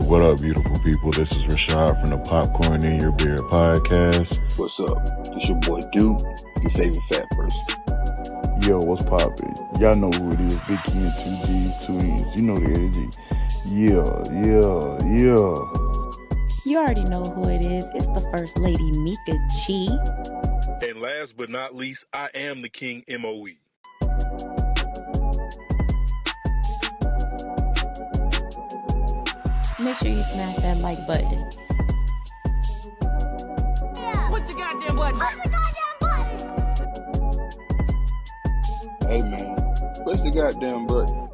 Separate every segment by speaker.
Speaker 1: What up, beautiful people? This is Rashad from the Popcorn in Your Beard podcast.
Speaker 2: What's up? It's your boy Duke, your favorite fat person.
Speaker 3: Yo, what's poppin'? Y'all know who it is. Big Ken, 2 G's, 2 N's. You know the energy. Yeah.
Speaker 4: You already know who it is. It's the First Lady, Mika G.
Speaker 5: And last but not least, I am the King MOE.
Speaker 4: Make sure you smash that like button.
Speaker 6: Yeah. Push the goddamn button. Push the goddamn button.
Speaker 2: Hey man, push the goddamn button.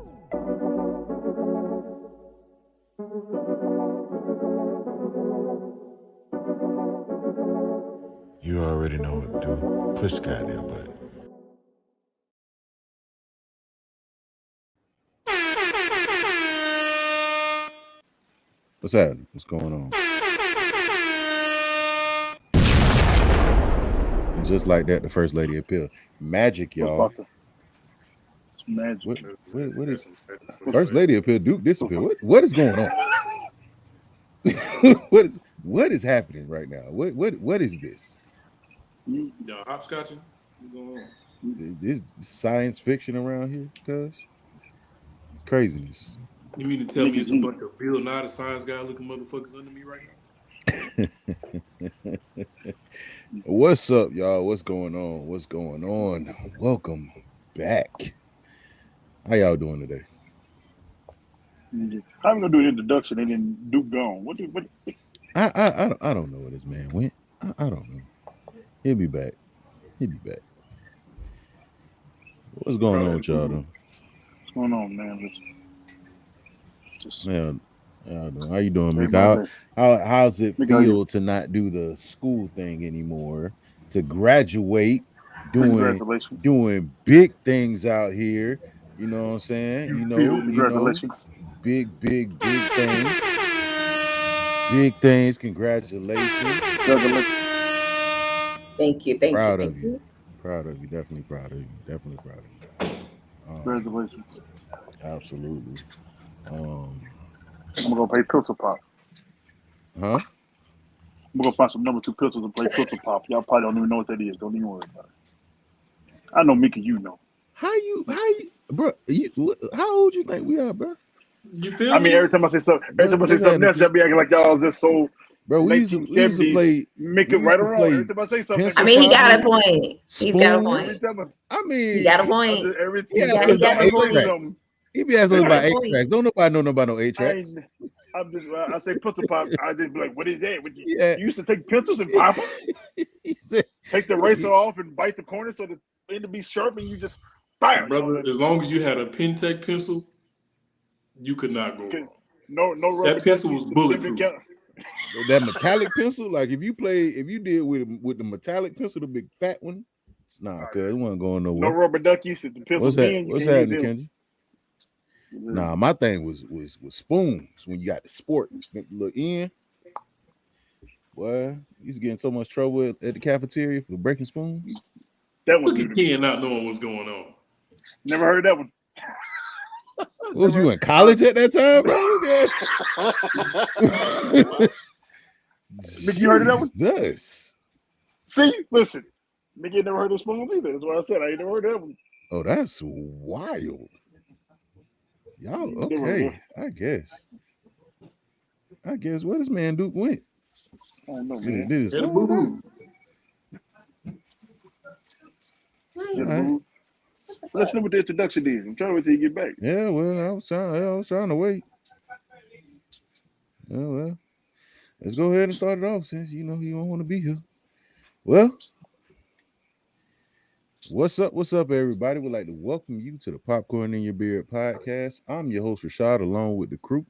Speaker 1: You already know what to do. Push the goddamn button.
Speaker 3: What's happening? What's going on? And just like that, the First Lady appeared. Magic, y'all.
Speaker 7: It's magic.
Speaker 3: What is First Lady appeared? Duke disappeared. What is going on? what is happening right now? What is this?
Speaker 5: Y'all hopscotching? What's going on?
Speaker 3: This science fiction around here, cuz it's craziness.
Speaker 5: You mean to tell me it's a bunch of Bill Nye the Science Guy looking motherfuckers under me right now?
Speaker 3: What's up, y'all? What's going on? Welcome back. How y'all doing today?
Speaker 7: I'm gonna do an introduction and then Duke gone. What?
Speaker 3: I don't know where this man went. I don't know. He'll be back. What's going on with y'all though?
Speaker 7: What's going on, man? Just
Speaker 3: how you doing, Mika? How's it feel to not do the school thing anymore? To graduate, doing big things out here. You know what I'm saying?
Speaker 7: Congratulations.
Speaker 3: Big things. Big things. Congratulations.
Speaker 8: Thank you.
Speaker 3: Proud of you. Definitely proud of you.
Speaker 7: Congratulations.
Speaker 3: Absolutely.
Speaker 7: I'm gonna go play Pistol Pop.
Speaker 3: Huh?
Speaker 7: I'm gonna find some number 2 pistols and play Pistol Pop. Y'all probably don't even know what that is. Don't even worry about it. I know Mika, you know.
Speaker 3: How you, bro? How old you think we are, bro?
Speaker 5: You feel
Speaker 7: I mean,
Speaker 5: me?
Speaker 7: every time I say something else, y'all be acting like y'all just so.
Speaker 3: Bro, we used to play.
Speaker 7: Make it right or wrong. Every time I say something,
Speaker 8: I mean, he got a point.
Speaker 3: He
Speaker 8: got a point.
Speaker 7: Every time
Speaker 3: he be asking us about 8-tracks. Don't nobody know about no 8-tracks.
Speaker 7: I say Pistol Pop. I just be like, what is that?
Speaker 3: Yeah.
Speaker 7: You used to take pencils and pop them?
Speaker 3: He said,
Speaker 7: take the eraser off and bite the corner so the end to be sharp, and you just fire.
Speaker 5: Brother, as long as you had a Pentec pencil, you could not go wrong.
Speaker 7: No,
Speaker 5: that pencil was bulletproof.
Speaker 3: That metallic pencil, like if you did with the metallic pencil, the big fat one, nah, cuz it wasn't going nowhere.
Speaker 7: No rubber duckies. The pencil.
Speaker 3: What's happening, Kenji? Nah, my thing was spoons. When you got the sport, look in. Boy, you used to get in so much trouble at the cafeteria for breaking spoons.
Speaker 7: That was
Speaker 5: Look at Ken not knowing what's going on.
Speaker 7: Never heard that one.
Speaker 3: What was you in college at that time, bro?
Speaker 7: Mickey, you heard of that one?
Speaker 3: Yes.
Speaker 7: See, listen. Mickey never heard of spoons either. That's why I said I ain't never heard that one.
Speaker 3: Oh, that's wild. Y'all okay? I guess where this man Duke went.
Speaker 7: I don't know, man.
Speaker 3: Did his
Speaker 7: Let's know what the introduction is. I'm trying to wait till you get back.
Speaker 3: Yeah, well, I was trying to wait. Yeah, well, let's go ahead and start it off since you don't want to be here. Well, what's up, everybody? We'd like to welcome you to the Popcorn in Your Beard podcast. I'm your host, Rashad, along with the crew.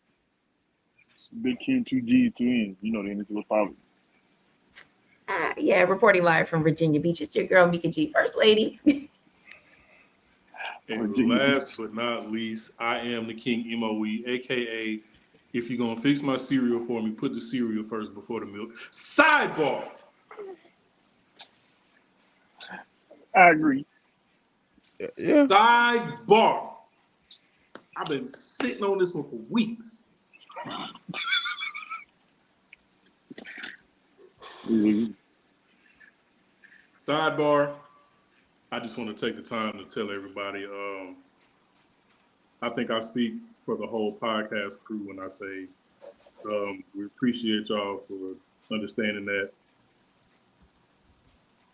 Speaker 7: Big Ken, 2 G's, 2 N's. You know the energy was popping.
Speaker 8: Yeah, reporting live from Virginia Beach. It's your girl, Mika G, First Lady.
Speaker 5: And last but not least, I am the King MOE, a.k.a. if you're going to fix my cereal for me, put the cereal first before the milk. Sidebar!
Speaker 7: I agree.
Speaker 3: Yeah.
Speaker 5: Sidebar. I've been sitting on this one for weeks. Sidebar. I just want to take the time to tell everybody. I think I speak for the whole podcast crew when I say we appreciate y'all for understanding that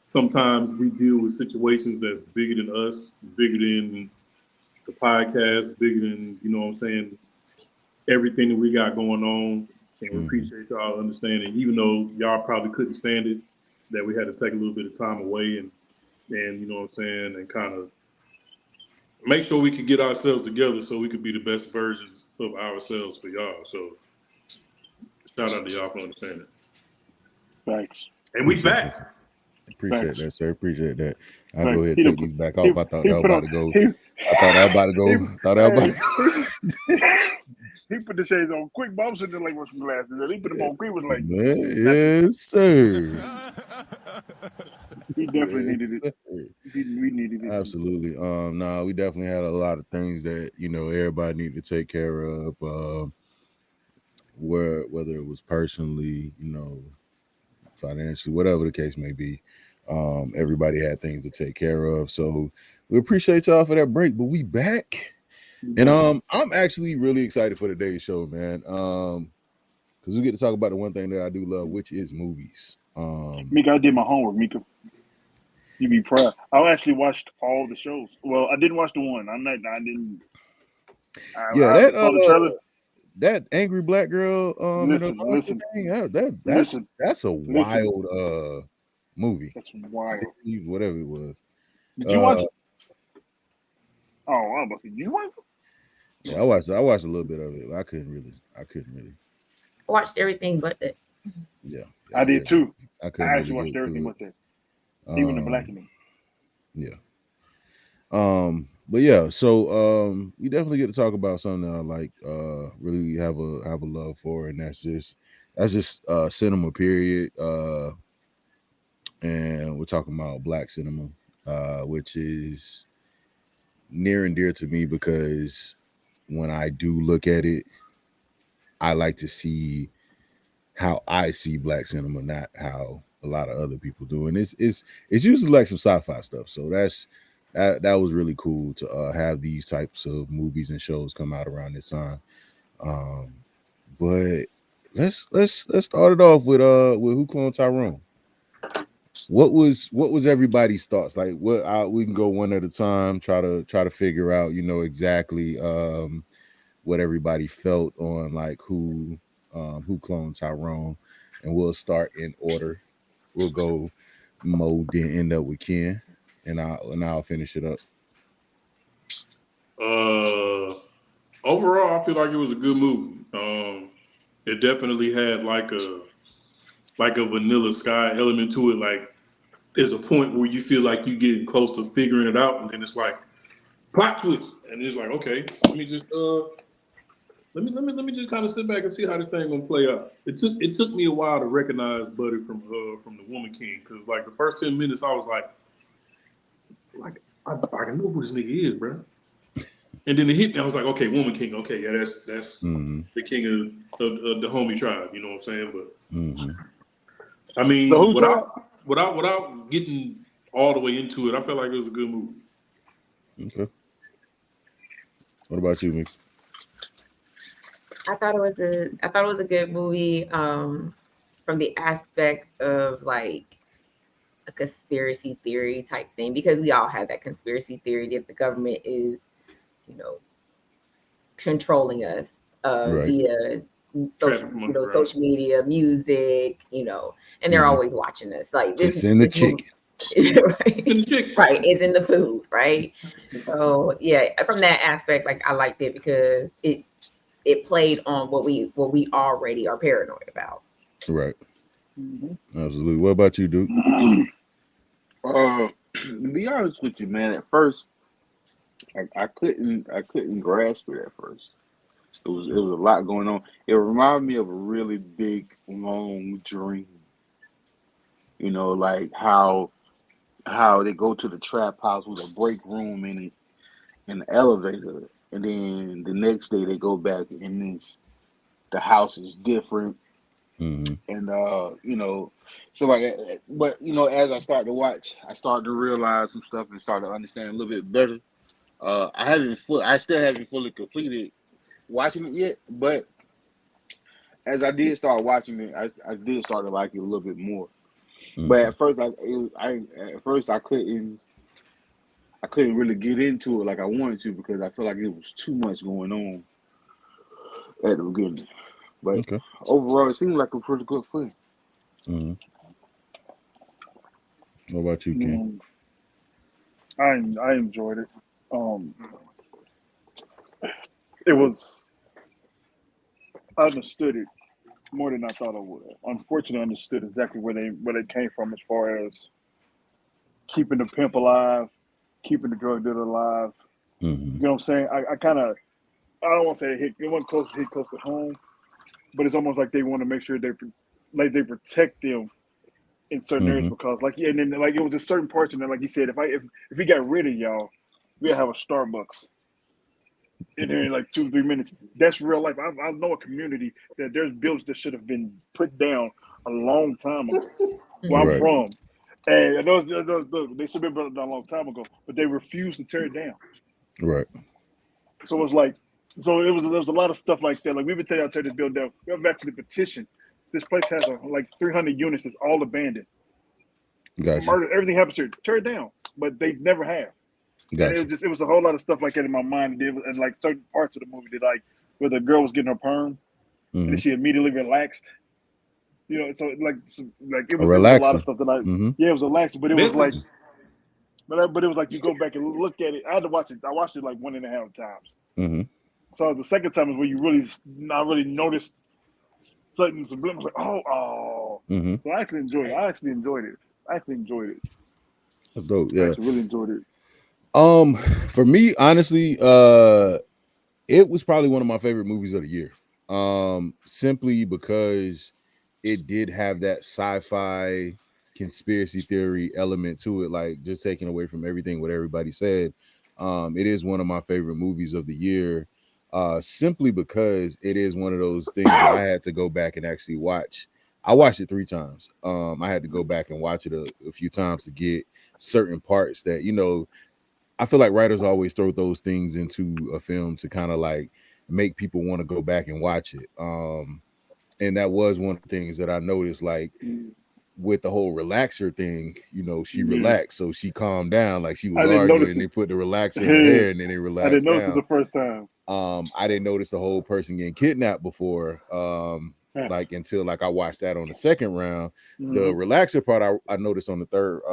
Speaker 5: sometimes we deal with situations that's bigger than us, bigger than the podcast, bigger than, you know what I'm saying, everything that we got going on. And we appreciate y'all understanding, even though y'all probably couldn't stand it, that we had to take a little bit of time away and you know what I'm saying, and kind of make sure we could get ourselves together so we could be the best versions of ourselves for y'all. So shout out to y'all for understanding.
Speaker 7: Thanks.
Speaker 5: And we back.
Speaker 3: Appreciate that, sir. Appreciate that. I'll
Speaker 7: Thanks.
Speaker 3: go ahead and take these back off. I thought that was about to go.
Speaker 7: He put the shades on quick, but I'm sitting there like with some glasses. He put them on quick, was like,
Speaker 3: yes, sir.
Speaker 7: He definitely needed it. We needed it.
Speaker 3: Absolutely. No, we definitely had a lot of things that, you know, everybody needed to take care of. Whether it was personally, you know, financially, whatever the case may be. Everybody had things to take care of. So we appreciate y'all for that break, but we back. And I'm actually really excited for today's show, man. Because we get to talk about the one thing that I do love, which is movies.
Speaker 7: Mika, I did my homework, Mika. You be proud. I actually watched all the shows. Well, I didn't watch the one. I saw the trailer.
Speaker 3: That angry black girl
Speaker 7: Listen.
Speaker 3: thing, that's a wild movie.
Speaker 7: That's wild.
Speaker 3: Whatever it was.
Speaker 7: Did you watch it? Oh, I was about to say, did you watch it?
Speaker 3: Yeah, I watched a little bit of it. I couldn't really.
Speaker 8: I watched everything but that.
Speaker 3: Yeah,
Speaker 7: I did too.
Speaker 3: I
Speaker 7: actually watched everything but that. Even the black in it.
Speaker 3: Yeah. But yeah, so we definitely get to talk about something that I like, really have a love for, and that's just cinema, period. And we're talking about black cinema, which is near and dear to me because when I do look at it, I like to see how I see black cinema, not how a lot of other people do. And it's usually like some sci-fi stuff. So that was really cool to have these types of movies and shows come out around this time. But let's start it off with Who Cloned Tyrone. What was everybody's thoughts? Like we can go one at a time, try to figure out, you know, exactly what everybody felt on like who cloned Tyrone, and we'll start in order. We'll go Mo, then end up with Ken, and I'll finish it up.
Speaker 5: Overall, I feel like it was a good movie. It definitely had like a Vanilla Sky element to it. Like there's a point where you feel like you getting close to figuring it out, and then it's like plot twist, and it's like, okay, let me just kind of sit back and see how this thing gonna play out. It took me a while to recognize Buddy from the Woman King, because like the first 10 minutes I was like I know who this nigga is, bro. And then it hit me. I was like, okay, Woman King. Okay, yeah, that's the king of the homie tribe. You know what I'm saying? But I mean, without getting all the way into it, I felt like it was a good movie.
Speaker 3: Okay. What about you, Mick?
Speaker 8: I thought it was a good movie from the aspect of like a conspiracy theory type thing, because we all have that conspiracy theory that the government is, you know, controlling us via social media, music, you know, and they're always watching us. Like this,
Speaker 3: it's in the chicken.
Speaker 8: Right, it's in the food, right? So yeah, from that aspect, like I liked it because it played on what we already are paranoid about.
Speaker 3: Right. Absolutely. What about you, Duke?
Speaker 2: To be honest with you, man, at first I couldn't grasp it at first. It was a lot going on. It reminded me of a really big, long dream. You know, like how they go to the trap house with a break room in it, in the elevator, and then the next day they go back and the house is different. And so like, but as I started to watch, I started to realize some stuff and started to understand a little bit better. I still haven't fully completed watching it yet, but as I did start watching it, I did start to like it a little bit more. But at first, I couldn't really get into it like I wanted to because I felt like it was too much going on at the beginning. But
Speaker 3: Okay.
Speaker 2: overall, it seemed like a pretty good film.
Speaker 3: What about you, Ken?
Speaker 7: I enjoyed it. It was I understood it more than I thought I would. Unfortunately, I understood exactly where they came from as far as keeping the pimp alive, keeping the drug dealer alive. You know what I'm saying? I kind of I don't want to say it wasn't hit close to home, but it's almost like they want to make sure they protect them in certain areas because and then like it was just certain parts in there, like he said, if he got rid of y'all, we'll have a Starbucks in there in like 2 to 3 minutes. That's real life. I know a community that there's bills that should have been put down a long time ago. Where I'm from. And those they should have been put down a long time ago, but they refused to tear it down.
Speaker 3: Right.
Speaker 7: So it was like, there was a lot of stuff like that. Like we've been telling y'all to tear this building down. We have actually petitioned. This place has like 300 units that's all abandoned.
Speaker 3: Gotcha.
Speaker 7: Murder, everything happens here. Tear it down, but they never have.
Speaker 3: Gotcha.
Speaker 7: And it was a whole lot of stuff like that in my mind, and like certain parts of the movie that like where the girl was getting her perm, and then she immediately relaxed. So it was a lot of stuff that it was relaxing, but it was like, but it was like you go back and look at it. I had to watch it. I watched it like 1.5 times. So the second time is where you really not really noticed certain subliminals. Like So I actually enjoyed it. I actually enjoyed it.
Speaker 3: That's dope. Yeah,
Speaker 7: I actually really enjoyed it.
Speaker 3: For me, honestly, it was probably one of my favorite movies of the year. Simply because it did have that sci-fi conspiracy theory element to it, like just taking away from everything what everybody said. It is one of my favorite movies of the year, simply because it is one of those things that I had to go back and actually watch. I watched it 3 times. I had to go back and watch it a few times to get certain parts that, I feel like writers always throw those things into a film to kind of like make people want to go back and watch it. And that was one of the things that I noticed, like with the whole relaxer thing, she relaxed, so she calmed down, like she was arguing, and they put the relaxer in her hair, and then they relaxed.
Speaker 7: I didn't notice it the first time.
Speaker 3: I didn't notice the whole person getting kidnapped before, like until like I watched that on the second round. The relaxer part I noticed on the third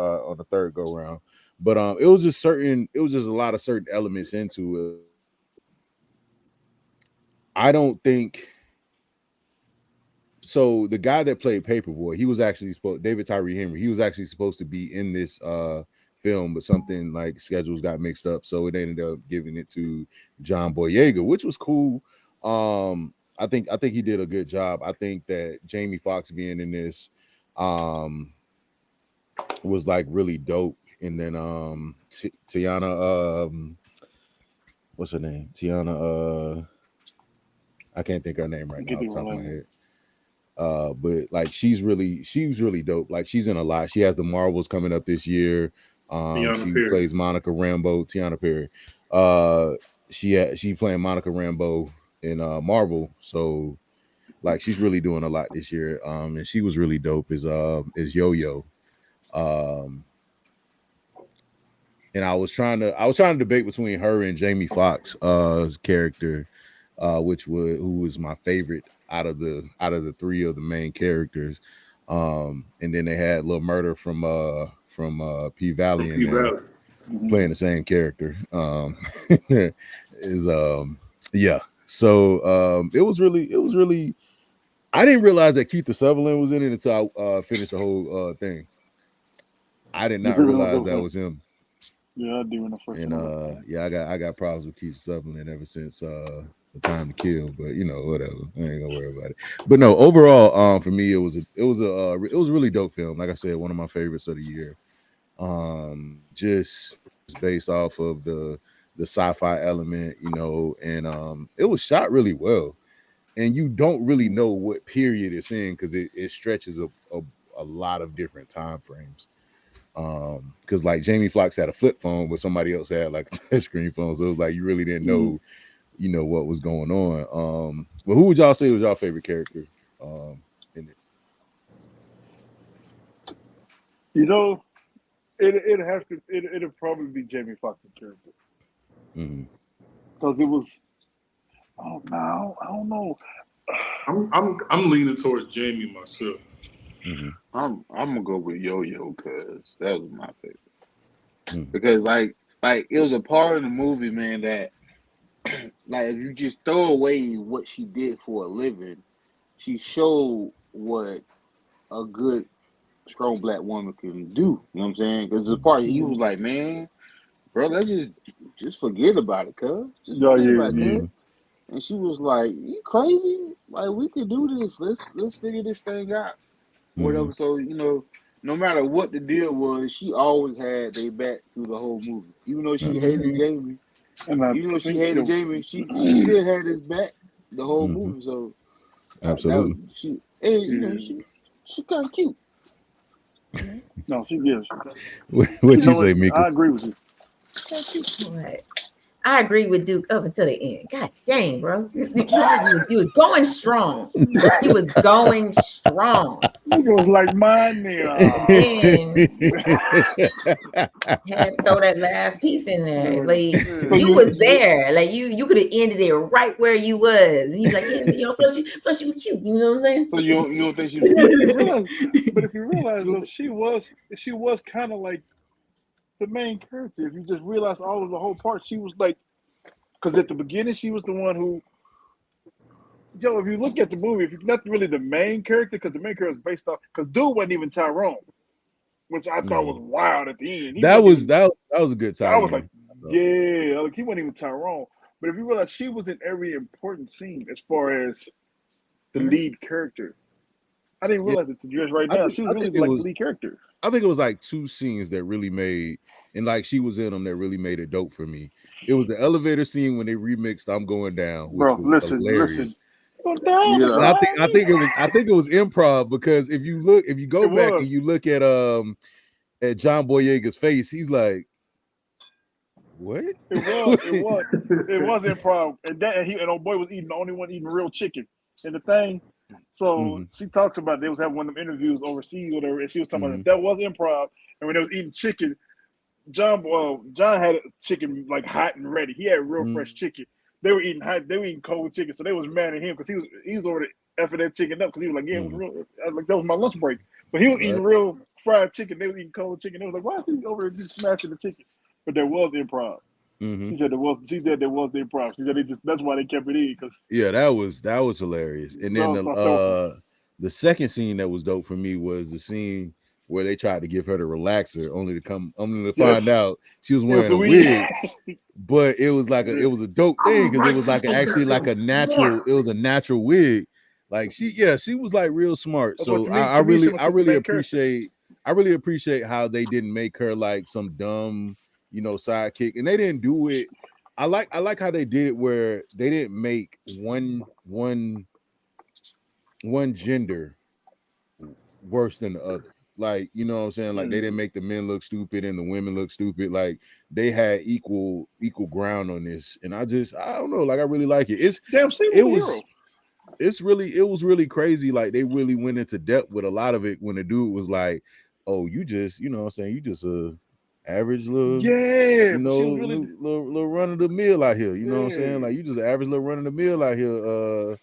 Speaker 3: go round, but it was just a lot of certain elements into it. I don't think. So the guy that played Paperboy, he was actually David Tyree Henry. He was actually supposed to be in this film, but something like schedules got mixed up, so it ended up giving it to John Boyega, which was cool. I think he did a good job. I think that Jamie Foxx being in this was like really dope. And then Tiana, what's her name? Tiana, I can't think of her name right now off the top of my head. But like she was really dope. Like she's in a lot. She has the Marvels coming up this year. She plays Monica Rambeau. Tiana Perry. She playing Monica Rambeau in Marvel. So like she's really doing a lot this year. And she was really dope as Yo-Yo. And I was trying to debate between her and Jamie Foxx's character, who was my favorite out of the 3 of the main characters. And then they had Lil Murder from P Valley in there playing the same character. Yeah. So it was really I didn't realize that Keith Sutherland was in it until I finished the whole thing. I did not realize that was him.
Speaker 7: Yeah, I do in the first one.
Speaker 3: Yeah, I got problems with Keith Sutherland ever since The Time to Kill, but whatever. I ain't gonna worry about it. But no, overall, for me, it was a really dope film. Like I said, one of my favorites of the year. Just based off of the sci-fi element, and it was shot really well. and you don't really know what period it's in because it stretches a lot of different time frames. Because like Jamie Foxx had a flip phone, but somebody else had like a touchscreen phone, so it was like you really didn't know, what was going on. But who would y'all say was your favorite character in it?
Speaker 7: It'll probably be Jamie Foxx's character because it was. Oh no, I don't know.
Speaker 5: I'm leaning towards Jamie myself.
Speaker 2: I'm gonna go with Yo-Yo because that was my favorite. Because like it was a part of the movie, man, that like if you just throw away what she did for a living, she showed what a good, strong black woman can do. You know what I'm saying? Because the part he was like, man, bro, let's just forget about it, cuz. Just forget about it, cuz. And she was like, you crazy? Like, we could do this. Let's figure this thing out. Whatever. So, no matter what the deal was, she always had their back through the whole movie. Even though she hated Jamie. She still had his back the whole movie. So
Speaker 3: absolutely.
Speaker 2: She kind of cute.
Speaker 7: No, she is.
Speaker 3: What you say, Mika?
Speaker 7: I agree with you.
Speaker 8: What? I agree with Duke up until the end. God dang, bro. He was going strong. He was going strong.
Speaker 7: It was like mine there.
Speaker 8: Then had to throw that last piece in there. Like you was there. Like you could have ended it right where you was. And he's like, yeah, plus you were cute. You know what I'm saying?
Speaker 2: So you don't think she was cute?
Speaker 7: But if you realize though, she was kind of like the main character. If you just realize all of the whole part, she was like, because at the beginning she was the one who, if you look at the movie, if you're not really the main character, because the main character is based off, because dude wasn't even Tyrone, which I thought was wild at the end.
Speaker 3: That was a good time.
Speaker 7: I was like, yeah, like he wasn't even Tyrone. But if you realize she was in every important scene as far as the lead character. I didn't realize it to just right now. She was really like the lead character.
Speaker 3: I think it was like two scenes that really made, and like she was in them, that really made it dope for me. It was the elevator scene when they remixed "I'm Going Down," which was hilarious.
Speaker 7: Yeah.
Speaker 3: I think it was improv, because if you go back and you look at John Boyega's face, he's like, what?
Speaker 7: It was improv, and old boy was the only one eating real chicken. And the thing, so she talks about they was having one of them interviews overseas, or whatever, and she was talking about that was improv. And when they was eating chicken, John had chicken like hot and ready. He had real fresh chicken. They were eating hot. They were eating cold chicken, so they was mad at him because he was over there effing that chicken up, because he was like, yeah, it was real. Like that was my lunch break. So he was eating real fried chicken. They was eating cold chicken. They was like, why is he over there just smashing the chicken? But there was improv. She said there was the improv. She said that's why they kept it in, because
Speaker 3: that was hilarious. And then the second scene that was dope for me was the scene where they tried to give her the relaxer, only to find out she was wearing a wig. But it was like it was a dope thing, because it was like a natural wig. Like she was like real smart. So I really appreciate how they didn't make her like some dumb, sidekick, and they didn't do it. I like how they did it, where they didn't make one gender worse than the other. Like, you know what I'm saying? Like, they didn't make the men look stupid and the women look stupid. Like, they had equal ground on this. And I don't know, like, I really like it. It was really crazy. Like, they really went into depth with a lot of it, when the dude was like, oh, you just, you know what I'm saying, you just a average little, little run of the mill out here. You know what I'm saying? Like, you just an average little run of the mill out here.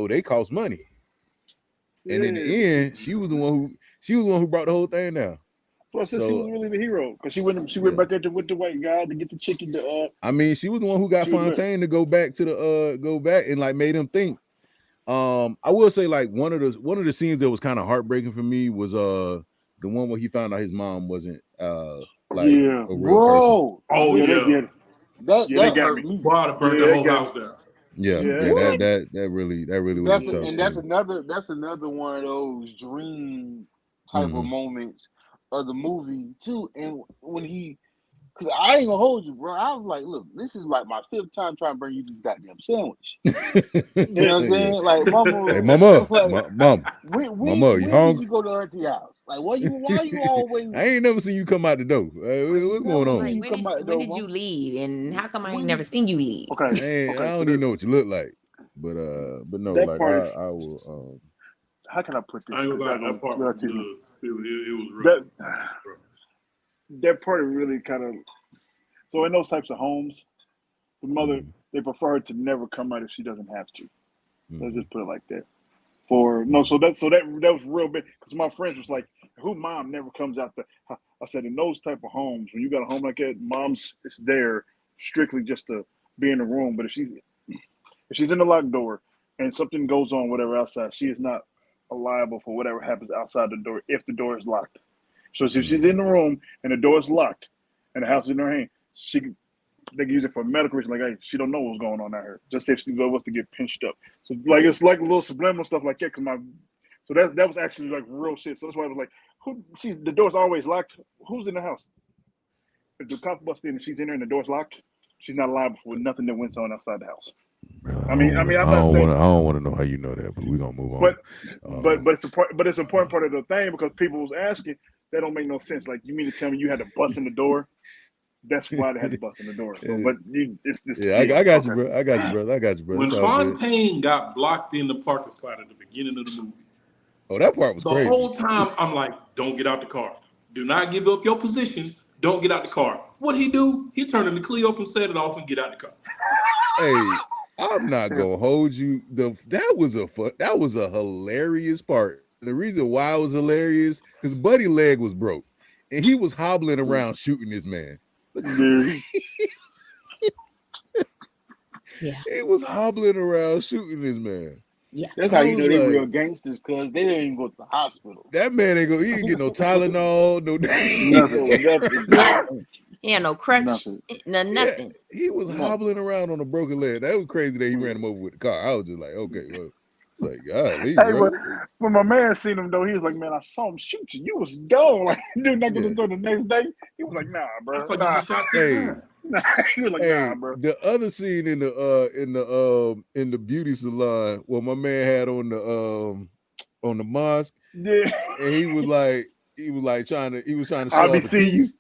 Speaker 3: They cost money. And in the end, she was the one who brought the whole thing down.
Speaker 7: Plus, she was really the hero, because she went back there with the white guy to get the chicken.
Speaker 3: She was the one who got Fontaine to go back and like made him think. I will say, like, one of the scenes that was kind of heartbreaking for me was the one where he found out his mom wasn't a real person.
Speaker 5: Oh yeah.
Speaker 2: That hurt me.
Speaker 5: Wow, to burn the whole house down.
Speaker 3: That really was tough.
Speaker 2: And that's another one of those dream type of moments of the movie too. And when he Cause I ain't gonna hold you, bro. I was like, look, this is like my 5th time trying to bring you this goddamn sandwich. You know what I'm saying? Like, mama,
Speaker 3: Hey, mama,
Speaker 2: like,
Speaker 3: mama, you
Speaker 2: when did
Speaker 3: hungry?
Speaker 2: you go to auntie house? Like, why you always?
Speaker 3: I ain't never seen you come out the door. What's going
Speaker 2: Never
Speaker 3: on?
Speaker 2: seen you
Speaker 8: Like,
Speaker 2: come out the
Speaker 8: when
Speaker 2: door,
Speaker 8: did you
Speaker 2: mama.
Speaker 8: leave, and how come I ain't
Speaker 2: When
Speaker 8: never seen you leave?
Speaker 7: Okay.
Speaker 3: Man, I
Speaker 7: So
Speaker 3: don't even know what you look like, but no,
Speaker 7: that
Speaker 3: like
Speaker 7: part is.
Speaker 3: I will.
Speaker 7: How can I put this?
Speaker 5: I ain't gonna lie, that part was
Speaker 7: Relative.
Speaker 5: good. It was rough.
Speaker 7: That part really kind of. So in those types of homes, the mother they prefer her to never come out if she doesn't have to. Let's just put it like that. So that was real big because my friends was like, "Who mom never comes out the?" I said, in those type of homes, when you got a home like that, mom's is there strictly just to be in the room. But if she's in the locked door and something goes on, whatever outside, she is not liable for whatever happens outside the door if the door is locked. So if she's in the room and the door is locked and the house is in her hand, they can use it for medical reasons. Like, hey, she don't know what's going on out here. Just say if she was to get pinched up. So like it's like a little subliminal stuff like that. So that was actually like real shit. So that's why I was like, the door's always locked. Who's in the house? If the cop busts in and she's in there and the door's locked, she's not liable for nothing that went on outside the house.
Speaker 3: Bro,
Speaker 7: I'm not saying
Speaker 3: I don't want to know how you know that, but we're gonna move on.
Speaker 7: But it's an important part of the thing because people was asking. That don't make no sense. Like, you mean to tell me you had to bust in the door? That's why they had to bust in the door. So, but
Speaker 3: I got you, bro. I got you, brother.
Speaker 5: When Fontaine got blocked in the parking spot at the beginning of the movie,
Speaker 3: that part was crazy.
Speaker 5: The whole time I'm like, don't get out the car. Do not give up your position. Don't get out the car. What'd he do? He turned into Cleo from Set It Off and get out the car.
Speaker 3: Hey, I'm not gonna hold you. That was a hilarious part. The reason why it was hilarious because Buddy's leg was broke and he was hobbling around shooting this man.
Speaker 8: Yeah,
Speaker 3: he was hobbling around shooting this man.
Speaker 8: Yeah,
Speaker 2: that's how you know they real gangsters because they didn't even go to the hospital.
Speaker 3: That man ain't go. He didn't get no Tylenol,
Speaker 2: nothing.
Speaker 8: Yeah, no crutch, nothing.
Speaker 3: Yeah, he was hobbling around on a broken leg. That was crazy that he ran him over with the car. I was just like, okay, well, like, golly, bro.
Speaker 7: When my man seen him though, he was like, "Man, I saw him shoot you. You was gone." Like, dude, not gonna do the next day. He was like, "Nah, bro."
Speaker 5: I thought you shot
Speaker 7: he was like, "Nah, bro."
Speaker 3: The other scene in the beauty salon, where my man had on the mask,
Speaker 7: yeah,
Speaker 3: and he was trying to show
Speaker 7: I'll be
Speaker 3: off the
Speaker 7: seeing
Speaker 3: piece.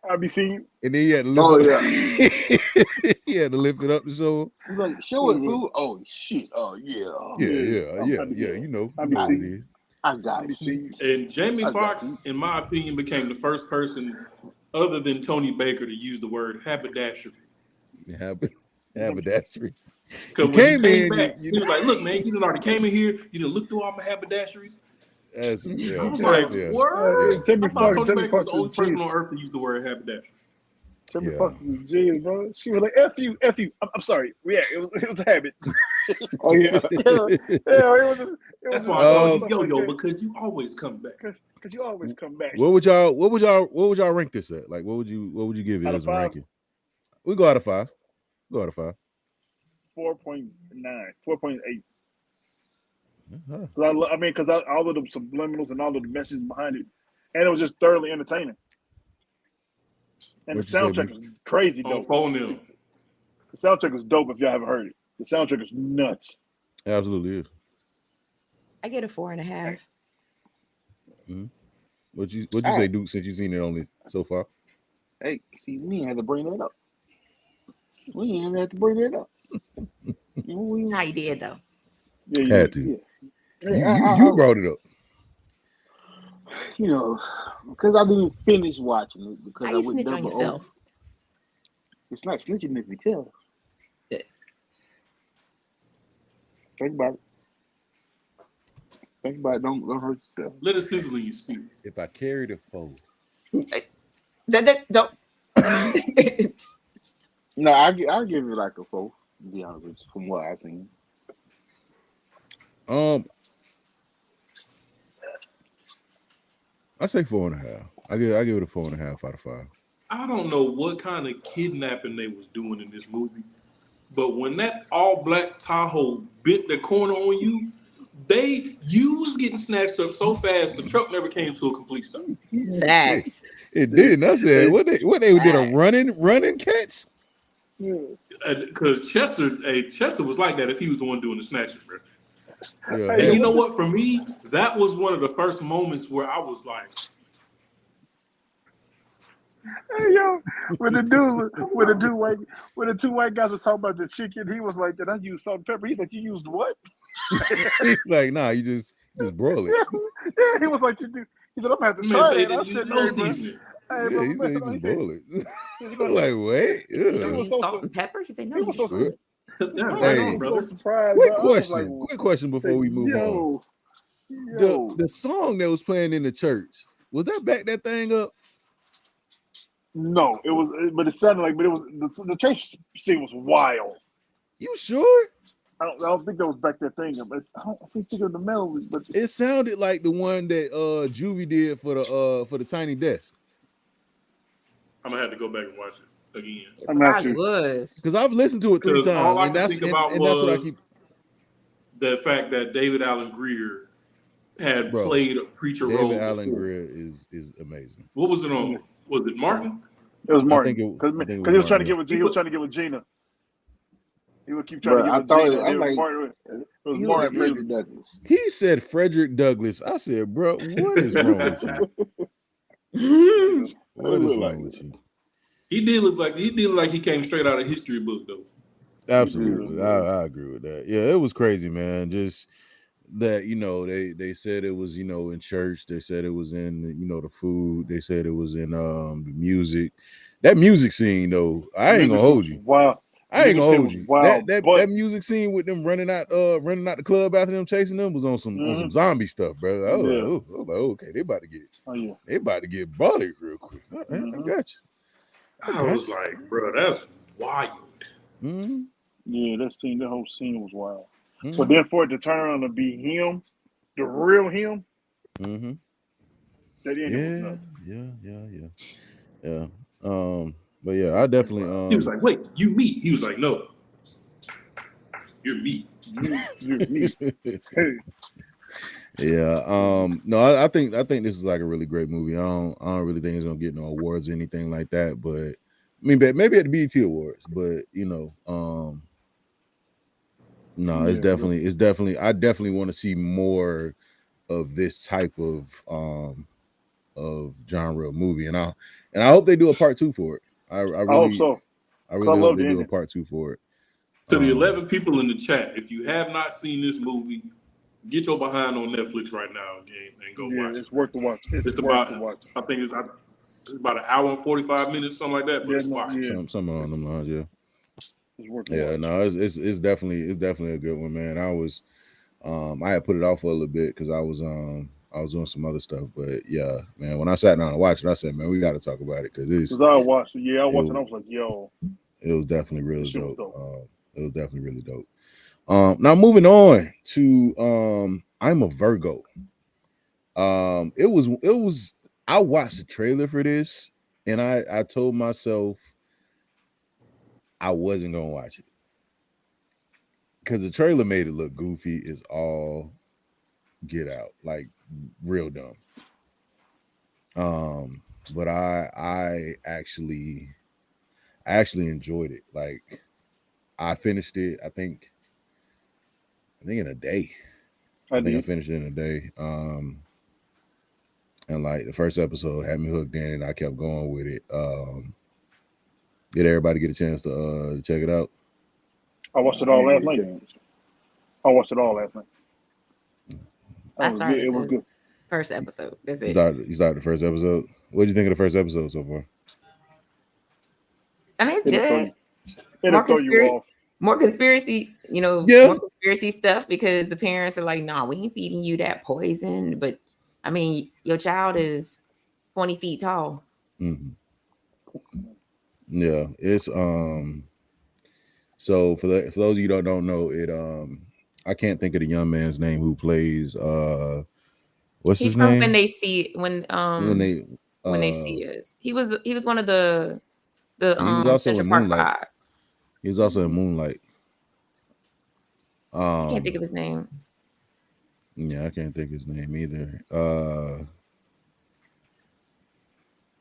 Speaker 7: I'll be seeing you.
Speaker 3: And then he had to lift it. He had to lift it up to show him.
Speaker 2: He's like, show it, fool. Oh shit. Oh yeah.
Speaker 3: Yeah. You know what it is.
Speaker 2: I got it.
Speaker 5: And Jamie Foxx, in my opinion, became the first person other than Tony Baker to use the word haberdashery.
Speaker 3: Haberdasheries.
Speaker 5: Because when he came back, he was like, "Look, man, you done already came in here. You done looked through all my haberdasheries." I was like, "Word." I thought Tony Baker was the only person on earth to use the word haberdashery.
Speaker 7: Jamie Foxx was genius, bro. She was like, "F you." I'm sorry. Yeah, it was a habit.
Speaker 2: Oh yeah.
Speaker 5: That's why I call you Yo-Yo, because you always come back.
Speaker 7: Because you always come back.
Speaker 3: What would y'all rank this at? Like, what would you give it as a ranking? We go out of 5. 4.9,
Speaker 7: 4.8. I mean, because all of the subliminals and all of the messages behind it, and it was just thoroughly entertaining. And the soundtrack is crazy dope. The soundtrack is dope if y'all haven't heard it. The soundtrack is nuts.
Speaker 3: It absolutely is.
Speaker 8: I get a 4.5.
Speaker 3: What'd you say, Duke, since you've seen it only so far?
Speaker 2: Hey, see, we ain't had to bring that up. We ain't even had to bring that up.
Speaker 8: How you did though?
Speaker 3: Yeah, you had to. Yeah. You brought it up.
Speaker 2: You know, because I didn't finish watching it because
Speaker 8: How you snitch on yourself?
Speaker 2: It's not snitching if you tell. Think about it. Think about it. Don't hurt yourself.
Speaker 5: Let us sizzle you speak.
Speaker 3: If I carried a foe.
Speaker 8: Don't.
Speaker 2: No, I'll give it like a 4, to be honest with you, from what I've seen.
Speaker 3: I say 4.5. I give it a 4.5 out of 5.
Speaker 5: I don't know what kind of kidnapping they was doing in this movie, but when that all black Tahoe bit the corner on you, you was getting snatched up so fast the truck never came to a complete stop.
Speaker 8: Facts.
Speaker 3: It didn't. I said, what they did a running catch?
Speaker 5: Because Chester was like that if he was the one doing the snatching, bro.
Speaker 3: Yeah.
Speaker 5: And you know what? For me, that was one of the first moments where I was like,
Speaker 7: Hey yo, when the two white guys was talking about the chicken, he was like, "Did I use salt and pepper?" He's like, "You used what?"
Speaker 3: He's like, nah, you just broil it.
Speaker 7: Yeah, he was like, "You do." He said, "I'm gonna have to
Speaker 5: man,
Speaker 7: try
Speaker 5: they
Speaker 7: that." I
Speaker 5: didn't use
Speaker 7: said,
Speaker 5: no
Speaker 7: "Hey, bro."
Speaker 5: seasoning.
Speaker 7: Hey,
Speaker 3: Yeah,
Speaker 7: bro,
Speaker 3: he said you just broil it.
Speaker 7: he
Speaker 3: I'm like, wait.
Speaker 8: You
Speaker 7: he
Speaker 8: don't
Speaker 7: was
Speaker 8: use
Speaker 7: so
Speaker 8: salt and pepper? He said, no,
Speaker 7: he
Speaker 8: you
Speaker 7: was so
Speaker 8: should.
Speaker 5: That's
Speaker 7: bro,
Speaker 5: right
Speaker 7: he
Speaker 5: on,
Speaker 7: was so
Speaker 5: brother.
Speaker 7: surprised.
Speaker 3: Quick
Speaker 7: Bro. I was like,
Speaker 3: question before we move on. The song that was playing in the church, was that back that thing up?
Speaker 7: No, it was, but it sounded like, but it was the church scene was wild.
Speaker 3: You sure?
Speaker 7: I don't think that was back that thing, but I don't think of the melody. But
Speaker 3: It sounded like the one that Juvie did for the Tiny Desk.
Speaker 5: I'm gonna have to go back and watch it again.
Speaker 8: It probably was.
Speaker 3: Because I've listened to it 3 times.
Speaker 5: All I
Speaker 3: and
Speaker 5: can
Speaker 3: that's
Speaker 5: think about
Speaker 3: and that's what I
Speaker 5: was
Speaker 3: keep.
Speaker 5: the fact that David Allen Greer had played a preacher
Speaker 3: David
Speaker 5: role
Speaker 3: Allen
Speaker 5: before.
Speaker 3: Greer is amazing.
Speaker 5: What was it on? Was it Martin?
Speaker 7: It was Martin.
Speaker 3: I think
Speaker 7: Because he was trying to get with he was trying to get with Gina. He would keep trying to get with Gina. It was Martin.
Speaker 2: Frederick Douglass.
Speaker 3: He said Frederick Douglass. I said, bro, what is wrong with you? What is wrong with you?
Speaker 5: He did look like he came straight out of history book though.
Speaker 3: Absolutely. I agree with that. Yeah, it was crazy, man. Just that, they said it was, in church. They said it was in, the food. They said it was in the music. That music scene, though, I ain't gonna hold you.
Speaker 7: Wow.
Speaker 3: I ain't gonna hold you. That music scene with them running out the club after them chasing them was on some zombie stuff, bro. I was like, okay, they about to get body real quick. I got you.
Speaker 5: I was like, bro, that's wild.
Speaker 3: Mm-hmm.
Speaker 7: Yeah, that whole scene was wild. Mm-hmm. But then for it to turn around to be him, the real him, that ending was nuts.
Speaker 3: Yeah. But yeah, I definitely.
Speaker 5: He was like, "Wait, you me?" He was like, "No, you're me.
Speaker 7: You're me." Hey.
Speaker 3: Yeah. No, I think this is like a really great movie. I don't really think it's gonna get no awards or anything like that. But I mean, maybe at the BET Awards. But no, it's definitely. I definitely want to see more of this type of genre movie, and I hope they do a part 2 for it. I
Speaker 7: hope so.
Speaker 3: I really hope they do a part 2 for it.
Speaker 5: To the 11 people in the chat, if you have not seen this movie, get your behind on Netflix right now and go watch it.
Speaker 7: It's worth the watch. It's
Speaker 5: about,
Speaker 7: to watch.
Speaker 5: I think it's about an hour and 45 minutes, something like that. But it's fire.
Speaker 3: Something along them lines, yeah.
Speaker 7: It's worth the watch.
Speaker 3: No, it's definitely a good one, man. I was I had put it off for a little bit because I was doing some other stuff, but yeah, man, when I sat down and watched it, I said, man, we got to talk about it because
Speaker 7: I watched it. Yeah, I watched it. I was like, yo,
Speaker 3: it was definitely really dope. It was definitely really dope. Now moving on to I'm a Virgo. It was I watched the trailer for this and I told myself I wasn't gonna watch it because the trailer made it look goofy as all get out, like real dumb. But I actually enjoyed it. Like I finished it, I think in a day. I finished it in a day. And like the first episode had me hooked in and I kept going with it. Did everybody get a chance to check it out?
Speaker 7: I watched it all last night.
Speaker 8: I started
Speaker 7: it was good.
Speaker 8: First episode. That's it.
Speaker 3: You started the first episode. What did you think of the first episode so far?
Speaker 8: I mean, it's good.
Speaker 7: It'll throw you off.
Speaker 8: More conspiracy, more conspiracy stuff because the parents are like, "Nah, we ain't feeding you that poison." But I mean, your child is 20 feet tall.
Speaker 3: Mm-hmm. Yeah, it's So for those of you who don't know it, I can't think of the young man's name who plays what's his name?
Speaker 8: When they see when they see us. He was one of the
Speaker 3: he was also
Speaker 8: Central
Speaker 3: in
Speaker 8: Park
Speaker 3: Moonlight.
Speaker 8: 5.
Speaker 3: He was also in Moonlight.
Speaker 8: I can't think of his name.
Speaker 3: Yeah, I can't think of his name either.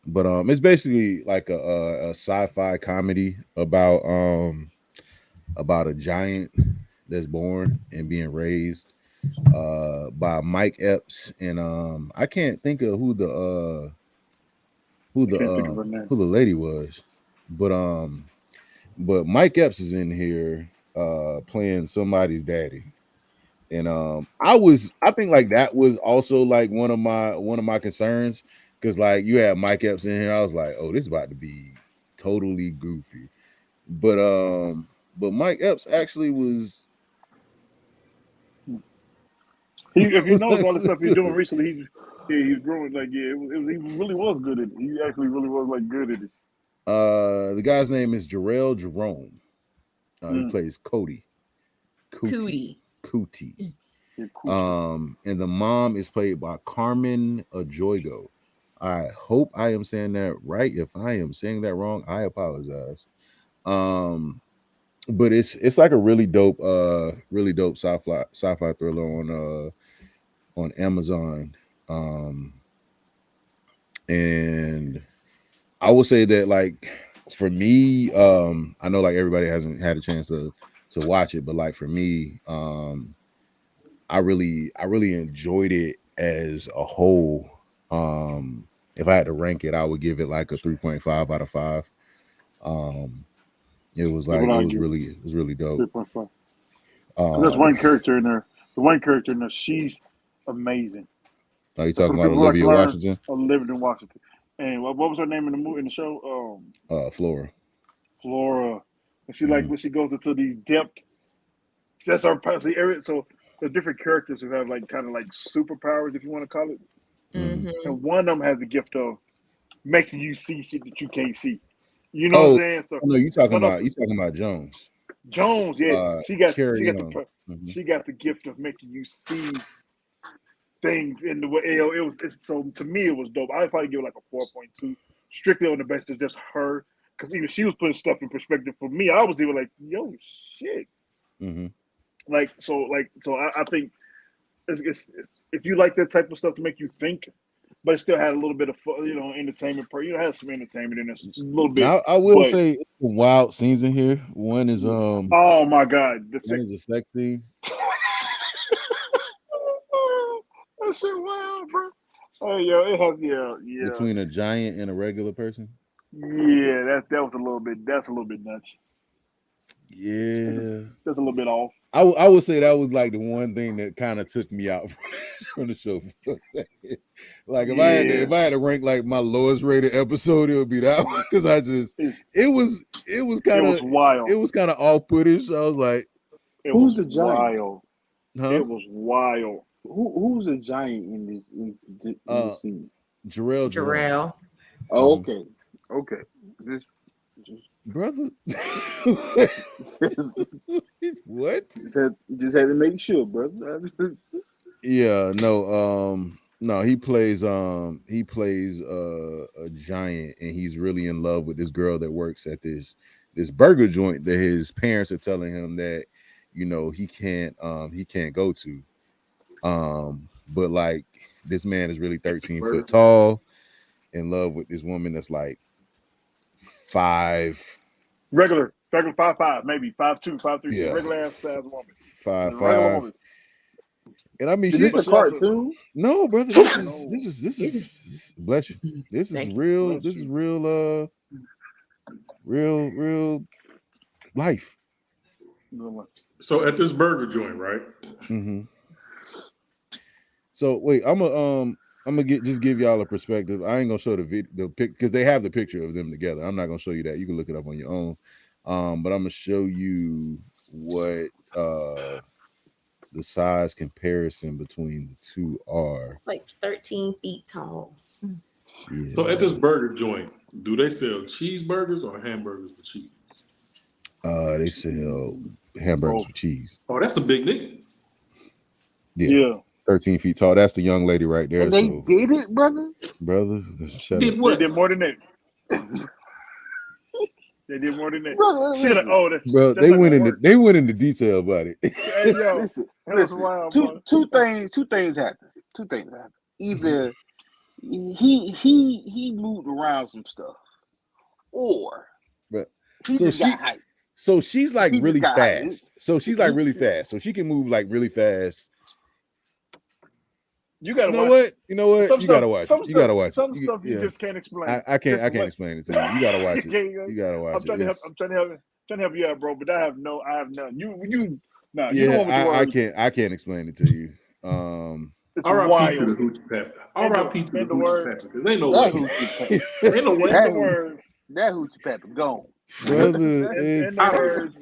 Speaker 3: But it's basically like a sci-fi comedy about a giant that's born and being raised by Mike Epps, and I can't think of who the
Speaker 7: Can't think of her name.
Speaker 3: lady was, but Mike Epps is in here playing somebody's daddy. And I think like that was also like one of my concerns, because like you had Mike Epps in here. I was like, oh, this is about to be totally goofy. But Mike Epps actually was.
Speaker 7: If you notice all the stuff he's doing recently, he's growing. Like he really was good at it. He actually really was like good at it.
Speaker 3: The guy's name is Jarrell Jerome. He plays Cootie.
Speaker 7: Yeah, cool.
Speaker 3: And the mom is played by Carmen Ajoigo. I hope I am saying that right. If I am saying that wrong, I apologize. But it's like a really dope sci-fi thriller on Amazon. And I would say that, like, for me, I know like everybody hasn't had a chance to watch it, but like for me, I really enjoyed it as a whole. If I had to rank it, I would give it like a 3.5 out of 5. It was really dope.
Speaker 7: 3.5. There's one character in there. The one character in there, she's amazing.
Speaker 3: Are you talking about Olivia Washington?
Speaker 7: Olivia Washington. And what was her name in the show?
Speaker 3: Flora.
Speaker 7: And she like when she goes into these depth. That's her personal area. So there's different characters who have like kind of like superpowers, if you want to call it.
Speaker 8: Mm-hmm.
Speaker 7: And one of them has the gift of making you see shit that you can't see. You know what I'm saying? So,
Speaker 3: no, you talking about Jones.
Speaker 7: Jones, yeah. She got the gift of making you see things in the way. So to me it was dope. I'd probably give it like a 4.2, strictly on the basis of just her, because even she was putting stuff in perspective. For me, I was even like, yo, shit.
Speaker 3: Mm-hmm.
Speaker 7: So I think it's if you like that type of stuff to make you think, but it still had a little bit of entertainment. It had some entertainment in it, a little bit.
Speaker 3: Now, I will say it's some wild scenes in here. One is
Speaker 7: oh my god,
Speaker 3: one is a sex scene.
Speaker 7: That shit wild, bro. Oh yo, it has yeah.
Speaker 3: Between a giant and a regular person.
Speaker 7: Yeah, that was a little bit. That's a little bit nuts.
Speaker 3: Yeah,
Speaker 7: that's a little bit off.
Speaker 3: I would say that was like the one thing that kind of took me out from the show. Like if I had to rank like my lowest rated episode, it would be that one, because it was kind of wild. It was kind of off-puttish. I was like,
Speaker 2: who's the giant?
Speaker 7: Wild.
Speaker 3: Huh?
Speaker 7: It was wild.
Speaker 2: Who's the giant in this scene?
Speaker 3: Jarrell.
Speaker 2: Oh, okay. Just
Speaker 3: brother. What?
Speaker 2: Just had to make sure, brother.
Speaker 3: Yeah, no, he plays a giant, and he's really in love with this girl that works at this burger joint that his parents are telling him that he can't go to. But like this man is really 13 foot tall, in love with this woman that's like 5
Speaker 7: regular 5'5", maybe 5'2", 5'3",
Speaker 3: yeah,
Speaker 7: regular ass size woman.
Speaker 3: 5'5". And I mean,
Speaker 2: is this a cartoon?
Speaker 3: No, brother. This is bless you. This is real. This is real. Real life.
Speaker 5: So at this burger joint, right?
Speaker 3: Mm-hmm. So wait, I'm gonna give y'all a perspective. I ain't gonna show the pic because they have the picture of them together. I'm not gonna show you that. You can look it up on your own. But I'm gonna show you what the size comparison between the two are.
Speaker 9: Like 13 feet tall.
Speaker 3: Yeah.
Speaker 5: So at this burger joint, do they sell cheeseburgers or hamburgers with cheese?
Speaker 3: They sell hamburgers with cheese.
Speaker 5: Oh, that's a big nigga.
Speaker 3: Yeah. 13 feet tall. That's the young lady right there.
Speaker 2: And they did it, brother.
Speaker 3: Shut
Speaker 7: up.
Speaker 5: What?
Speaker 7: They did more than that. They did more than that.
Speaker 3: Bro, they went into detail about it.
Speaker 7: Hey, yo,
Speaker 2: listen. Two things happen. Either he moved around some stuff, or
Speaker 3: But
Speaker 2: he
Speaker 3: so
Speaker 2: just got hype.
Speaker 3: so she's like
Speaker 2: He just
Speaker 3: really
Speaker 2: got hype.
Speaker 3: fast. So she's like really fast. So she can move like really fast.
Speaker 7: You gotta
Speaker 3: You know
Speaker 7: watch
Speaker 3: what?
Speaker 7: it.
Speaker 3: You know what?
Speaker 7: Some
Speaker 3: You
Speaker 7: stuff,
Speaker 3: gotta watch
Speaker 7: some
Speaker 3: it. You
Speaker 7: stuff,
Speaker 3: gotta watch
Speaker 7: some
Speaker 3: it.
Speaker 7: stuff you just can't explain.
Speaker 3: I can't explain it to you. You gotta watch it. You gotta watch
Speaker 7: I'm trying to help.
Speaker 3: it.
Speaker 7: I'm trying to help you out, bro. But I have none. You the
Speaker 3: Yeah,
Speaker 7: one with the words.
Speaker 3: I can't explain it to you.
Speaker 7: It's
Speaker 5: R.I.P. to the
Speaker 7: wild.
Speaker 5: Hoochie Panther. R.I.P. to the
Speaker 7: And the
Speaker 5: Hoochie
Speaker 7: word.
Speaker 5: Panther. There ain't no
Speaker 2: That
Speaker 5: way.
Speaker 2: Hoochie Panther.
Speaker 5: Ain't no way.
Speaker 7: And the word.
Speaker 2: That Hoochie Panther gone.
Speaker 3: Brother,
Speaker 7: And the word.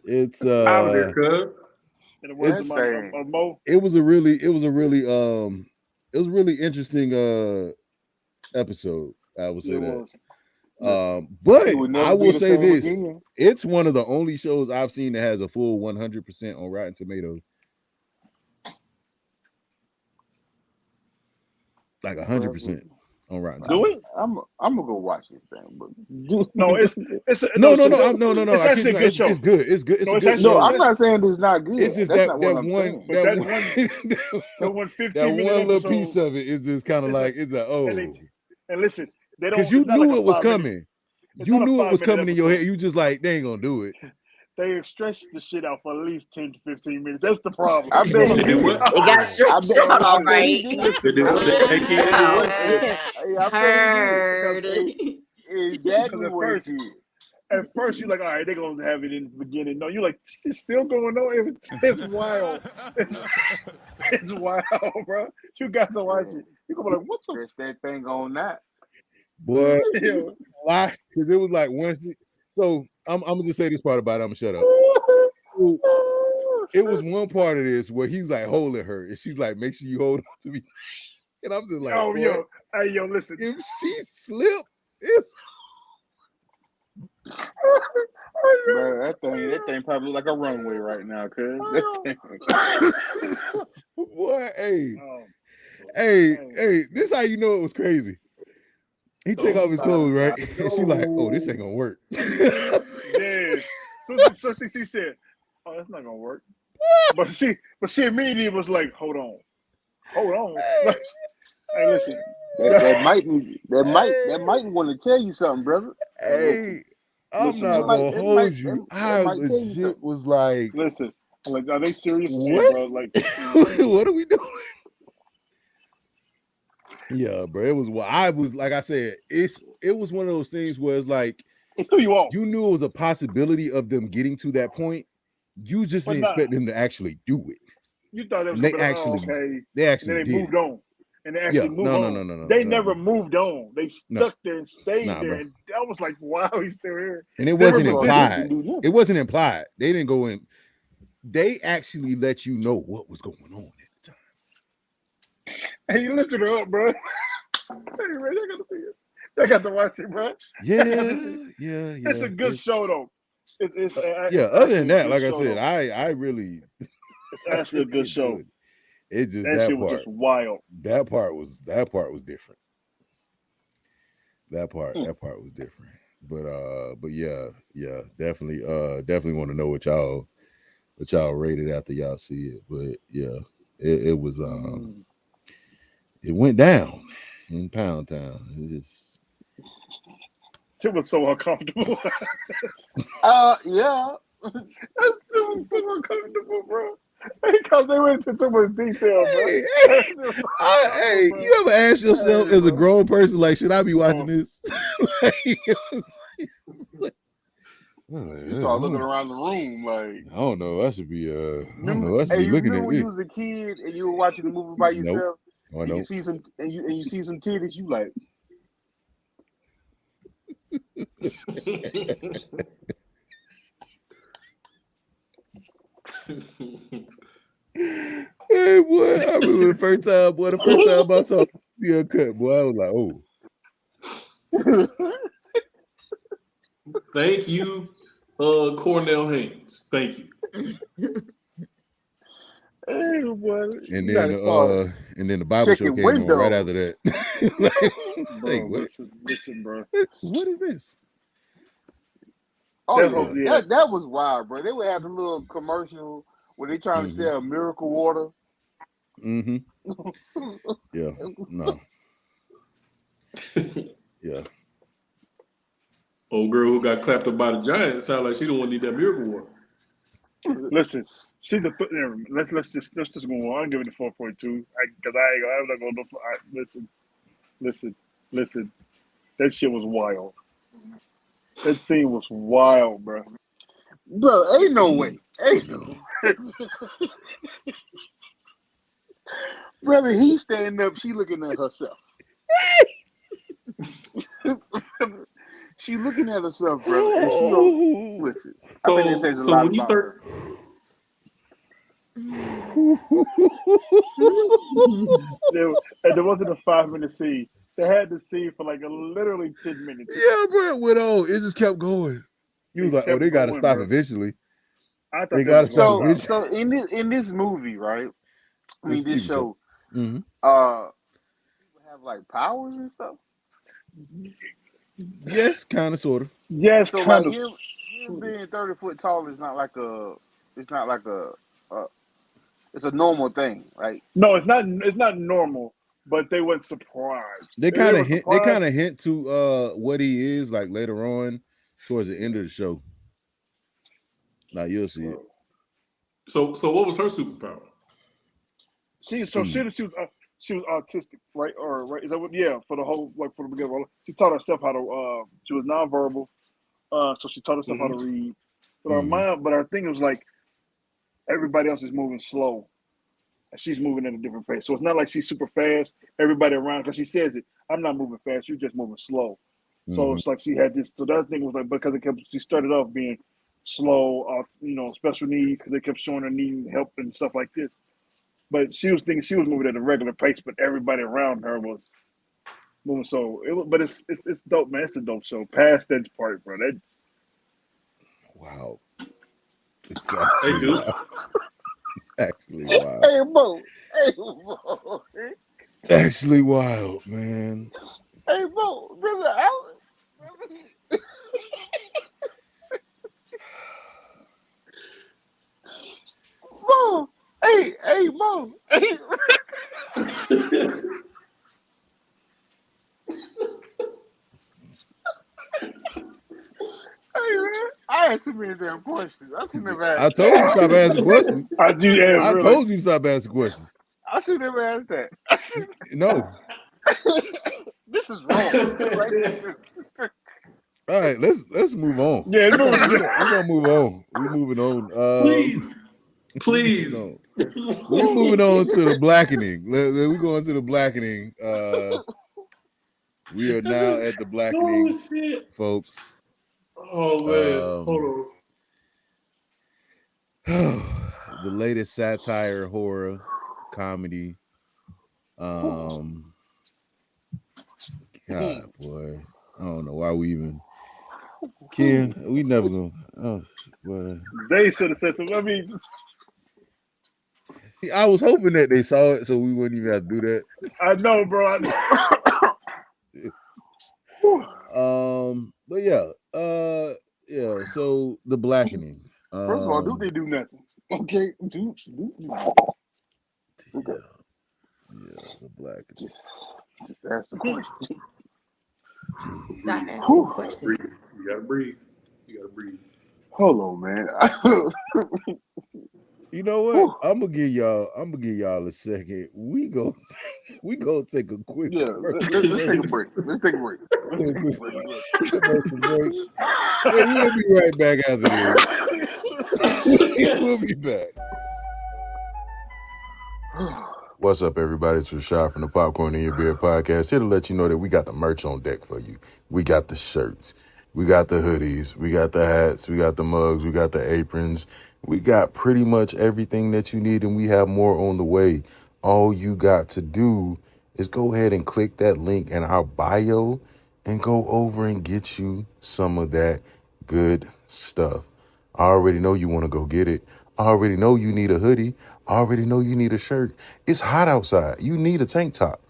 Speaker 3: it's
Speaker 5: out of there, cuz.
Speaker 7: And the words of Mo.
Speaker 3: It was a really interesting episode, I would say that. But I will say this:
Speaker 2: again.
Speaker 3: it's one of the only shows I've seen that has a full 100% on Rotten Tomatoes. Like 100% on Rotten Tomatoes.
Speaker 2: I'm gonna go watch this thing, but
Speaker 3: no.
Speaker 7: It's actually a good show.
Speaker 3: It's good. It's good. It's a good
Speaker 2: no,
Speaker 3: show.
Speaker 2: I'm not saying it's not good.
Speaker 3: It's just
Speaker 2: That's
Speaker 3: that
Speaker 2: not what I'm
Speaker 3: one
Speaker 2: saying.
Speaker 7: That one 15
Speaker 3: that one
Speaker 7: minute
Speaker 3: little
Speaker 7: episode,
Speaker 3: piece of it is just kind of like it's like
Speaker 7: and listen, they don't
Speaker 3: because you knew
Speaker 7: like
Speaker 3: it was coming. You knew it was coming in your head.
Speaker 7: episode.
Speaker 3: You just like they ain't gonna do it.
Speaker 7: They stretched the shit out for at least 10 to 15 minutes. That's the problem.
Speaker 2: I bet he did.
Speaker 9: It got stretched out all right.
Speaker 2: Heard. Exactly what he did.
Speaker 7: At first, you're like, all right, they're going to have it in the beginning. No, you're like, it's still going on. It's wild. It's wild, bro. You got to watch it. You're going to be like, what the?
Speaker 2: Stretch that thing on that.
Speaker 3: Boy, why? Because it was like Wednesday. So I'm gonna just say this part about it. I'm gonna shut up. So, it was one part of this where he's like holding her, and she's like, "Make sure you hold on to me." And I'm just like,
Speaker 7: "Oh, yo, hey, yo, listen.
Speaker 3: If she slipped, it's
Speaker 2: bro, that thing probably look like a runway right now, cuz.
Speaker 3: Boy, hey, this how you know it was crazy. He take off his clothes, right? And she like, oh, this ain't gonna work.
Speaker 7: Yeah. So she said, oh, that's not gonna work. But she immediately was like, hold on. Hey, listen.
Speaker 2: That might want to tell you something, brother.
Speaker 3: Hey, I'm not gonna hold you. I legit was like,
Speaker 7: listen, like, are they serious?
Speaker 3: What?
Speaker 7: Bro? Like,
Speaker 3: what are we doing? Yeah, bro. It was what I was like. I said, it was one of those things where it's like
Speaker 7: it threw you off.
Speaker 3: You knew it was a possibility of them getting to that point. You just didn't expect them to actually do it.
Speaker 7: You thought it was
Speaker 3: they
Speaker 7: they
Speaker 3: actually did.
Speaker 7: moved on. And they actually moved on.
Speaker 3: No.
Speaker 7: They never moved on. They stuck there and stayed there. Bro. And I was like, wow, he's still here.
Speaker 3: And it wasn't implied. It wasn't implied. They didn't go in. They actually let you know what was going on at the time.
Speaker 7: Hey, you lifted her up, bro. Hey, man, I gotta see it. I got to watch it, bro.
Speaker 3: Yeah.
Speaker 7: It's a good show, though. It's
Speaker 3: other than that, like I said, I really.
Speaker 7: It's actually a good show.
Speaker 3: It just
Speaker 7: that shit was just wild.
Speaker 3: That part was different. That part was different. But yeah, definitely want to know what y'all rated after y'all see it. But yeah, it was it went down in Pound Town.
Speaker 7: It was so uncomfortable.
Speaker 2: Yeah.
Speaker 7: It was so uncomfortable, bro. Because they went into too much detail, bro.
Speaker 3: Hey, you ever ask yourself as a grown person, like, should I be watching this?
Speaker 2: You start looking around the room, like
Speaker 3: I don't know. I should be looking at
Speaker 2: when
Speaker 3: it.
Speaker 2: you was a kid and you were watching the movie by yourself,
Speaker 3: nope.
Speaker 2: and you see some titties, you like.
Speaker 3: Hey, boy, I remember the first time I saw the uncut, boy, I was like, oh.
Speaker 5: Thank you, Cornell Haynes. Thank you.
Speaker 7: Hey, boy.
Speaker 3: And then the Bible show came on right after that.
Speaker 7: Bro, listen, bro.
Speaker 3: What is this?
Speaker 2: Oh, yeah. That was wild, bro. They would have a little commercial where they trying to sell miracle water.
Speaker 3: Mm-hmm. Yeah. No. Yeah.
Speaker 5: Old girl who got clapped up by the Giants sound like she don't want to need that miracle water.
Speaker 7: Listen, she's a. Let's just go on. I'll give it a 4.2 because I'm not going to. Listen. That shit was wild. That scene was wild, bro.
Speaker 2: Bro, ain't no way. Ain't no way. Brother, he standing up, she looking at herself. She looking at herself, brother, and she don't listen. I think it says a lot about her.
Speaker 7: There wasn't a 5-minute scene. They had the scene for like literally 10 minutes.
Speaker 3: Yeah, bro, it went on. It just kept going. He was like, "Oh, they got to stop eventually."
Speaker 7: I
Speaker 3: They got to stop eventually.
Speaker 2: So in this movie, right? I mean, this show.
Speaker 3: Mm-hmm.
Speaker 2: People have like powers and stuff.
Speaker 3: Yes, kind of, sort of.
Speaker 7: Yes,
Speaker 2: so
Speaker 7: kind
Speaker 2: like
Speaker 7: of.
Speaker 2: Him being 30 foot tall is not like a. It's not like a. It's a normal thing, right?
Speaker 7: No, it's not. It's not normal. But they weren't surprised.
Speaker 3: They kind of hint. They kind of hint to what he is like later on, towards the end of the show. Now you'll see it.
Speaker 5: So what was her superpower?
Speaker 7: She was autistic, right? Or right? Is that what? Yeah, for the whole for the beginning. She taught herself how to. She was nonverbal, so she taught herself how to read. But her mind, but her thing was like everybody else is moving slow. She's moving at a different pace. So it's not like she's super fast. Everybody around, because she says it, I'm not moving fast. You're just moving slow. So it's like she had this. So that thing was like, because she started off being slow, special needs, because they kept showing her needing help and stuff like this. But she was thinking she was moving at a regular pace, but everybody around her was moving. So it's dope, man. It's a dope show. Past that part, bro.
Speaker 3: Wow. It's actually wild. Actually wild.
Speaker 2: Hey, Mo.
Speaker 3: Actually wild, man.
Speaker 2: Hey, Mo, brother Alan. Mo. Hey, Mo. Hey. Hey, man, I asked him a damn question. I should never ask.
Speaker 3: I told you stop asking questions.
Speaker 7: I
Speaker 3: told you stop asking questions.
Speaker 2: I should never ask that.
Speaker 3: No.
Speaker 2: This is wrong.
Speaker 3: All right, let's move on.
Speaker 7: Yeah,
Speaker 3: we're gonna move on. We're moving on.
Speaker 5: Please.
Speaker 3: We're moving on to the blackening. We're going to the blackening. We are now at the blackening, folks.
Speaker 5: Oh man, hold
Speaker 3: on. The latest satire, horror, comedy. God, boy, I don't know why we even. Ken, we never gonna. Oh, boy.
Speaker 7: They should have said something. I mean,
Speaker 3: I was hoping that they saw it, so we wouldn't even have to do that.
Speaker 7: I know, bro.
Speaker 3: But yeah, so the blackening.
Speaker 2: First of all, do they do nothing? Okay, do. Okay.
Speaker 3: Yeah, the blackening.
Speaker 2: Just ask the question.
Speaker 8: Stop asking questions.
Speaker 5: You gotta breathe.
Speaker 2: Hold on, man.
Speaker 3: You know what? I'm gonna give y'all a second. We go take a quick
Speaker 2: let's take a break. Let's take a break.
Speaker 3: And we'll be right back after this. We'll be back.
Speaker 1: What's up, everybody? It's Rashad from the Popcorn in Your Beer podcast, here to let you know that we got the merch on deck for you. We got the shirts, we got the hoodies, we got the hats, we got the mugs, we got the aprons. We got pretty much everything that you need, and we have more on the way. All you got to do is go ahead and click that link in our bio and go over and get you some of that good stuff. I already know you want to go get it. I already know you need a hoodie. I already know you need a shirt. It's hot outside. You need a tank top.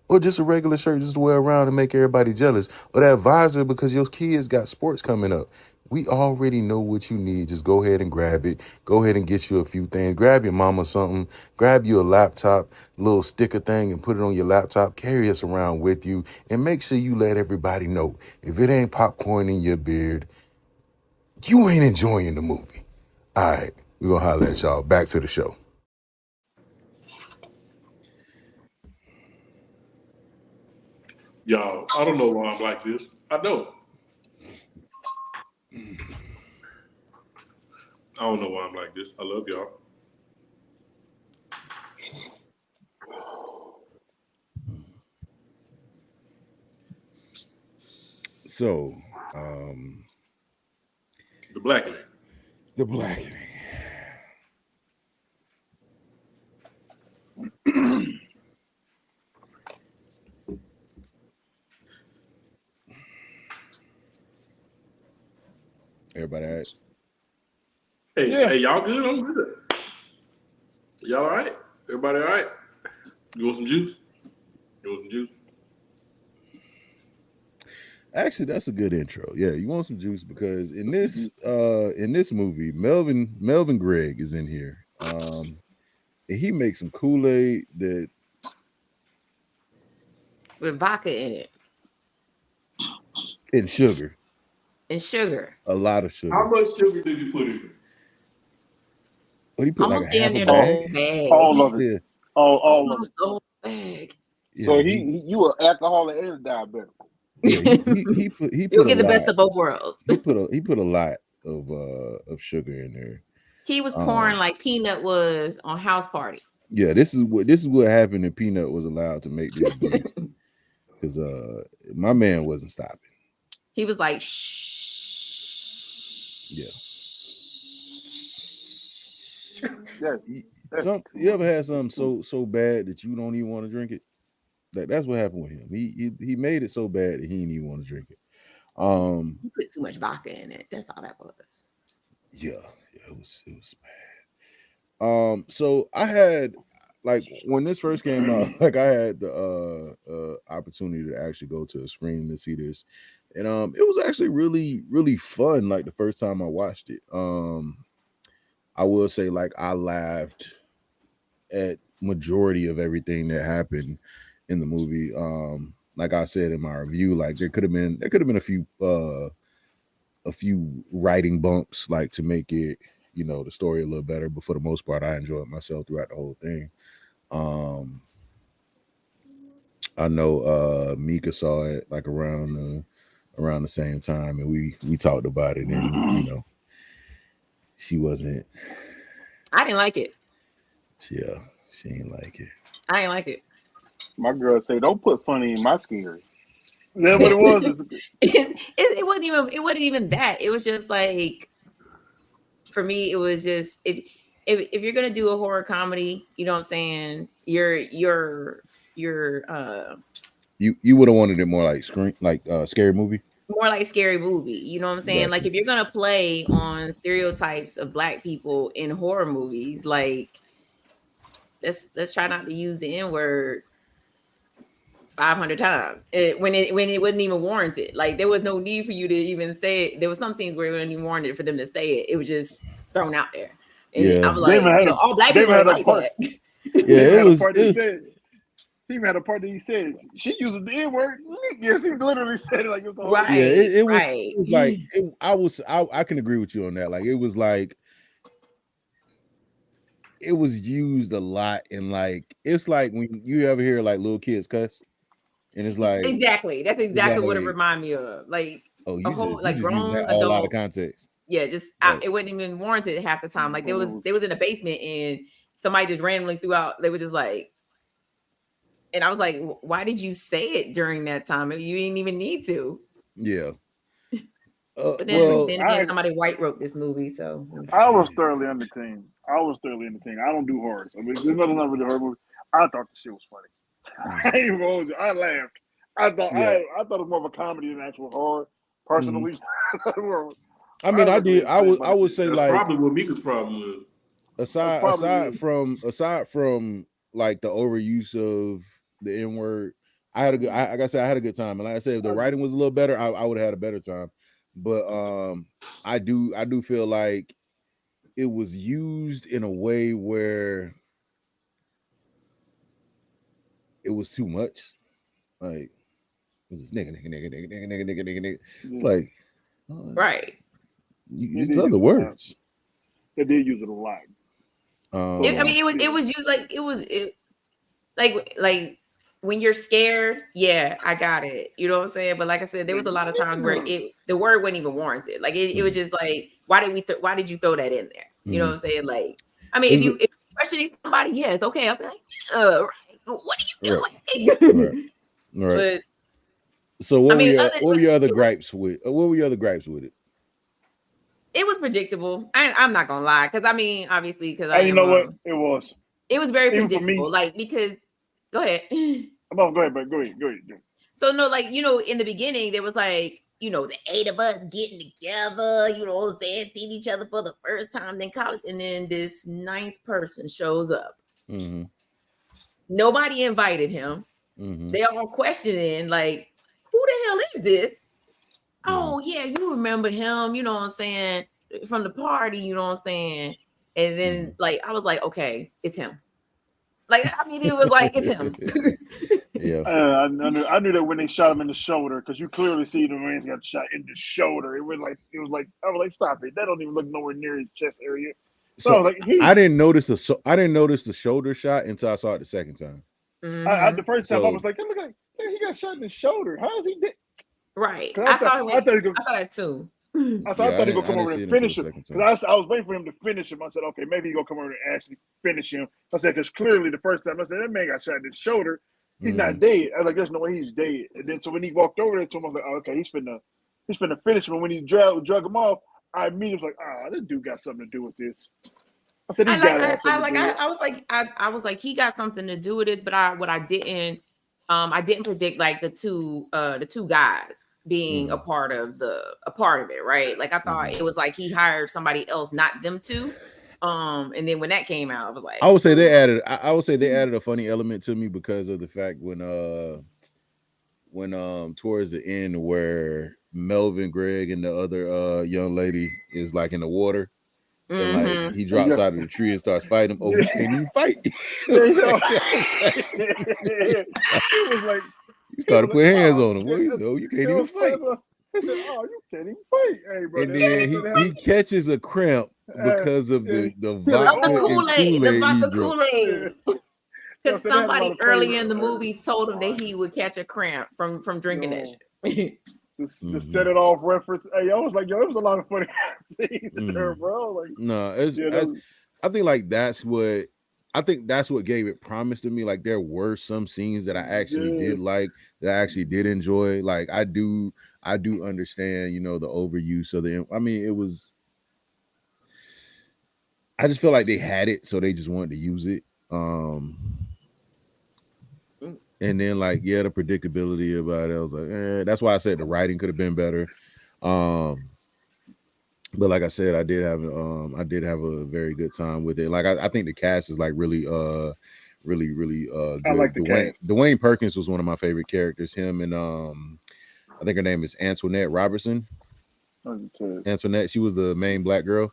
Speaker 1: Or just a regular shirt just to wear around and make everybody jealous. Or that visor because your kids got sports coming up. We already know what you need. Just go ahead and grab it. Go ahead and get you a few things. Grab your mama something. Grab you a laptop, little sticker thing, and put it on your laptop. Carry us around with you. And make sure you let everybody know, if it ain't popcorn in your beard, you ain't enjoying the movie. All right, we're going to holler at y'all. Back to the show.
Speaker 5: Y'all, I don't know why I'm like this. I don't. I don't know why I'm like this. I love y'all.
Speaker 3: So,
Speaker 5: the blackening.
Speaker 3: The blackening. Everybody all right?
Speaker 5: Hey, y'all good? I'm good. Y'all all right? Everybody all right? You want some juice?
Speaker 3: Actually, that's a good intro. Yeah, you want some juice because in this movie, Melvin Gregg is in here. And he makes some Kool-Aid that
Speaker 8: with vodka in it
Speaker 3: and sugar.
Speaker 8: A
Speaker 3: lot of sugar.
Speaker 5: How much sugar did you put in it?
Speaker 3: What, he put
Speaker 8: almost
Speaker 3: like a half a
Speaker 8: the
Speaker 3: bag?
Speaker 8: whole bag.
Speaker 7: All of it.
Speaker 3: Yeah.
Speaker 7: All of it.
Speaker 8: The whole bag.
Speaker 3: Yeah,
Speaker 2: so you an alcoholic and a diabetic.
Speaker 3: Yeah, he put
Speaker 8: You'll get
Speaker 3: a
Speaker 8: the best
Speaker 3: lot.
Speaker 8: of both worlds.
Speaker 3: he put a lot of sugar in there.
Speaker 8: He was pouring like Peanut was on House Party.
Speaker 3: Yeah, this is what happened if Peanut was allowed to make this juice. Because my man wasn't stopping.
Speaker 8: He was like, shh.
Speaker 3: Yeah. You ever had something so bad that you don't even want to drink it? That's what happened with him. He made it so bad that he didn't even want to drink it.
Speaker 8: He put too much vodka in it. That's all that was.
Speaker 3: Yeah, it was bad. So I had, like, when this first came out, like, I had the opportunity to actually go to a screening to see this, and it was actually really, really fun. Like, the first time I watched it, I will say, like, I laughed at majority of everything that happened in the movie. Like I said in my review, like, there could have been a few writing bumps, like, to make it, the story a little better, but for the most part, I enjoyed myself throughout the whole thing. I know Mika saw it like around the same time, and we talked about it, and she wasn't.
Speaker 8: I didn't like it.
Speaker 3: Yeah, she didn't like it.
Speaker 8: I didn't like it.
Speaker 2: My girl say, "Don't put funny in my scary."
Speaker 7: That's what it was.
Speaker 8: It wasn't even that. It was just like, for me, it was just, if you're gonna do a horror comedy, you know what I'm saying, you
Speaker 3: would have wanted it more like scary movie.
Speaker 8: More like scary movie, you know what I'm saying?
Speaker 3: Gotcha.
Speaker 8: Like, if you're gonna play on stereotypes of Black people in horror movies, like, let's try not to use the N-word 500 times when it wasn't even warranted. Like, there was no need for you to even say it. There was some scenes where it wasn't even warranted for them to say it. It was just thrown out there. And I was like, all Black people are like that.
Speaker 3: Yeah, it was.
Speaker 7: He even had a part that he said she uses the N-word. Yes, he literally said it like it was the whole
Speaker 8: right.
Speaker 3: Yeah, it was.
Speaker 8: Right.
Speaker 3: It was like I can agree with you on that. Like, it was like it was used a lot, and like it's like when you ever hear like little kids cuss, and it's like
Speaker 8: exactly. That's exactly what it reminded me of. Like,
Speaker 3: oh,
Speaker 8: a whole
Speaker 3: just
Speaker 8: like
Speaker 3: using
Speaker 8: grown
Speaker 3: that all
Speaker 8: adult
Speaker 3: out of context.
Speaker 8: Yeah, just it wasn't even warranted half the time. Like, they was in a basement and somebody just randomly threw out. They were just like, and I was like, why did you say it during that time? You didn't even need to.
Speaker 3: Yeah.
Speaker 8: But then again, somebody white wrote this movie, so
Speaker 7: I was thoroughly entertained. I don't do horror. I mean, there's nothing really horror movie. I thought the shit was funny. I ain't even gonna hold you. I laughed. I thought it was more of a comedy than actual horror. Personally,
Speaker 3: I mean, I did. I would say
Speaker 5: that's
Speaker 3: like
Speaker 5: probably what Mika's problem was.
Speaker 3: Aside from like the overuse of the N-word, I had a good. Like I said, I had a good time, and like I said, if the writing was a little better, I would have had a better time. but I do feel like it was used in a way where it was too much. Like, it was this nigga. It's like,
Speaker 9: right.
Speaker 3: It's other words.
Speaker 7: They did use it a lot.
Speaker 9: I mean, it was used like when you're scared. Yeah, I got it. You know what I'm saying? But like I said, there was a lot of times where the word wasn't even warranted. Like it was just like, why did you throw that in there? You know what I'm saying? Like, I mean, if you're questioning somebody, yes, okay. I'm like, right. What are you doing?
Speaker 3: Right.
Speaker 9: But
Speaker 3: so what were your other gripes with? What were your other gripes with it?
Speaker 9: It was predictable. I'm not gonna lie, because I mean, obviously, because
Speaker 7: you know what it was.
Speaker 9: It was very
Speaker 7: Even
Speaker 9: predictable. Like, because go ahead.
Speaker 7: No, go ahead, but go ahead.
Speaker 9: So no, like, in the beginning there was like, the 8 of us getting together, seeing each other for the first time in college, and then this 9th person shows up.
Speaker 3: Mm-hmm.
Speaker 9: Nobody invited him. Mm-hmm. They all questioning, like, who the hell is this? Mm-hmm. Oh yeah, you remember him? You know what I'm saying, from the party. You know what I'm saying? And then like I was like, okay, it's him. Like, I mean, it was like, it's him.
Speaker 3: Yeah.
Speaker 7: I knew that when they shot him in the shoulder, because you clearly see the man got shot in the shoulder. It was like I was like, stop it. That don't even look nowhere near his chest area. So I was like,
Speaker 3: I didn't notice the shoulder shot until I saw it the second time.
Speaker 7: Mm-hmm. The first time I was like, it looked like he got shot in the shoulder. How is he dead?
Speaker 9: Right. I saw that too.
Speaker 7: I thought he was gonna come over and finish him. Because I was waiting for him to finish him. I said, okay, maybe he's gonna come over and actually finish him. I said, because clearly the first time I said, that man got shot in his shoulder. He's not dead. I was like, there's no way he's dead. And then so when he walked over there to him, I was like, oh, okay, he's finna finish him. And when he drug him off, I immediately was like, this dude got something to do with this. I said,
Speaker 9: I was like, he got something to do with this. But I didn't predict like the two guys being a part of it, right? Like I thought it was like he hired somebody else, not them two. And then when that came out, I was like,
Speaker 3: I would say they added a funny element to me because of the fact when towards the end where Melvin, Greg, and the other young lady is like in the water. And like he drops out of the tree and starts fighting him. Oh, he can't even fight.
Speaker 7: It was like
Speaker 3: you started putting hands on him. You can't even fight.
Speaker 7: I said, you can't even fight. Hey, bro,
Speaker 3: and then he catches a cramp because of the vodka
Speaker 9: and Kool-Aid. Because somebody earlier in the movie told him that he would catch a cramp from drinking that shit.
Speaker 7: The set it off reference. Hey, I was like, it was a lot of funny scenes there, bro. Like,
Speaker 3: no, I think like that's what gave it promise to me. Like there were some scenes that I actually did like, that I actually did enjoy. Like I do understand, the overuse of the. I mean, it was. I just feel like they had it, so they just wanted to use it. And then like, the predictability about it, I was like, that's why I said the writing could have been better. But like I said, I did have a very good time with it. Like I think the cast is like really good.
Speaker 7: I like the cast.
Speaker 3: Dwayne Perkins was one of my favorite characters. Him and I think her name is Antoinette Robertson. Antoinette, she was the main black girl.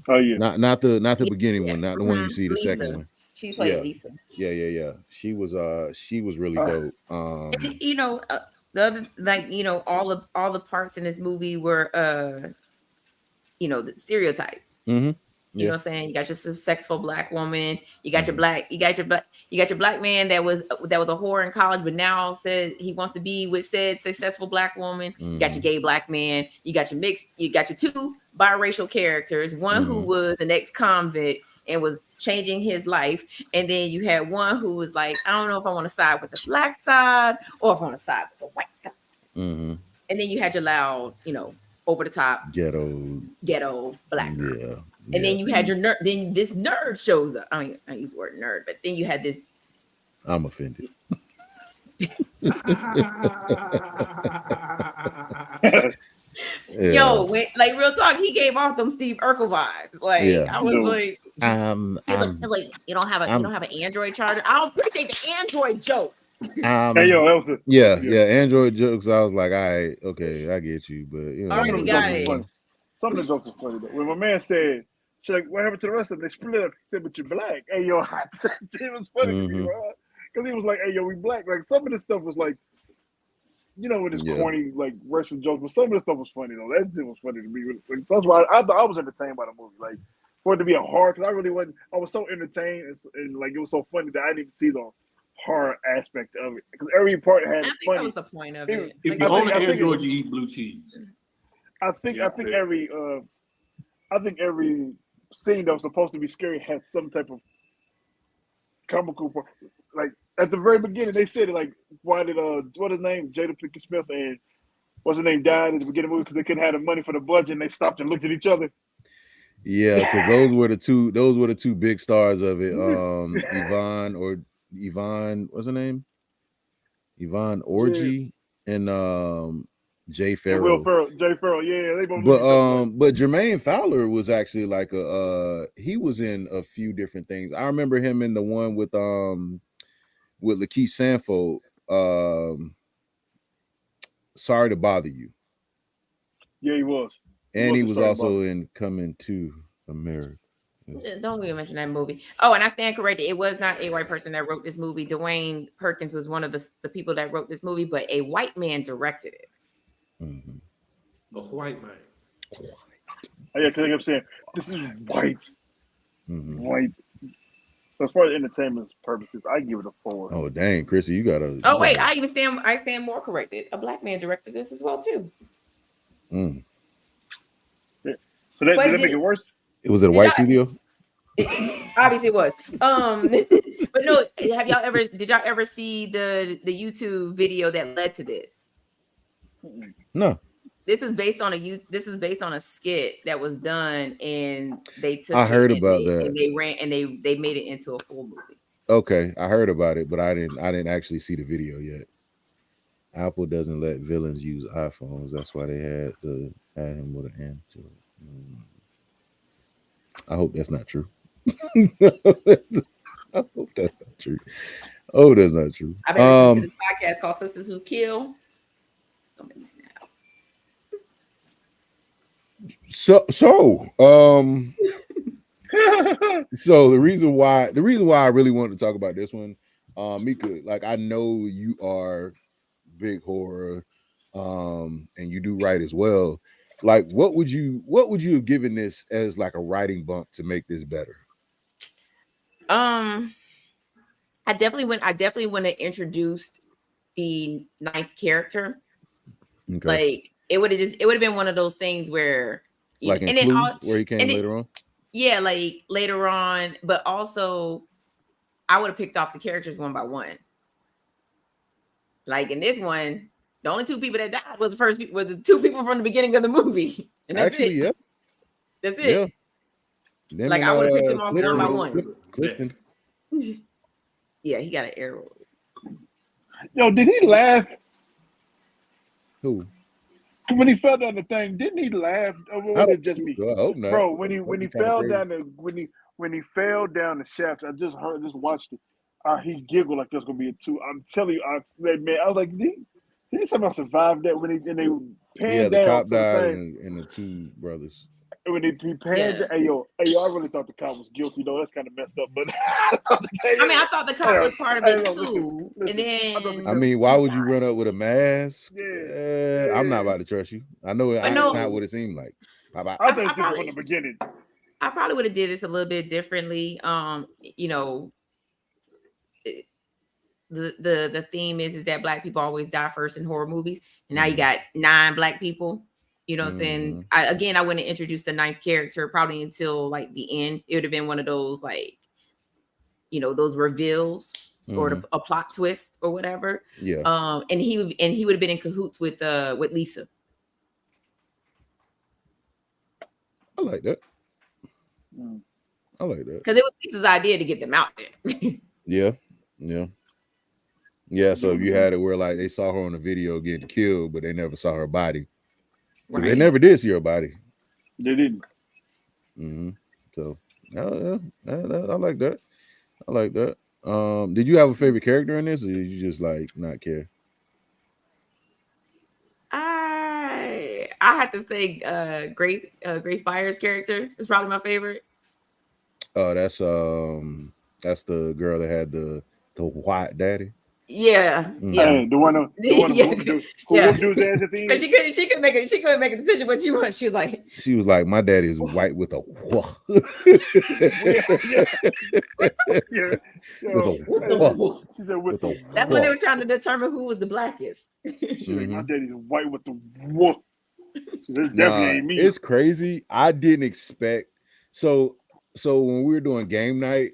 Speaker 7: Oh yeah.
Speaker 3: Not the beginning one, not the one you see, the
Speaker 9: Lisa.
Speaker 3: second one.
Speaker 9: She played Lisa.
Speaker 3: Yeah. She was really dope.
Speaker 9: The other, like, all the parts in this movie were the stereotype.
Speaker 3: Mm-hmm.
Speaker 9: You know what I'm saying? You got your successful black woman, you got your black man that was a whore in college, but now said he wants to be with said successful black woman. You got your gay black man, you got your two biracial characters, one who was an ex-convict and was changing his life, and then you had one who was like, I don't know if I want to side with the black side or if I want to side with the white side. And then you had your loud, over the top ghetto black girl.
Speaker 3: Yeah.
Speaker 9: And then you had your nerd. Then this nerd shows up. I mean, I use the word nerd, but then you had this.
Speaker 3: I'm offended.
Speaker 9: Yo, like real talk, he gave off them Steve Urkel vibes. Like I was like, It's like you don't have an Android charger. I don't appreciate the Android jokes.
Speaker 7: Hey, yo, that was it.
Speaker 3: Yeah, Android jokes. I was like, all right, okay, I get you, but you know,
Speaker 9: All right, we got it.
Speaker 7: Funny. Some of the jokes were funny though. When my man said, "She's like, what happened to the rest of them? They split up." He said, "But you're black." Hey, yo, it was funny to me, bro. Because he was like, "Hey, yo, we black." Like some of the stuff was like, you know, with this corny like racial jokes, but some of the stuff was funny though. That shit was funny to me. Like, that's why I thought I was entertained by the movie. Like for it to be a horror, because I really wasn't. I was so entertained and like it was so funny that I didn't see the horror aspect of it because every part had
Speaker 9: I think
Speaker 7: funny.
Speaker 9: that was the point of it.
Speaker 5: If you own an Android, you eat blue cheese.
Speaker 7: I think every scene that was supposed to be scary had some type of comical part. Like at the very beginning, they said it like, why did what his name, Jada Pinkett Smith and what's his name died at the beginning of the movie because they couldn't have the money for the budget and they stopped and looked at each other.
Speaker 3: Yeah, because those were the two big stars of it. Yvonne, what's her name? Yvonne Orji and Jay Farrell.
Speaker 7: Jay Farrell, yeah, they both.
Speaker 3: But Jermaine Fowler was actually like he was in a few different things. I remember him in the one with Lakeith Stanfield. Sorry to Bother You.
Speaker 7: Yeah, he was.
Speaker 3: And he was also in Coming to America.
Speaker 9: Yes. Don't even mention that movie. Oh, and I stand corrected. It was not a white person that wrote this movie. Dwayne Perkins was one of the people that wrote this movie, but a white man directed it.
Speaker 5: A white man.
Speaker 7: Oh, yeah, because I'm saying this is white. White. As far as entertainment purposes, I give it a 4.
Speaker 3: Oh dang, Chrissy, you gotta.
Speaker 9: Oh wait, I stand more corrected. A black man directed this as well too.
Speaker 7: Yeah. So did that make it worse?
Speaker 3: It was at a white studio.
Speaker 9: Obviously, it was. But no, did y'all ever see the YouTube video that led to this?
Speaker 3: No.
Speaker 9: This is based on a skit that was done, and they took.
Speaker 3: I heard about that.
Speaker 9: And they ran and they made it into a full movie.
Speaker 3: Okay, I heard about it, but I didn't actually see the video yet. Apple doesn't let villains use iPhones. That's why they had him with an Android. I hope that's not true. I hope that's not true. Oh, that's not true.
Speaker 9: I've been listening to this podcast called Sisters Who Kill. Don't make me snap.
Speaker 3: So the reason why I really wanted to talk about this one, Mika, like I know you are big horror, and you do write as well. Like, what would you have given this as like a writing bump to make this better?
Speaker 9: I definitely want to introduce the 9th character.
Speaker 3: Okay.
Speaker 9: Like it would have been one of those things where
Speaker 3: where he came later on.
Speaker 9: Yeah, like later on, but also I would have picked off the characters one by one. Like in this one, the only 2 people that died was the 2 people from the beginning of the movie. And that's it.
Speaker 3: Yeah.
Speaker 9: That's it.
Speaker 3: Yeah.
Speaker 9: Like I would have picked them off one by one.
Speaker 3: Clifton.
Speaker 9: Yeah, he got an arrow.
Speaker 7: Yo, did he laugh?
Speaker 3: Who?
Speaker 7: When he fell down the thing, didn't he laugh? Or was it just me?
Speaker 3: I hope not.
Speaker 7: Bro, when he fell down the shaft, I just watched it. He giggled like there's gonna be a 2. I'm telling you, I was like, did he somehow survive that when they panned
Speaker 3: the
Speaker 7: down?
Speaker 3: cop died and the 2 brothers.
Speaker 7: When he panned, hey yo, I really thought the cop was guilty though. That's kind of messed up, but
Speaker 9: I thought the cop was part of it too.
Speaker 7: Listen,
Speaker 9: and then
Speaker 3: I mean, why would you run up with a mask?
Speaker 7: Yeah.
Speaker 3: I'm not about to trust you. I know it's not what it seemed like.
Speaker 7: I think from the beginning.
Speaker 9: I probably would have did this a little bit differently. You know, the theme is that Black people always die first in horror movies, and now you got 9 Black people. You know what I'm saying? I wouldn't introduce the 9th character probably until like the end. It would have been one of those like, you know, those reveals or a plot twist or whatever.
Speaker 3: Yeah.
Speaker 9: And he would have been in cahoots with Lisa.
Speaker 3: I like that. I like that
Speaker 9: because it was Lisa's idea to get them out there.
Speaker 3: Yeah. So if you had it where like they saw her on the video getting killed, but they never saw her body. Right. They never did see her body.
Speaker 7: They didn't.
Speaker 3: So I like that. I like that. Did you have a favorite character in this, or did you just like not care?
Speaker 9: I have to say Grace Byers' character is probably my favorite.
Speaker 3: Oh, that's the girl that had the white daddy.
Speaker 9: Yeah, yeah.
Speaker 7: Hey, the one who
Speaker 9: Yeah,
Speaker 7: whooped dude's ass at the
Speaker 9: because
Speaker 7: end.
Speaker 9: she couldn't make a decision what she wants. She
Speaker 3: was like, my daddy is white with a
Speaker 7: Yeah.
Speaker 3: with a
Speaker 7: She said with the
Speaker 9: that's when they were trying to determine who was the blackest.
Speaker 7: She like, my daddy's white with the whoop. This definitely ain't me.
Speaker 3: It's crazy. I didn't expect so when we were doing game night,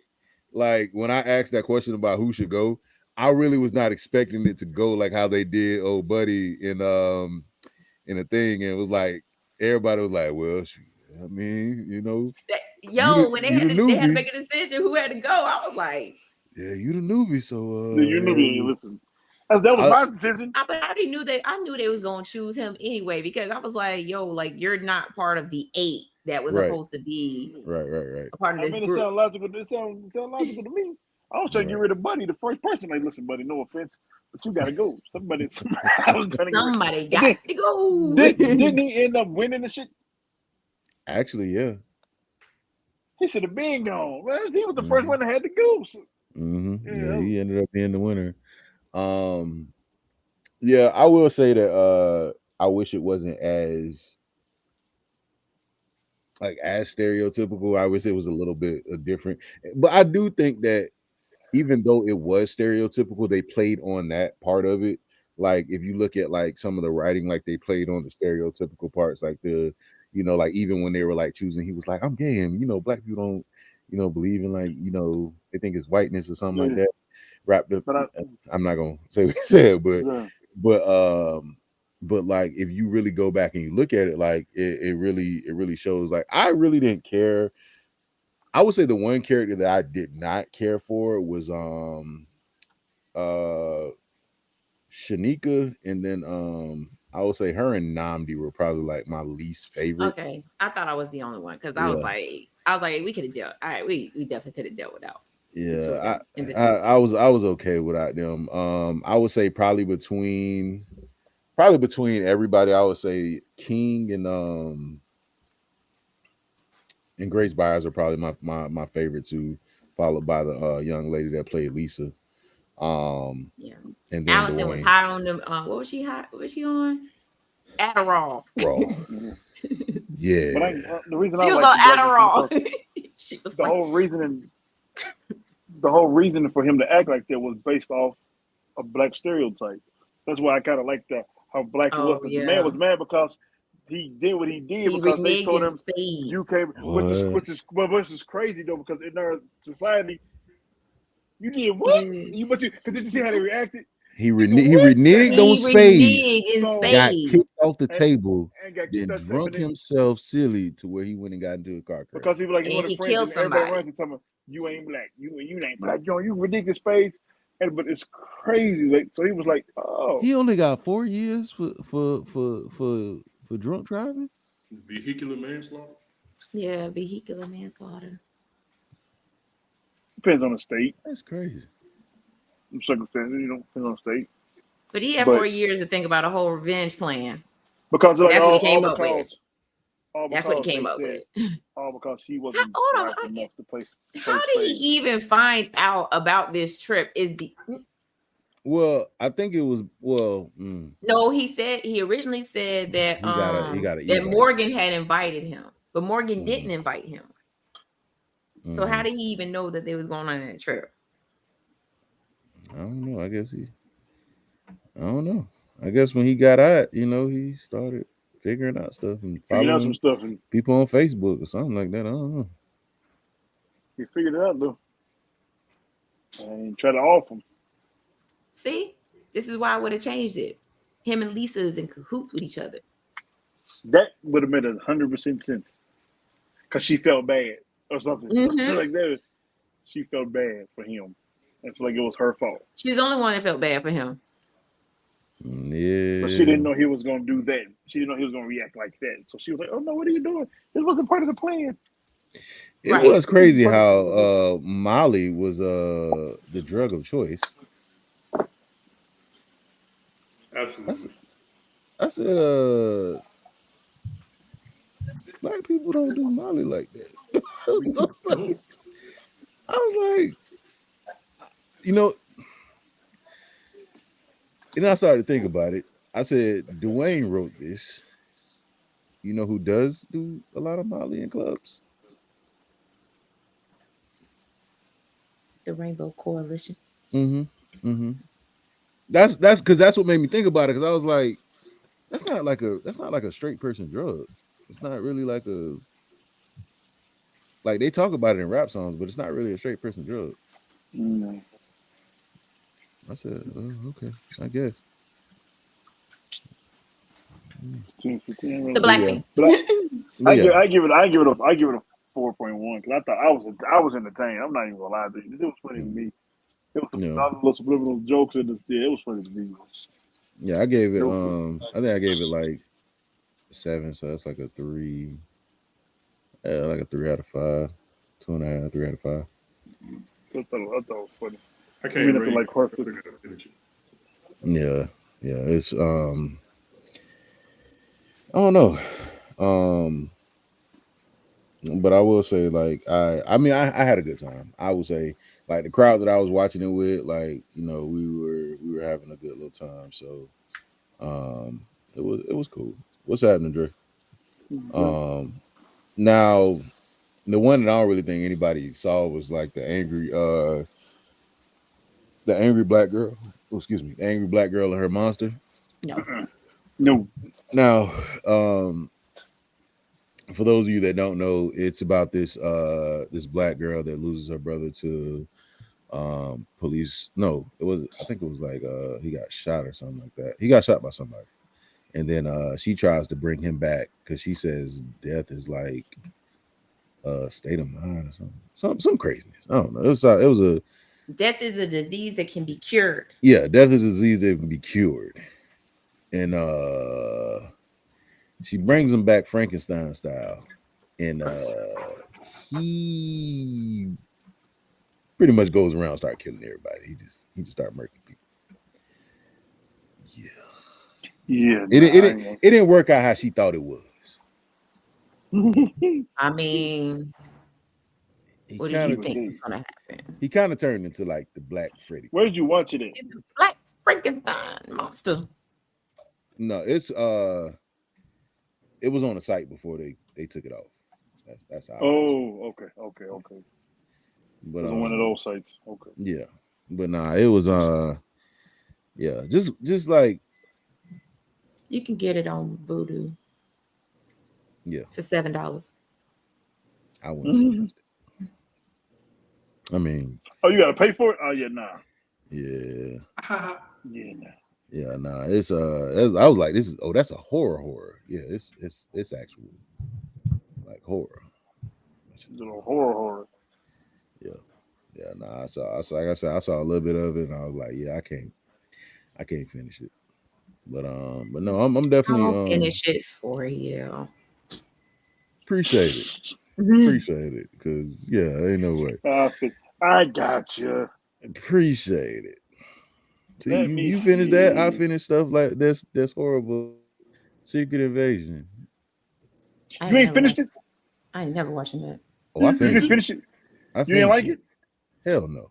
Speaker 3: like when I asked that question about who should go, I really was not expecting it to go like how they did old buddy in a thing, and it was like everybody was like, well, I mean, you know,
Speaker 9: when they had to make a decision who had to go, I was like,
Speaker 3: yeah, you the newbie, so
Speaker 7: you newbie. Listen, that was my decision.
Speaker 9: But I already knew I knew they was gonna choose him anyway, because I was like, yo, like you're not part of the 8 that was supposed to be
Speaker 3: right
Speaker 9: a part of this group.
Speaker 7: It sounds logical. It sounds logical to me. I was trying to get rid of Buddy, the first person. Like, listen, Buddy, no offense, but you gotta go. Somebody got to go. Didn't he end up winning the shit?
Speaker 3: Actually, yeah.
Speaker 7: He should have been gone. Man, he was the first one that had to go. So.
Speaker 3: Yeah, he ended up being the winner. Yeah, I will say that I wish it wasn't as stereotypical. I wish it was a little bit different. But I do think that even though it was stereotypical, they played on that part of it. Like if you look at like some of the writing, like they played on the stereotypical parts, like like even when they were like choosing, he was like, I'm gay, and black people don't, believe in like, they think it's whiteness or something like that. Wrapped up. I'm not gonna say what he said, but like if you really go back and you look at it, like it really shows. Like I really didn't care. I would say the one character that I did not care for was Shanika, and then I would say her and Namdi were probably like my least favorite.
Speaker 9: Okay, I thought I was the only one because I was like, we could have dealt. All right, we definitely could have dealt without.
Speaker 3: Yeah, I was okay without them. I would say probably between everybody, I would say King and Grace Byers are probably my favorite two, followed by the young lady that played Lisa.
Speaker 9: Yeah.
Speaker 3: And then
Speaker 9: Allison was high on them. What was she high? What was she on? Adderall.
Speaker 3: Yeah.
Speaker 7: But the reason
Speaker 9: she was on Adderall.
Speaker 7: She was the whole reason for him to act like that was based off a black stereotype. That's why I kind of like how black he was. Yeah. The man was mad because he did what he did because they told him you came, which is crazy though, because in our society, you did what? Because did you see how they reacted?
Speaker 3: He reneged on spades, got kicked off the table, then drunk himself silly to where he went and got into a car crash.
Speaker 7: Because he was like, he killed somebody. Everybody runs and you ain't black. You ain't black. You ridiculous spades. But it's crazy. Like, so he was like, oh.
Speaker 3: He only got 4 years for drunk driving.
Speaker 5: Vehicular manslaughter.
Speaker 9: Yeah, vehicular manslaughter.
Speaker 7: Depends on the state.
Speaker 3: That's crazy.
Speaker 7: Circumstances, depends on the state.
Speaker 9: But he had 4 years to think about a whole revenge plan.
Speaker 7: Because like,
Speaker 9: that's what he came up with. That's what he came up with.
Speaker 7: All because he wasn't black enough to play.
Speaker 9: How did he even find out about this trip?
Speaker 3: Well, I think it was
Speaker 9: No, he originally said that that Morgan had invited him, but Morgan didn't invite him. So how did he even know that they was going on that trip?
Speaker 3: I don't know. I don't know. I guess when he got out, he started figuring out stuff and following
Speaker 7: some stuff and
Speaker 3: people on Facebook or something like that. I don't know.
Speaker 7: He figured it out though, and tried to off him.
Speaker 9: See, this is why I would have changed it. Him and Lisa is in cahoots with each other.
Speaker 7: That would have made 100% sense, because she felt bad or something like that. She felt bad for him. It's like it was her fault.
Speaker 9: She's the only one that felt bad for him.
Speaker 3: Yeah.
Speaker 7: But she didn't know he was going to do that. She didn't know he was going to react like that. So she was like, oh, no, what are you doing? This wasn't part of the plan.
Speaker 3: It
Speaker 9: Right.
Speaker 3: was crazy how Molly was the drug of choice.
Speaker 5: Absolutely.
Speaker 3: I said black people don't do Molly like that.
Speaker 5: Nope.
Speaker 3: I was like, you know, and I started to think about it. I said, Dwayne wrote this. You know who does do a lot of Molly in clubs?
Speaker 9: The Rainbow Coalition.
Speaker 3: Mm-hmm. Mm-hmm. That's because that's what made me think about it. Because I was like, that's not like a straight person drug. It's not really like they talk about it in rap songs, but it's not really a straight person drug.
Speaker 7: Mm.
Speaker 3: I said, okay, I guess.
Speaker 9: The
Speaker 3: But
Speaker 9: black
Speaker 3: yeah,
Speaker 9: man.
Speaker 7: But
Speaker 3: but yeah,
Speaker 7: I give it a 4.1 because I thought I was entertained. I'm not even gonna lie to you. It was funny to me. It was some
Speaker 3: yeah,
Speaker 7: little subliminal jokes in this. Yeah, it was funny to me.
Speaker 3: yeah. I gave it.
Speaker 7: It was,
Speaker 3: I think I gave it like 7, so that's like a 3. Yeah, like a 3 out of 5, 2.5, 3 out of 5.
Speaker 7: I thought it was funny.
Speaker 5: I
Speaker 7: I mean,
Speaker 5: can't
Speaker 7: nothing
Speaker 5: rate
Speaker 7: like
Speaker 5: it.
Speaker 7: heart.
Speaker 5: I gotta finish it.
Speaker 3: Yeah, yeah. It's I don't know. But I will say, like, I mean, I had a good time. I would say, like, the crowd that I was watching it with, like, we were having a good little time. So, it was cool. What's happening, Dre? Um, now the one that I don't really think anybody saw was like the angry black girl. Oh, excuse me, the angry black girl and her monster.
Speaker 9: No.
Speaker 7: No.
Speaker 3: Now, for those of you that don't know, it's about this black girl that loses her brother to police. No, I think it was like he got shot or something like that. He got shot by somebody. And then she tries to bring him back because she says death is like a state of mind or some craziness. I don't know. It was a
Speaker 9: Death is a disease that can be cured.
Speaker 3: yeah, death is a disease that can be cured. And she brings him back Frankenstein style. And he pretty much goes around start killing everybody. He just start murking people. Yeah.
Speaker 7: Yeah,
Speaker 3: It didn't work out how she thought it was.
Speaker 9: I mean,
Speaker 3: He
Speaker 9: what did you
Speaker 3: kind of
Speaker 9: think was gonna happen?
Speaker 3: he kind of turned into like the Black Freddy.
Speaker 7: Where did you watch it at?
Speaker 9: It's a Black Frankenstein monster.
Speaker 3: No, it was on the site before they took it off. That's how I watched it.
Speaker 7: Oh, okay.
Speaker 3: But
Speaker 7: It was on one of those sites. Okay.
Speaker 3: yeah. But nah, it was yeah, just like
Speaker 9: You can get it on Voodoo.
Speaker 3: yeah.
Speaker 9: For $7.
Speaker 3: I wouldn't suggest it. I mean,
Speaker 7: oh, you gotta pay for it? Oh yeah, nah.
Speaker 3: Yeah.
Speaker 7: Yeah, nah.
Speaker 3: Yeah, nah. I was like, that's a horror. Yeah, it's actual like horror.
Speaker 7: Little horror.
Speaker 3: Yeah, nah. Like I said, I saw a little bit of it, and I was like, yeah, I can't finish it. But no, I'm definitely
Speaker 9: I'll finish it for you.
Speaker 3: Appreciate it, because yeah, ain't no way.
Speaker 7: I got you.
Speaker 3: Appreciate it. See,
Speaker 7: Let me
Speaker 3: you finish that, I
Speaker 7: see.
Speaker 3: finish stuff like this. That's horrible. Secret Invasion.
Speaker 7: You ain't finished it?
Speaker 9: I ain't never watching that.
Speaker 3: Oh, I
Speaker 7: You didn't
Speaker 3: finished
Speaker 7: finish it.
Speaker 3: I
Speaker 7: You didn't like
Speaker 3: it. Hell no.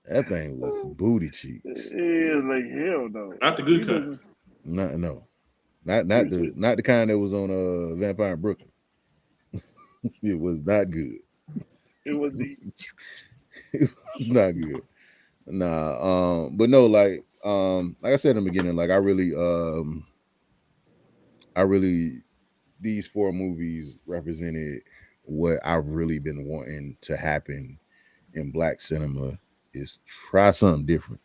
Speaker 3: That thing was booty cheeks.
Speaker 7: Yeah, like hell no.
Speaker 5: Not the good kind.
Speaker 3: Not the kind that was on Vampire in Brooklyn. It was not good.
Speaker 7: It was
Speaker 3: It was not good. Nah, but no, like I said in the beginning, like I really these 4 movies represented what I've really been wanting to happen in black cinema is try something different.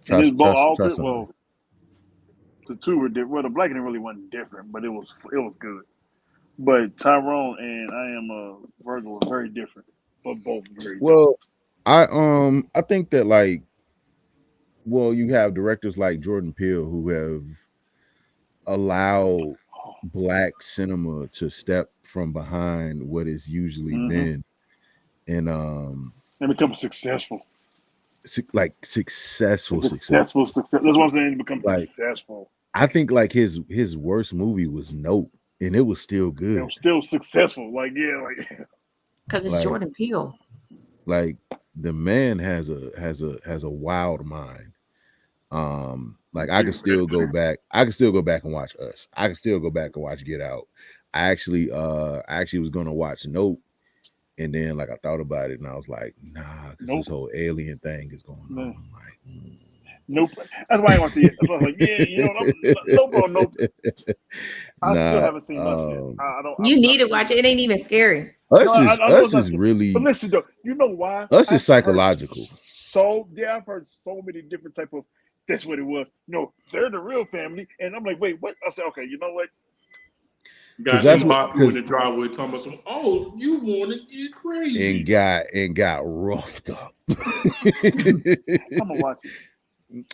Speaker 7: Try something.
Speaker 3: Well,
Speaker 7: the 2 were different. Well, the black and really wasn't different, but it was good. But Tyrone and I Am Virgo were very different, but both very
Speaker 3: well, different. I think that like, well, you have directors like Jordan Peele who have allowed black cinema to step from behind what it's usually been and
Speaker 7: and become successful.
Speaker 3: like successful.
Speaker 7: That's what I'm saying. Become
Speaker 3: Like
Speaker 7: successful.
Speaker 3: I think like his worst movie was Nope, and it was still
Speaker 7: It
Speaker 3: good.
Speaker 7: was still successful. Like yeah, like
Speaker 9: Because it's
Speaker 3: Like
Speaker 9: Jordan Peele.
Speaker 3: like the man has a wild mind. Like I can still go back. I can still go back and watch Us. I can still go back and watch Get Out. I actually was gonna watch Nope, and then like I thought about it and I was like, nah, because this whole alien thing is going on. I'm like,
Speaker 7: Nope. That's why I want to see it. That's why I was like, yeah, you know, nope. I still haven't seen Us yet. I don't.
Speaker 9: You need to watch it. It ain't even scary.
Speaker 3: Us is really.
Speaker 7: But listen though, you know why?
Speaker 3: Us is psychological.
Speaker 7: I've heard so many different type of. That's what it was. No, they're the real family, and I'm like, wait, what? I said, okay, you know what?
Speaker 5: Got some Baku in the driveway talking about some. Oh, you want to get crazy?
Speaker 3: And got roughed up.
Speaker 7: I'm gonna watch it.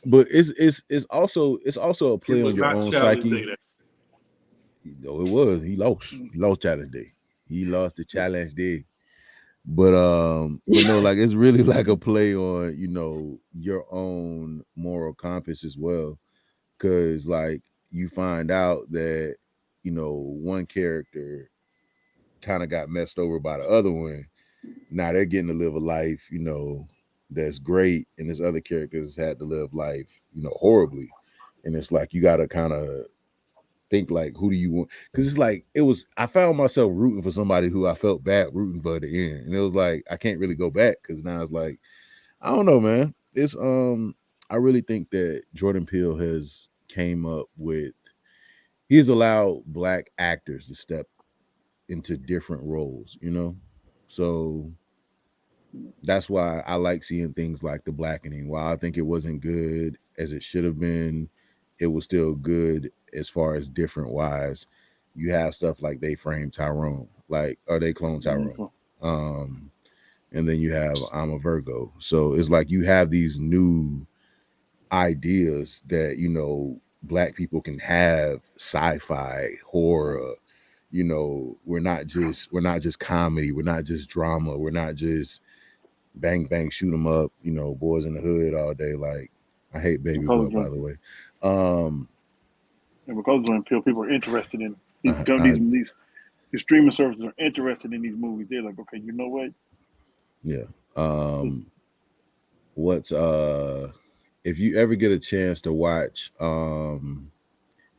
Speaker 3: But it's also a play on your own psyche. No, it was. He lost Challenge Day. He lost the Challenge Day. But no, like it's really like a play on, your own moral compass as well. Cause like you find out that, one character kind of got messed over by the other one. Now they're getting to live a life, that's great, and this other characters had to live life, horribly. And it's like you gotta kind of think like, who do you want? Because it's like I found myself rooting for somebody who I felt bad rooting for at the end, and it was like I can't really go back because now it's like I don't know, man. It's I really think that Jordan Peele has came up with he's allowed black actors to step into different roles, so that's why I like seeing things like The Blackening. While I think it wasn't good as it should have been, it was still good as far as different wise. You have stuff like They Framed Tyrone, or They Cloned Tyrone. And then you have I'm a Virgo. So it's like you have these new ideas that, black people can have sci-fi, horror. We're not just comedy, we're not just drama, we're not just bang bang shoot 'em up, boys in the hood all day. Like I hate Baby Butt, by the way.
Speaker 7: And because when people are interested in these streaming services are interested in these movies, they're like, okay, you know what?
Speaker 3: Yeah. What's if you ever get a chance to watch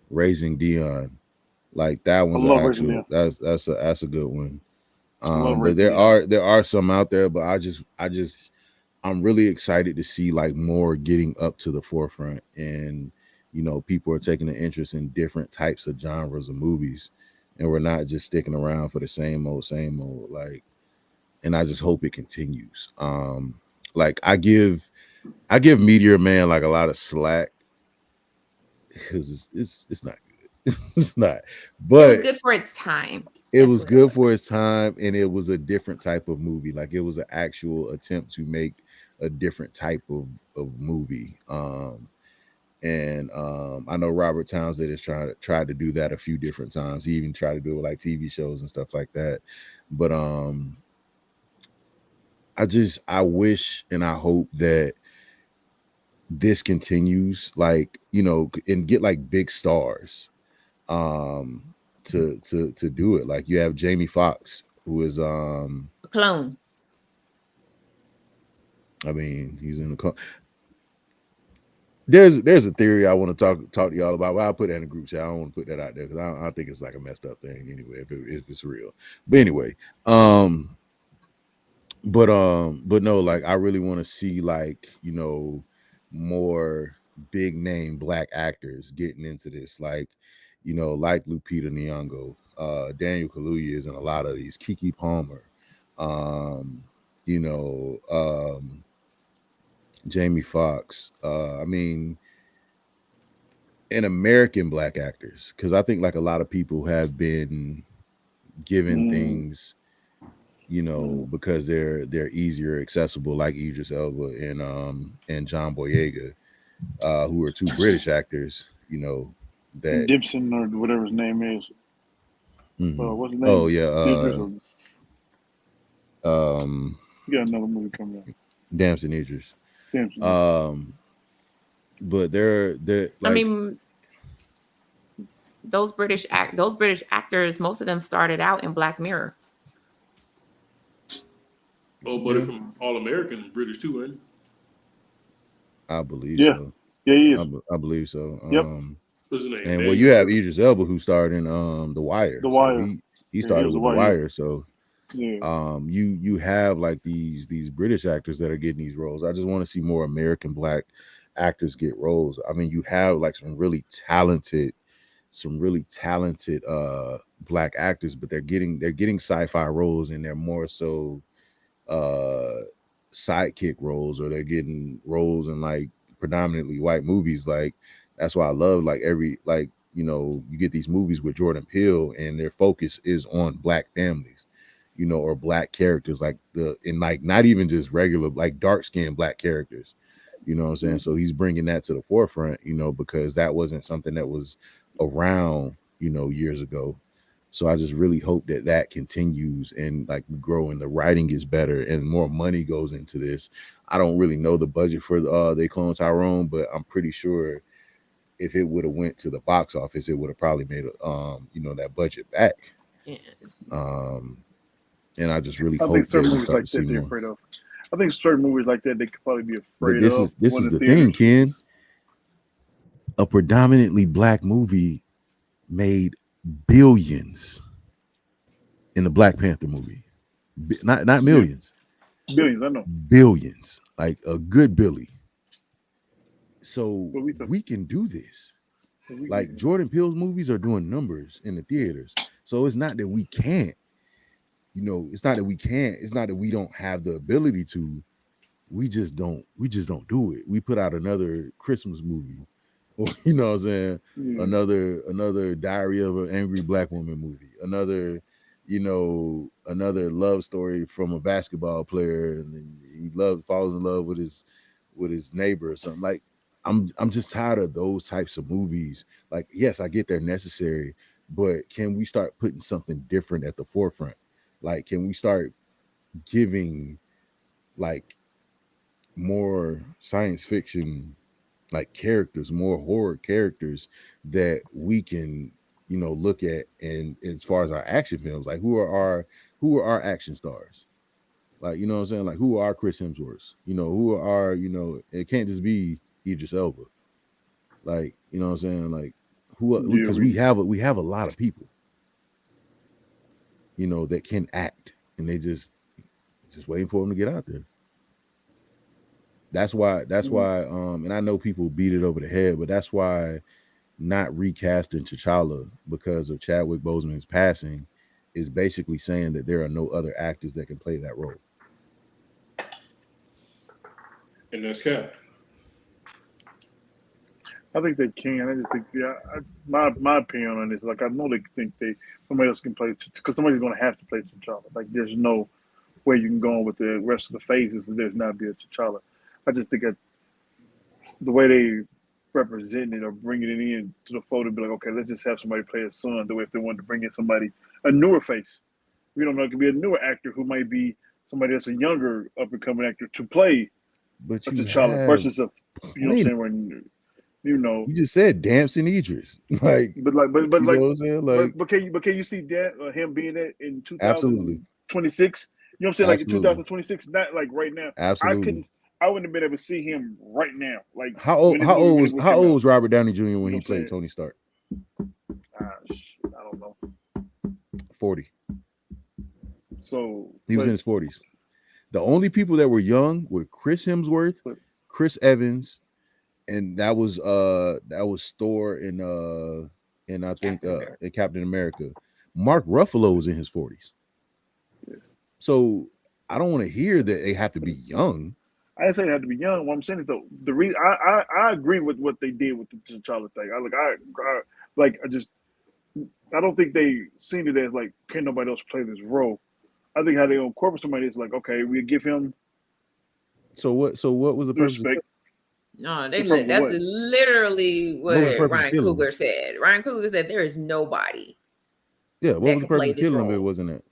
Speaker 3: Raising Dion, like that one's that's a good one. But there are some out there, but I'm really excited to see like more getting up to the forefront, and people are taking an interest in different types of genres of movies, and we're not just sticking around for the same old like. And I just hope it continues. Like I give Meteor Man like a lot of slack because it's not good. It's not, but
Speaker 9: it was good for its time.
Speaker 3: It was good for its time, and it was a different type of movie. Like it was an actual attempt to make a different type of movie. And I know Robert Townsend has tried to do that a few different times. He even tried to do it with like TV shows and stuff like that. But I wish and I hope that this continues, like, and get like big stars to do it. Like you have Jamie Foxx, who is
Speaker 9: a clone.
Speaker 3: I mean, he's in the clone. There's a theory I want to talk to y'all about, but I'll put that in a group chat. I don't want to put that out there because I think it's like a messed up thing anyway, if it's real. But anyway, but no, like I really want to see like, more big name black actors getting into this, like, like Lupita Nyong'o, Daniel Kaluuya is in a lot of these, Keke Palmer, Jamie Foxx, I mean, and American black actors, because I think like a lot of people have been given things, because they're easier accessible, like Idris Elba and John Boyega, who are two British actors, that.
Speaker 7: Gibson or whatever his name is.
Speaker 3: Mhm.
Speaker 7: What's his name?
Speaker 3: Oh yeah,
Speaker 7: You got another movie coming out.
Speaker 3: Damson Idris.
Speaker 7: Damson.
Speaker 3: But they're
Speaker 9: I
Speaker 3: like,
Speaker 9: mean, those British actors, most of them started out in Black Mirror.
Speaker 5: Oh, but it's from All American British too, ain't it?
Speaker 3: I believe
Speaker 7: Yeah.
Speaker 3: so.
Speaker 7: Yeah, he is.
Speaker 3: I believe so.
Speaker 7: Yep.
Speaker 5: What's his name?
Speaker 3: And well, you have Idris Elba who starred in The Wire.
Speaker 7: The Wire.
Speaker 3: So he started with The Wire. So
Speaker 7: yeah.
Speaker 3: You have like these British actors that are getting these roles. I just want to see more American Black actors get roles. I mean, you have like some really talented Black actors, but they're getting sci-fi roles, and they're more so sidekick roles, or they're getting roles in like predominantly white movies. Like that's why I love like you get these movies with Jordan Peele and their focus is on Black families, or Black characters, like not even just regular like dark-skinned Black characters. You know what I'm saying? So he's bringing that to the forefront, because that wasn't something that was around, years ago. So I just really hope that continues and like we grow and the writing is better and more money goes into this. I don't really know the budget for They Clone Tyrone, but I'm pretty sure if it would have went to the box office, it would have probably made that budget back.
Speaker 9: Yeah.
Speaker 3: And I just really
Speaker 7: I
Speaker 3: hope
Speaker 7: think certain
Speaker 3: that we
Speaker 7: movies
Speaker 3: start
Speaker 7: like
Speaker 3: to see
Speaker 7: that they're
Speaker 3: more.
Speaker 7: afraid of. I think certain movies like that they could probably be afraid
Speaker 3: But
Speaker 7: of.
Speaker 3: this is the thing, Ken. A predominantly Black movie made billions in the Black Panther movie. Not millions.
Speaker 7: Billions, I know.
Speaker 3: Billions. Like a good Billy. So we can do this. Like Jordan Peele's movies are doing numbers in the theaters. So it's not that we can't. It's not that we can't. It's not that we don't have the ability to. We just don't do it. We put out another Christmas movie. Or you know what I'm saying? Another Diary of an Angry Black Woman movie. Another love story from a basketball player, and he falls in love with his neighbor or something. Like I'm just tired of those types of movies. Like, yes, I get they're necessary, but can we start putting something different at the forefront? Like, can we start giving like more science fiction like characters, more horror characters that we can look at, and as far as our action films, like who are our action stars, like what I'm saying, like who are Chris Hemsworths, who are it can't just be Idris Elba, like what I'm saying, like because we have a lot of people that can act, and they just waiting for them to get out there. That's why and I know people beat it over the head, but that's why not recasting T'Challa because of Chadwick Boseman's passing is basically saying that there are no other actors that can play that role.
Speaker 5: And that's cap.
Speaker 7: I think they can. I just think, my opinion on this, like I know they think somebody else can play, because somebody's going to have to play T'Challa. Like there's no way you can go on with the rest of the phases and there's not be a T'Challa. I just think that the way they represent it or bringing it in to the photo, be like, okay, let's just have somebody play his son. The way if they wanted to bring in a newer face, we don't know, it could be a newer actor who might be somebody that's a younger up and coming actor to play
Speaker 3: but
Speaker 7: a T'Challa versus a what I'm saying, when
Speaker 3: you just said Damson Idris, like,
Speaker 7: but like
Speaker 3: what I'm saying, like,
Speaker 7: but can you see that him being that in 2026?
Speaker 3: Absolutely.
Speaker 7: You know what I'm saying? Like in
Speaker 3: Absolutely.
Speaker 7: 2026, not like right now.
Speaker 3: Absolutely.
Speaker 7: I wouldn't have been able to see him right now. Like
Speaker 3: how old was Robert Downey Jr. when he played Tony Stark?
Speaker 7: I don't know.
Speaker 3: 40.
Speaker 7: So
Speaker 3: he was in his 40s. The only people that were young were Chris Hemsworth, Chris Evans, and that was Thor and I think in Captain America. Mark Ruffalo was in his 40s.
Speaker 7: Yeah. So
Speaker 3: I don't want to hear that they have to be young.
Speaker 7: I didn't say they had to be young. What I'm saying is, though, the reason I agree with what they did with the T'Challa thing. I don't think they seen it as like, can nobody else play this role. I think how they incorporate somebody is like, okay, we give him.
Speaker 3: So what was the purpose?
Speaker 9: No,
Speaker 7: In terms of
Speaker 9: that's
Speaker 7: what?
Speaker 9: literally
Speaker 3: What was the
Speaker 9: what
Speaker 3: purpose of
Speaker 9: Ryan
Speaker 3: killing him?
Speaker 9: Coogler said. Ryan Coogler said there is nobody
Speaker 3: Yeah, what
Speaker 9: that
Speaker 3: was the
Speaker 9: can play
Speaker 3: purpose of
Speaker 9: this
Speaker 3: killing him if it
Speaker 9: role.
Speaker 3: wasn't that?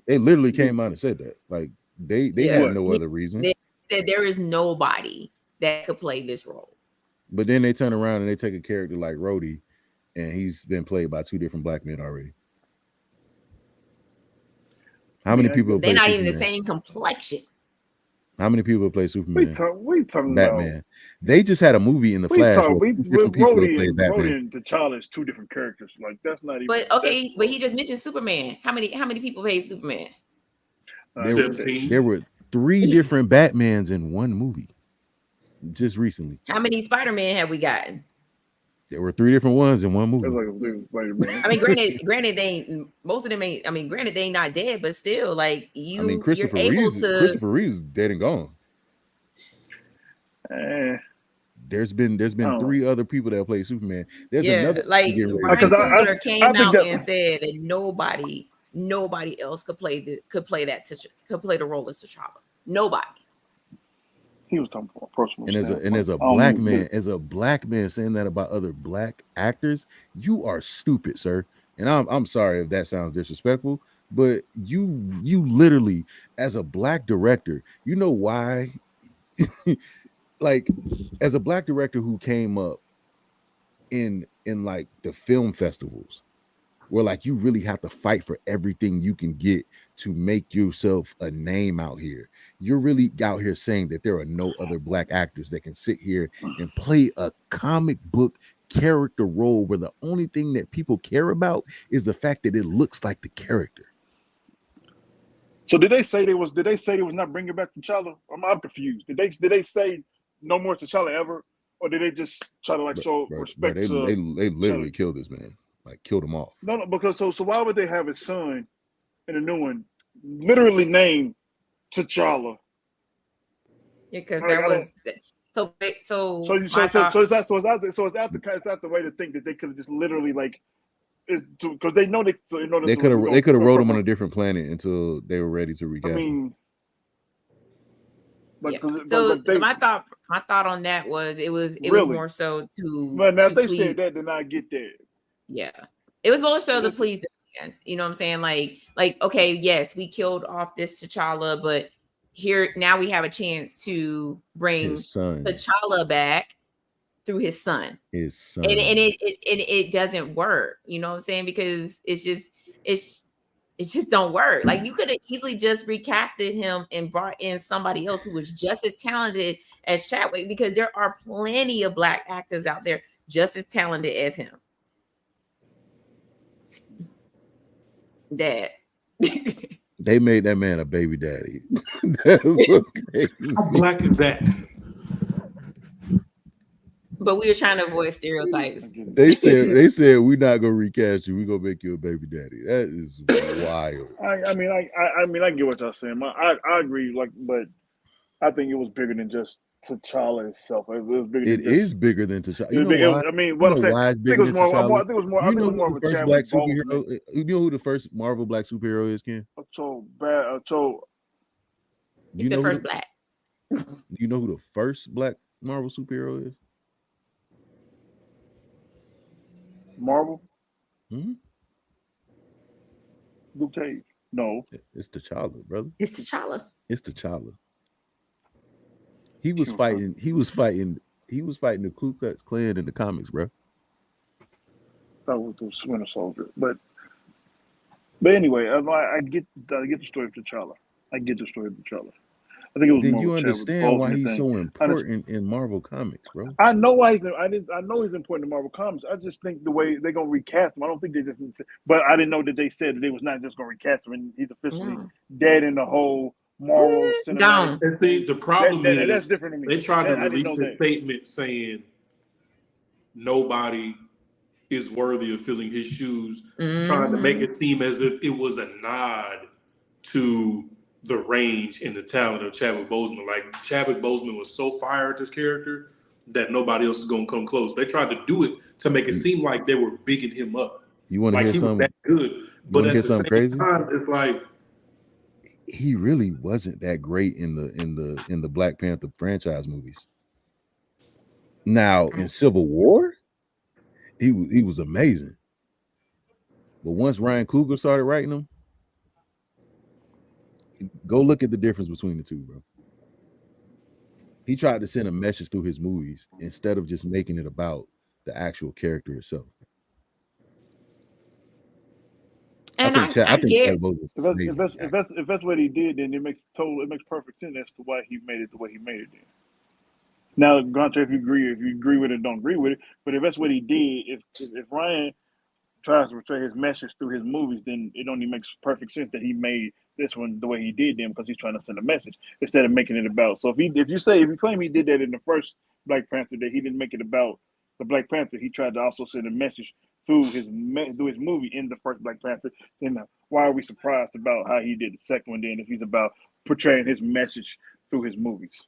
Speaker 3: They literally
Speaker 7: Did-
Speaker 3: came out and said that. Like they
Speaker 9: Yeah,
Speaker 3: had
Speaker 7: What?
Speaker 3: no other reason.
Speaker 9: they said there is nobody that could play this role.
Speaker 3: But then they turn around and they take a character like Rhodey, and he's been played by 2 different black men already. How many people have
Speaker 9: They're
Speaker 3: played
Speaker 9: not even the
Speaker 3: Superman?
Speaker 9: same complexion.
Speaker 3: How many people have played Superman?
Speaker 7: We talking
Speaker 3: Batman.
Speaker 7: about?
Speaker 3: They just had a movie in the
Speaker 7: We
Speaker 3: Flash
Speaker 7: talk.
Speaker 3: where 2 different people have played Batman.
Speaker 7: Rhodey and T'Challa is 2 different characters. Like that's not even.
Speaker 9: But okay, but he just mentioned Superman. How many people played Superman?
Speaker 3: There were 3 different Batmans in one movie just recently.
Speaker 9: How many Spider-Man have we gotten?
Speaker 3: There were 3 different ones in one movie.
Speaker 9: I mean, granted, they ain't, most of them ain't. I mean, granted, they ain't not dead, but still, like you,
Speaker 3: I mean,
Speaker 9: you're able to.
Speaker 3: Christopher Reeves is dead and gone. There's been 3 other people that play Superman. There's another
Speaker 9: like
Speaker 3: getting ready.
Speaker 9: Ryan Coogler came
Speaker 7: I think
Speaker 9: out
Speaker 7: that-
Speaker 9: and said that nobody else could play the role as T'Challa. Nobody.
Speaker 7: He was talking about personal.
Speaker 3: And as a black man, saying that about other black actors, you are stupid, sir. And I'm sorry if that sounds disrespectful, but you literally, as a black director, you know why? Like, as a black director who came up in like the film festivals, where like you really have to fight for everything you can get to make yourself a name out here. You're really out here saying that there are no other black actors that can sit here and play a comic book character role where the only thing that people care about is the fact that it looks like the character.
Speaker 7: So did they say they was not bringing back T'Challa? I'm confused. Did they say no more T'Challa ever, or did they just try to like show respect?
Speaker 3: They literally killed this man, like killed him off.
Speaker 7: No, because so why would they have his son in a new one literally named T'Challa?
Speaker 9: Yeah, because that was so.
Speaker 7: It's out the way to think that they could have just literally like, because they know they
Speaker 3: could have wrote him on a different planet until they were ready to recast him.
Speaker 7: Like,
Speaker 9: yeah. So my thought on that was it was more so to.
Speaker 7: Well, now if they said that, then I get that.
Speaker 9: Yeah, it was more so to please the fans. You know what I'm saying? Like okay, yes, we killed off this T'Challa, but here now we have a chance to bring T'Challa back through his son.
Speaker 3: And
Speaker 9: it doesn't work. You know what I'm saying? Because it just don't work. Like you could have easily just recasted him and brought in somebody else who was just as talented as Chadwick, because there are plenty of black actors out there just as talented as him. Dad.
Speaker 3: They made that man a baby daddy. That was crazy.
Speaker 5: How black is that?
Speaker 9: But we were trying to avoid stereotypes.
Speaker 3: They said we're not gonna recast you. We're gonna make you a baby daddy. That is wild.
Speaker 7: I mean, I get what y'all saying. I agree. Like, but I think it was bigger than just T'Challa itself. It was bigger.
Speaker 3: It is bigger than T'Challa. You know why?
Speaker 7: I mean, what I'm saying,
Speaker 3: why it's bigger than T'Challa?
Speaker 7: I think it was more. I think it was more of a
Speaker 3: first
Speaker 7: Chadwick
Speaker 3: black superhero. You know who the first Marvel black superhero is, Ken?
Speaker 9: He's the first black.
Speaker 3: You know who the first black Marvel superhero is?
Speaker 7: Marvel.
Speaker 3: Mm-hmm.
Speaker 7: Luke Cage. No,
Speaker 3: it's T'Challa, brother.
Speaker 9: It's T'Challa.
Speaker 3: He was fighting the Ku Klux Klan in the comics, bro.
Speaker 7: That was the Winter Soldier, but anyway, I get the story of T'Challa. I get the story of T'Challa. I think it was.
Speaker 3: Then
Speaker 7: more
Speaker 3: you understand why he's so important in Marvel Comics, bro.
Speaker 7: I know why I know he's important in Marvel Comics. I just think the way they're gonna recast him, I don't think they just need to. But I didn't know that they said that they was not just gonna recast him, and he's officially dead in the whole Marvel cinematic.
Speaker 5: And see, the problem is
Speaker 7: that's different to me.
Speaker 5: They tried to release a statement saying nobody is worthy of filling his shoes, trying to make it seem as if it was a nod to the range and the talent of Chadwick Boseman. Like, Chadwick Boseman was so fired at this character that nobody else is going to come close. They tried to do it to make it seem like they were bigging him up.
Speaker 3: You want to hear something?
Speaker 5: Was that good. But at the same
Speaker 3: crazy?
Speaker 5: time, it's like
Speaker 3: he really wasn't that great in the Black Panther franchise movies. Now in Civil War, he was amazing. But once Ryan Coogler started writing them, go look at the difference between the two, bro. He tried to send a message through his movies instead of just making it about the actual character itself.
Speaker 9: And
Speaker 3: I think
Speaker 9: get
Speaker 3: Chadwick is amazing.
Speaker 7: If that's what he did, then it makes perfect sense as to why he made it the way he made it. Then. Now, granted, if you agree with it, don't agree with it. But if that's what he did, if Ryan tries to portray his message through his movies, then it only makes perfect sense that he made this one the way he did them because he's trying to send a message instead of making it about. So if you claim he did that in the first Black Panther, that he didn't make it about the Black Panther, he tried to also send a message through his movie in the first Black Panther. Then why are we surprised about how he did the second one? Then if he's about portraying his message through his movies.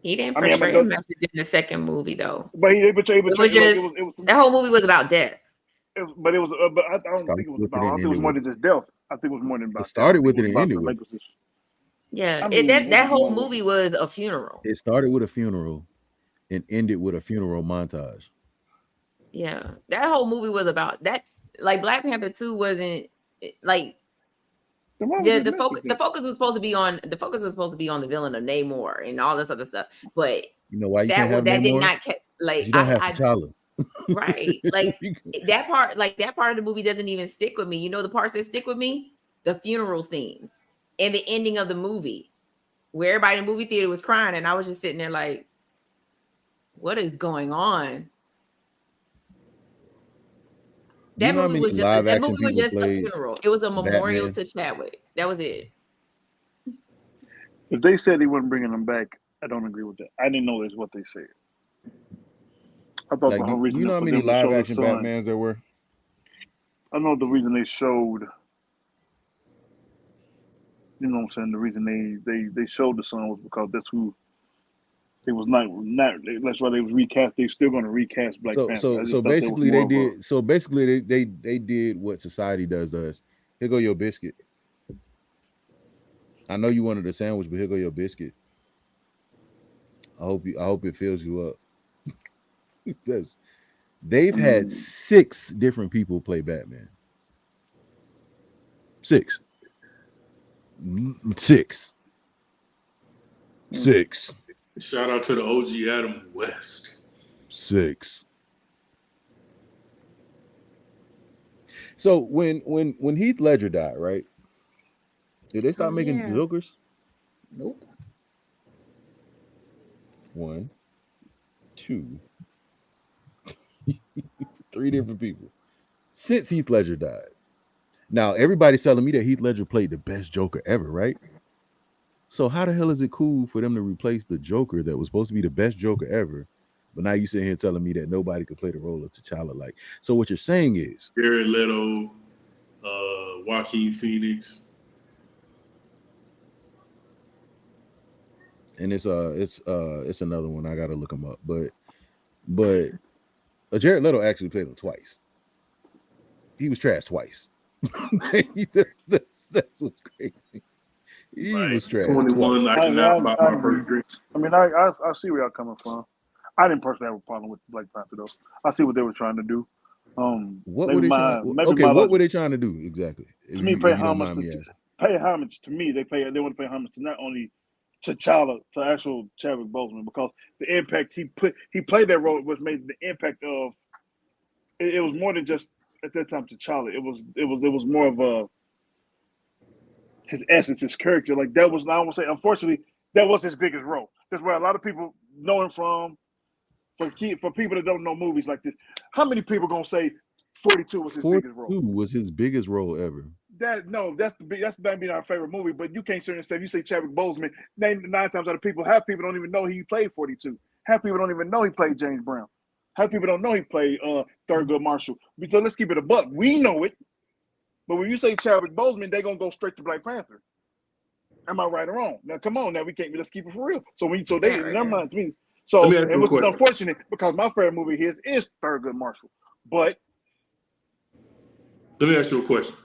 Speaker 9: He didn't portray a message in the second movie though.
Speaker 7: But he portrayed.
Speaker 9: It was just that whole movie was about death.
Speaker 7: I don't think it was about. I think it was more than just death. I think it was more than about.
Speaker 3: It started with it and ended with it.
Speaker 9: Yeah, that whole movie was a funeral.
Speaker 3: It started with a funeral and ended with a funeral montage.
Speaker 9: Yeah, that whole movie was about that. Like Black Panther 2 wasn't like the focus was supposed to be on the villain of Namor and all this other stuff. But
Speaker 3: you know why you
Speaker 9: that did not like
Speaker 3: you don't have T'Challa.
Speaker 9: Right. Like that part of the movie doesn't even stick with me. You know the parts that stick with me? The funeral scenes and the ending of the movie where everybody in the movie theater was crying and I was just sitting there like, what is going on? That movie was just a funeral. It was a memorial to Chadwick. That was it.
Speaker 7: If they said he wasn't bringing them back, I don't agree with that. I didn't know that's what they said. I thought the whole reason.
Speaker 3: You know how many live action Batmans there were?
Speaker 7: I know the reason they showed. You know what I'm saying? The reason they showed the son was because that's who. It was not. That's why they was recast. They're still going to recast Black Panther.
Speaker 3: So basically they did. So basically they did what society does to us. Here go your biscuit. I know you wanted a sandwich, but here go your biscuit. I hope it fills you up. They've had 6 different people play Batman. 6.
Speaker 5: Shout out to the OG Adam West.
Speaker 3: 6. So when Heath Ledger died, right? Did they stop making Jokers?
Speaker 9: Nope.
Speaker 3: 1, 2, 3 different people since Heath Ledger died. Now everybody's telling me that Heath Ledger played the best Joker ever, right? So how the hell is it cool for them to replace the Joker that was supposed to be the best Joker ever? But now you sitting here telling me that nobody could play the role of T'Challa. Like, so what you're saying is
Speaker 5: Jared Leto, Joaquin Phoenix.
Speaker 3: And it's another one. I gotta look him up. But Jared Leto actually played him twice. He was trashed twice. that's what's crazy. He was trashed
Speaker 5: 21.
Speaker 3: Twice.
Speaker 7: I mean, I see where y'all coming from. I didn't personally have a problem with Black Panther though. I see what they were trying to do.
Speaker 3: What were they trying to do exactly?
Speaker 7: To me, pay homage to me. They want to pay homage to not only T'Challa, to actual Chadwick Boseman, because the impact he played that role was made the impact of. It was more than just at that time T'Challa. It was more of his essence, his character. Like that was. I won't say. Unfortunately, that was his biggest role. That's where a lot of people know him from. For people that don't know movies like this, how many people gonna say 42 was his biggest role?
Speaker 3: 42 was his biggest role ever.
Speaker 7: That's not being our favorite movie, but you can't certainly say if you say Chadwick Boseman, 9 times out of people, half people don't even know he played 42. Half people don't even know he played James Brown. Half people don't know he played Thurgood Marshall. So let's keep it a buck. We know it, but when you say Chadwick Boseman, they're gonna go straight to Black Panther. Am I right or wrong? Now come on, let's keep it for real. So in their minds, me. So and which is unfortunate because my favorite movie here is Thurgood Marshall. But
Speaker 5: let me ask you a question.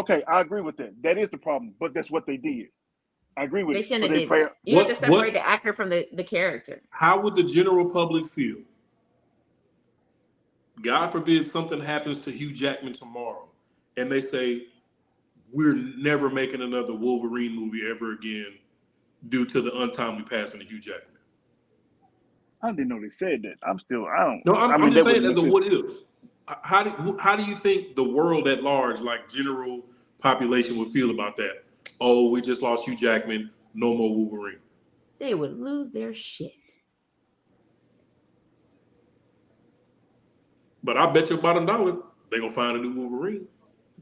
Speaker 7: Okay, I agree with that. That is the problem, but that's what they did. I agree with
Speaker 9: They
Speaker 7: it.
Speaker 9: shouldn't
Speaker 7: But
Speaker 9: have
Speaker 7: they
Speaker 9: did
Speaker 7: play.
Speaker 9: that. You have to separate the actor from the character.
Speaker 5: How would the general public feel? God forbid something happens to Hugh Jackman tomorrow, and they say we're never making another Wolverine movie ever again due to the untimely passing of Hugh Jackman.
Speaker 7: I didn't know they said that. I don't.
Speaker 5: No,
Speaker 7: I
Speaker 5: I'm
Speaker 7: mean,
Speaker 5: just
Speaker 7: that
Speaker 5: saying
Speaker 7: wouldn't
Speaker 5: as a
Speaker 7: make
Speaker 5: what if. How do you think the world at large, like general population, would feel about that? Oh, we just lost Hugh Jackman. No more Wolverine.
Speaker 9: They would lose their shit.
Speaker 5: But I bet you about $1 they're gonna find a new Wolverine.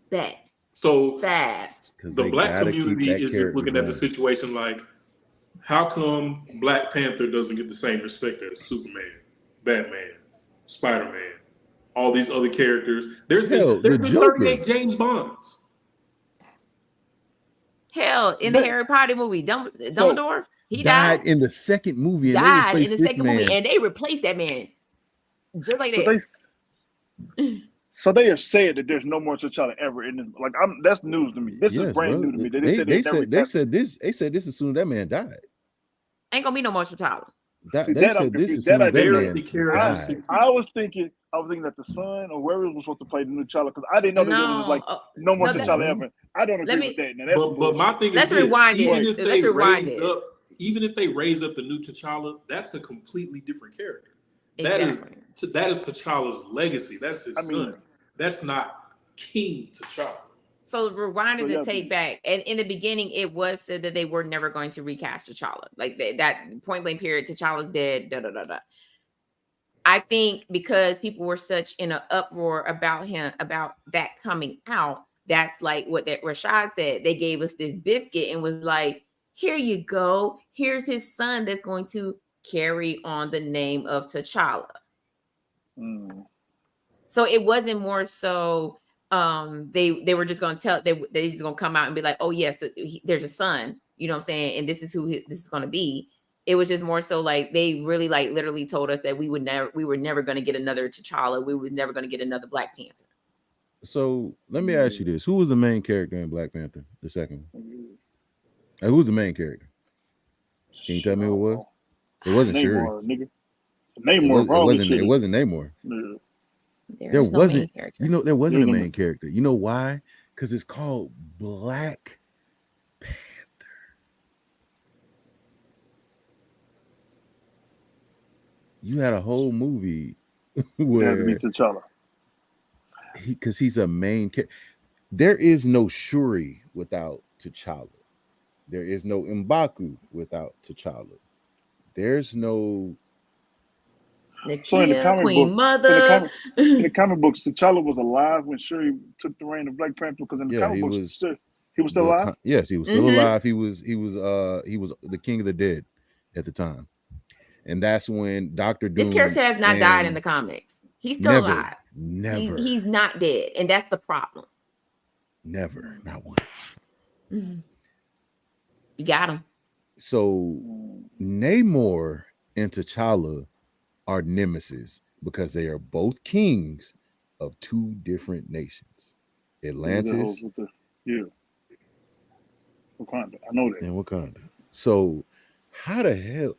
Speaker 9: Bet.
Speaker 5: So
Speaker 9: Fast.
Speaker 5: The black community is just looking at the situation like, how come Black Panther doesn't get the same respect as Superman, Batman, Spider-Man, all these other characters? There's been 38 James Bonds.
Speaker 9: Hell, in the Harry Potter movie, Dumbledore, he died
Speaker 3: in the second movie, and
Speaker 9: died
Speaker 3: they
Speaker 9: in the
Speaker 3: replaced
Speaker 9: second movie, and they replaced that man just like that.
Speaker 7: So they have said that there's no more T'Challa ever in this. Like, that's news to me. This is brand new to me.
Speaker 3: They said this as soon as that man died.
Speaker 9: Ain't gonna be no more T'Challa.
Speaker 3: They said this as soon as that man died.
Speaker 7: I was thinking that the son or whoever was supposed to play the new T'Challa, because I didn't know that there was like no more T'Challa ever. I don't agree with that. Now,
Speaker 5: but my thing is this, even if they raise up the new T'Challa, that's a completely different character. Exactly. That is T'Challa's legacy. That's his son. That's not King T'Challa.
Speaker 9: So rewinding the tape back, and in the beginning, it was said that they were never going to recast T'Challa. Like that point blank period, T'Challa's dead. I think because people were such in an uproar about him, about that coming out, that's like what that Rashad said. They gave us this biscuit and was like, here you go. Here's his son that's going to carry on the name of T'Challa. So it wasn't more so they were just going to tell they just going to come out and be like, oh yes, there's a son, you know what I'm saying, and this is who this is going to be. It was just more so like they really like literally told us that we were never going to get another T'Challa, we were never going to get another Black Panther.
Speaker 3: So let me ask you this: who was the main character in Black Panther, the second one? Who's the main character? Can you tell me who it was? It wasn't Shuri. It wasn't Namor. There wasn't. There wasn't a main character. You know why? Because it's called Black Panther. You had a whole movie where
Speaker 7: T'Challa.
Speaker 3: Because he's a main character. There is no Shuri without T'Challa. There is no M'Baku without T'Challa. There's no.
Speaker 7: So in the comic book, in the comic books, T'Challa was alive when Shuri took the reign of Black Panther. Because in the comic books, he was still alive.
Speaker 3: Yes, he was still alive. He was the king of the dead at the time, and that's when Dr. Doom.
Speaker 9: This character has not died in the comics. He's still alive.
Speaker 3: Never.
Speaker 9: He's not dead, and that's the problem.
Speaker 3: Never, not once.
Speaker 9: You got him.
Speaker 3: So Namor and T'Challa are nemesis because they are both kings of two different nations, Atlantis,
Speaker 7: Wakanda. I know that.
Speaker 3: And Wakanda. So how the hell?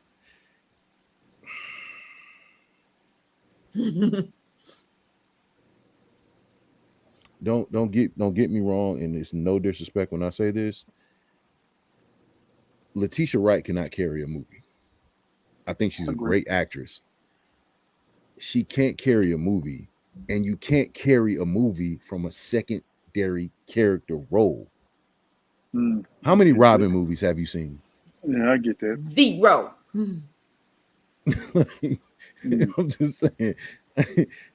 Speaker 3: Don't get me wrong, and it's no disrespect when I say this. Letitia Wright cannot carry a movie. I think she's a great actress. She can't carry a movie, and you can't carry a movie from a secondary character role. How many Robin movies have you seen?
Speaker 7: Yeah, I get that.
Speaker 9: 0.
Speaker 3: I'm just saying,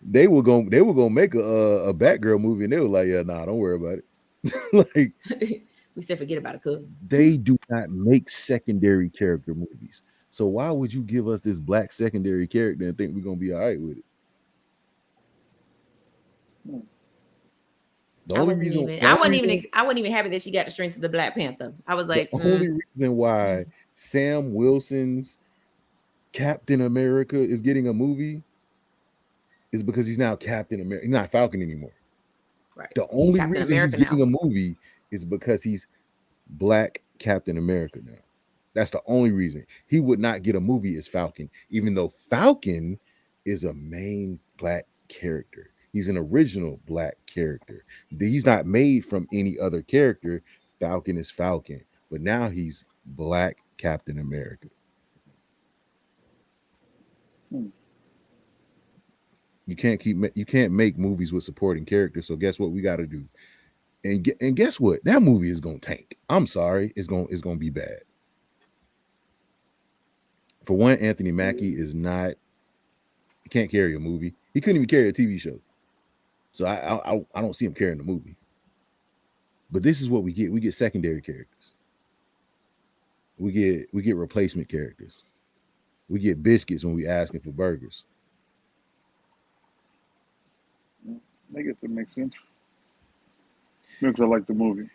Speaker 3: they were gonna make a Batgirl movie, and they were like, "Yeah, nah, don't worry about it." Like,
Speaker 9: we said, forget about it. Cool.
Speaker 3: They do not make secondary character movies. So why would you give us this black secondary character and think we're gonna be all right with it?
Speaker 9: I wasn't even happy that she got the strength of the Black Panther. I was like,
Speaker 3: the only reason why Sam Wilson's Captain America is getting a movie is because he's now Captain America. He's not Falcon anymore.
Speaker 9: Right.
Speaker 3: The only reason he's getting a movie is because he's Black Captain America now. That's the only reason he would not get a movie as Falcon, even though Falcon is a main black character. He's an original black character. He's not made from any other character. Falcon is Falcon, but now he's Black Captain America. You can't make movies with supporting characters. So guess what we got to do? And guess what? That movie is gonna tank. I'm sorry, it's gonna be bad. For one, Anthony Mackie is not. He can't carry a movie. He couldn't even carry a TV show. So I don't see him carrying the movie. But this is what we get. We get secondary characters. We get replacement characters. We get biscuits when we asking for burgers.
Speaker 7: I guess that makes sense. Because I like the movie.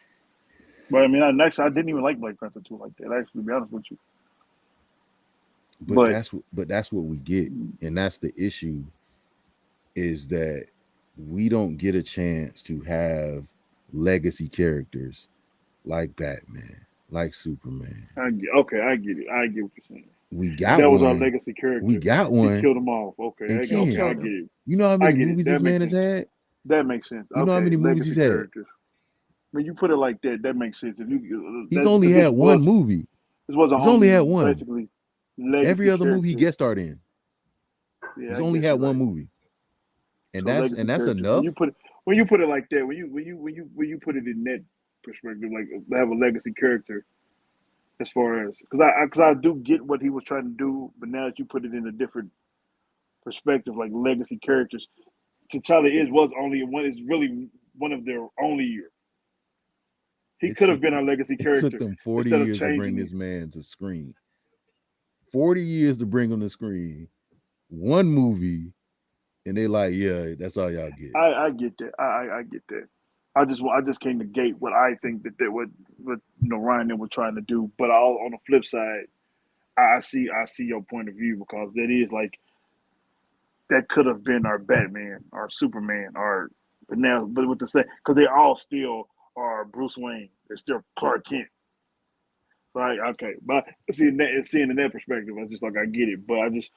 Speaker 7: But I mean, I didn't even like Black Panther 2 like that, actually, to be honest with you.
Speaker 3: But that's what we get. And that's the issue, is that we don't get a chance to have legacy characters like Batman, like Superman.
Speaker 7: I get it. I get what you're saying.
Speaker 3: We got
Speaker 7: that
Speaker 3: one.
Speaker 7: was our legacy character.
Speaker 3: We got one.
Speaker 7: He killed them off. Okay, I get it.
Speaker 3: You know how many movies this man has had?
Speaker 7: That makes sense.
Speaker 3: You know how many movies he's had?
Speaker 7: Characters. When you put it like that, that makes sense. If
Speaker 3: he's only had one movie.
Speaker 7: This was
Speaker 3: he's only had one.
Speaker 7: Basically,
Speaker 3: every other movie he guest starred in.
Speaker 7: Yeah,
Speaker 3: he's only had one movie, and that's enough.
Speaker 7: When you put it like that, when you put it in that perspective, like have a legacy character, as far as because I do get what he was trying to do, but now that you put it in a different perspective, like legacy characters, T'Challa is really one of their only year. He could have been our legacy character.
Speaker 3: It took them 40 years to bring this man to screen. 40 years to bring him to screen. One movie, and they like, yeah, that's all y'all get.
Speaker 7: I get that. I get that. I just can't negate what I think that what Ryan and were trying to do. But on the flip side, I see your point of view, because that is like that could have been our Batman, our Superman, but with the same, because they all still are Bruce Wayne. They're still Clark Kent. Right? Okay, but seeing in that perspective, I just like I get it, but I just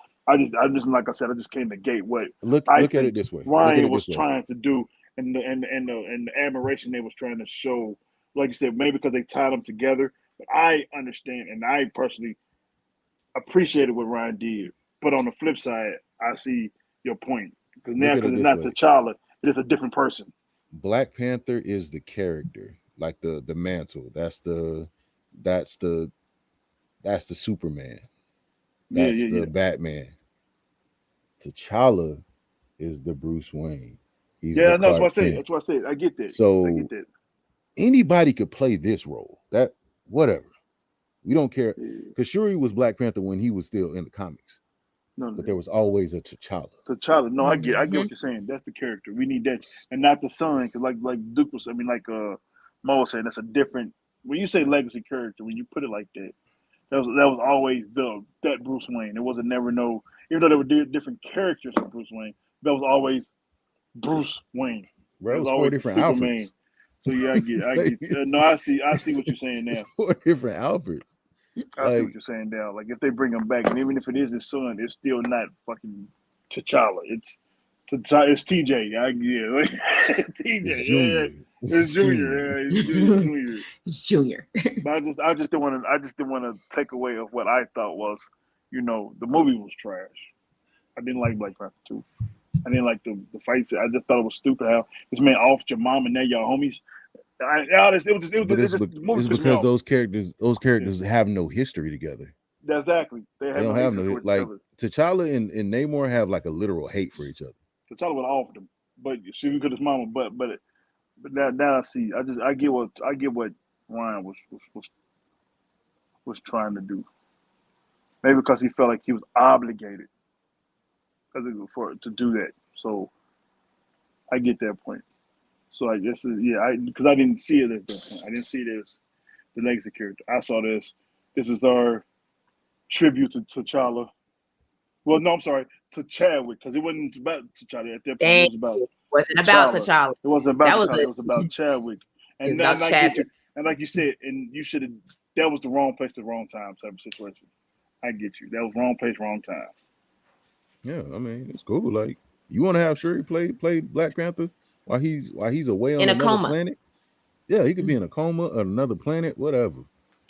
Speaker 7: like I said, I just can't negate what
Speaker 3: look at it this way.
Speaker 7: Ryan was trying to do, and the admiration they was trying to show, like you said, maybe because they tied them together. But I understand, and I personally appreciated what Ryan did. But on the flip side, I see your point, because it's not T'Challa, it is a different person.
Speaker 3: Black Panther is the character, like the mantle. That's the Superman. That's the Batman. T'Challa is the Bruce Wayne. He's
Speaker 7: that's what I say. That's what I said. I get that.
Speaker 3: So
Speaker 7: I get that.
Speaker 3: Anybody could play this role. That whatever. We don't care. Because Shuri was Black Panther when he was still in the comics. But there was always a T'Challa.
Speaker 7: No, I get what you're saying. That's the character. We need that, and not the son. Because like Duke was, Mo was saying, that's a different. When you say legacy character, when you put it like that, that was always that Bruce Wayne. It wasn't never no. Even though there were different characters of Bruce Wayne, that was always Bruce Wayne.
Speaker 3: Bro, it was 4 different outfits.
Speaker 7: So yeah, I get. No, I see what you're saying now.
Speaker 3: 4 different outfits.
Speaker 7: I see what you're saying now. Like if they bring him back, and even if it is his son, it's still not fucking T'Challa. It's TJ. It's TJ.
Speaker 3: It's Junior.
Speaker 7: It's Junior. It's Junior.
Speaker 9: It's Junior.
Speaker 7: But I just didn't want to take away of what I thought was, the movie was trash. I didn't like Black Panther 2. I didn't like the fights. I just thought it was stupid how this man off your mom and now y'all homies.
Speaker 3: It's because those characters have no history together.
Speaker 7: Exactly.
Speaker 3: They don't have no like T'Challa and Namor have like a literal hate for each other.
Speaker 7: T'Challa would off them, but she because his mama. But now I see. I get what Ryan was trying to do. Maybe because he felt like he was obligated to do that. So I get that point. So I guess because I didn't see it as that. I didn't see it as the legacy character. I saw this. This is our tribute to T'Challa. Well, no, I'm sorry, to Chadwick, because it wasn't about T'Challa at that point. It
Speaker 9: wasn't about T'Challa.
Speaker 7: It wasn't about T'Challa. It was about Chadwick. And
Speaker 9: like you
Speaker 7: said, and you should have that was the wrong place, the wrong time type of situation. I get you. That was wrong place, wrong time.
Speaker 3: Yeah, I mean, it's cool. Like, you want to have Shuri play Black Panther while he's away on
Speaker 9: In a
Speaker 3: another
Speaker 9: coma.
Speaker 3: planet? Yeah, he could be in a coma on another planet, whatever.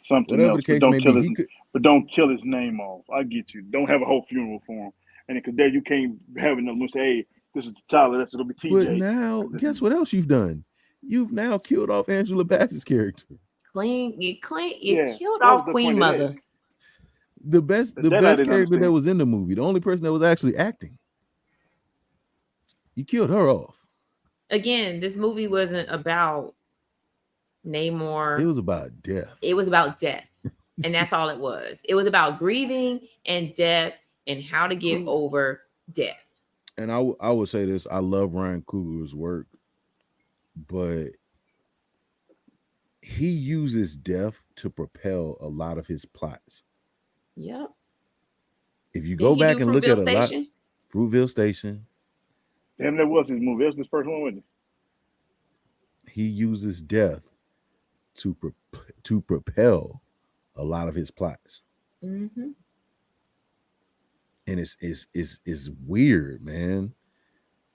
Speaker 7: Something
Speaker 3: Whatever the
Speaker 7: else, but
Speaker 3: case may be, he could.
Speaker 7: don't kill his name off. I get you. Don't have a whole funeral for him, and because there you can't have enough. Say, hey, this is Tyler. That's it'll be
Speaker 3: But
Speaker 7: TJ.
Speaker 3: now, guess what else you've done? You've now killed off Angela Bassett's character.
Speaker 9: You
Speaker 7: Yeah,
Speaker 9: killed
Speaker 7: what was
Speaker 9: off
Speaker 7: the
Speaker 9: Queen
Speaker 7: point of that?
Speaker 9: Mother.
Speaker 3: The best
Speaker 7: That I didn't
Speaker 3: character that
Speaker 7: understand.
Speaker 3: was in the movie, the only person that was actually acting. You killed her off.
Speaker 9: Again, this movie wasn't about Namor.
Speaker 3: It was about death.
Speaker 9: It was about death. And that's all it was. It was about grieving and death and how to get over death.
Speaker 3: And I would say this, I love Ryan Coogler's work, but he uses death to propel a lot of his plots.
Speaker 9: Yep.
Speaker 3: If you go back and look at a lot, Fruitville Station.
Speaker 7: Damn, that was his movie. That was his first one, wasn't it?
Speaker 3: He uses death to propel a lot of his plots.
Speaker 9: Mm-hmm.
Speaker 3: And it's weird, man.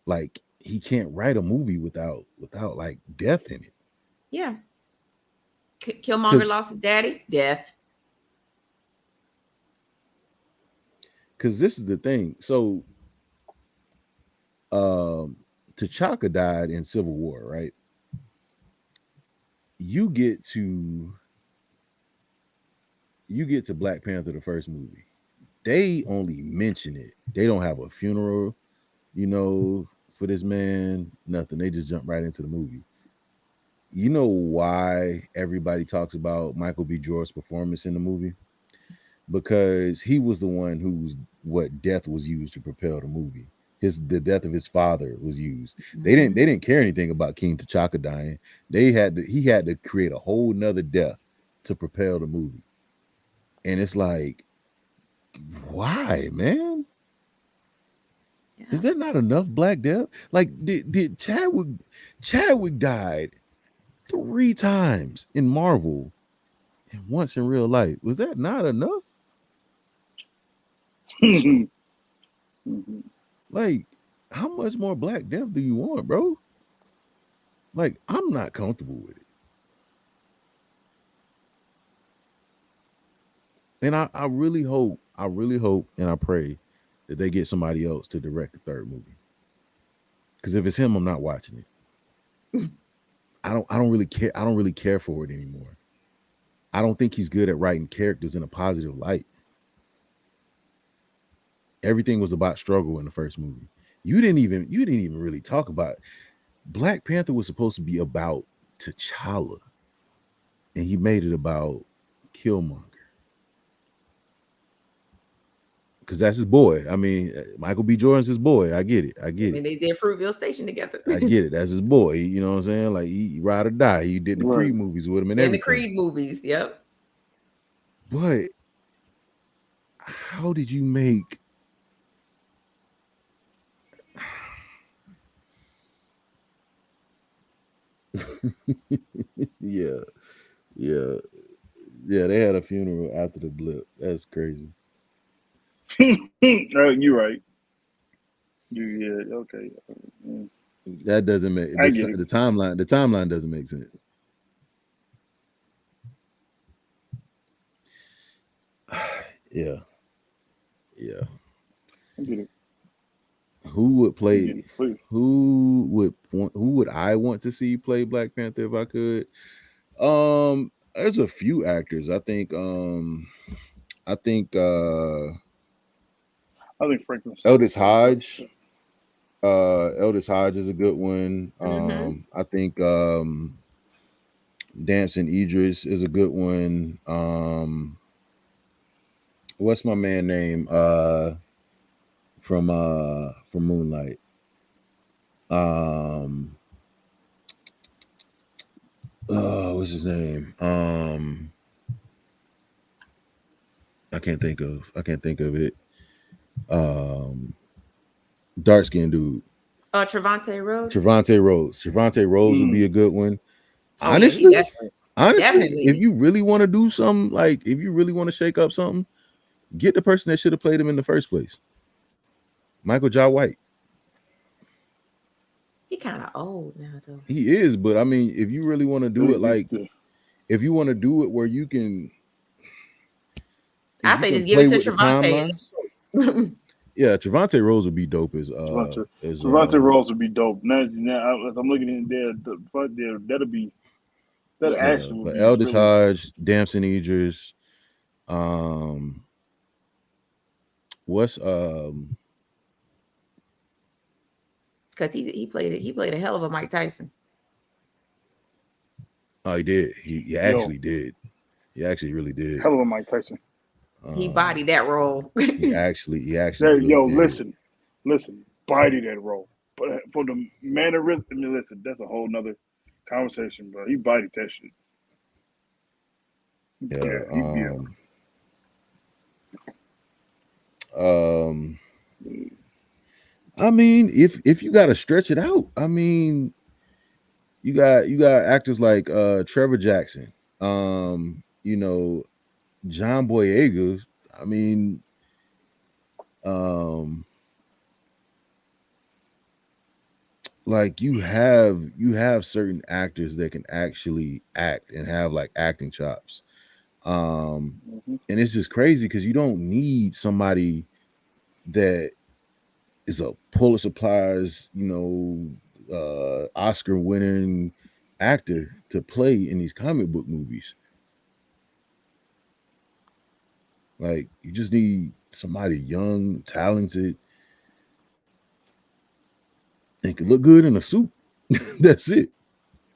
Speaker 3: Like, he can't write a movie without like death in it.
Speaker 9: Yeah. Killmonger lost his daddy. Death.
Speaker 3: Because this is the thing. So T'Chaka died in Civil War, right? You get to Black Panther, the first movie. They only mention it. They don't have a funeral, for this man. Nothing. They just jump right into the movie. You know why everybody talks about Michael B. Jordan's performance in the movie? Because he was the one what death was used to propel the movie. The death of his father was used. Mm-hmm. They didn't care anything about King T'Chaka dying. He had to create a whole nother death to propel the movie. And it's like, why, man? Yeah. Is there not enough black death? Like, did Chadwick died 3 times in Marvel and once in real life. Was that not enough? Like, how much more black death do you want, bro? Like, I'm not comfortable with it. And I really hope and I pray that they get somebody else to direct the third movie. Because if it's him, I'm not watching it. I don't really care. I don't really care for it anymore. I don't think he's good at writing characters in a positive light. Everything was about struggle in the first movie. You didn't even really talk about it. Black Panther was supposed to be about T'Challa, and he made it about Killmonger. Because that's his boy. I mean, Michael B. Jordan's his boy. I get it. I mean,
Speaker 9: they did Fruitville Station together.
Speaker 3: I get it. That's his boy. You know what I'm saying? Like, he ride or die. He did the Creed movies with him and everything.
Speaker 9: The Creed movies, yep.
Speaker 3: But how did you make... Yeah. They had a funeral after the blip. That's crazy.
Speaker 7: You're right. Yeah. Okay.
Speaker 3: That doesn't make the timeline. The timeline doesn't make sense. Yeah.
Speaker 7: I get it.
Speaker 3: Who would play? Who would I want to see play Black Panther if I could? There's a few actors. I think
Speaker 7: Franklin
Speaker 3: Eldest Hodge. Eldest Hodge is a good one. I think Damson Idris is a good one. What's my man name? From Moonlight. What's his name? I can't think of it. Dark skinned dude.
Speaker 9: Trevante Rhodes.
Speaker 3: Trevante Rhodes would be a good one. Honestly, Honestly,
Speaker 9: Definitely.
Speaker 3: if you really want to do something, like if you really want to shake up something, get the person that should have played him in the first place. Michael Jai White.
Speaker 9: He kind of old now, though.
Speaker 3: He is, but I mean, if you really want to do it, like if you want to do it where you can,
Speaker 9: I say just give
Speaker 3: play
Speaker 9: it to
Speaker 3: with the timelines. Yeah, Trevante Rose would be dope as
Speaker 7: Trevante Rose would be dope. Now as I'm looking in there, that'll be that actually would
Speaker 3: but
Speaker 7: be
Speaker 3: Eldest
Speaker 7: really.
Speaker 3: Hodge, Damson Idris, what's
Speaker 9: because he played a hell of a Mike Tyson.
Speaker 3: Oh, he did. He actually did. He actually really did.
Speaker 7: Hell of a Mike Tyson.
Speaker 9: He bodied that role.
Speaker 3: he actually
Speaker 7: really
Speaker 3: did.
Speaker 7: listen, bodied that role. But for the mannerism, listen, that's a whole nother conversation, bro. He bodied that shit.
Speaker 3: I mean, if you gotta stretch it out, I mean, you got actors like Trevor Jackson, John Boyega. I mean, like you have certain actors that can actually act and have like acting chops. And it's just crazy because you don't need somebody that is a Pulitzer Prize, Oscar winning actor to play in these comic book movies. Like you just need somebody young, talented, and can look good in a suit. That's it.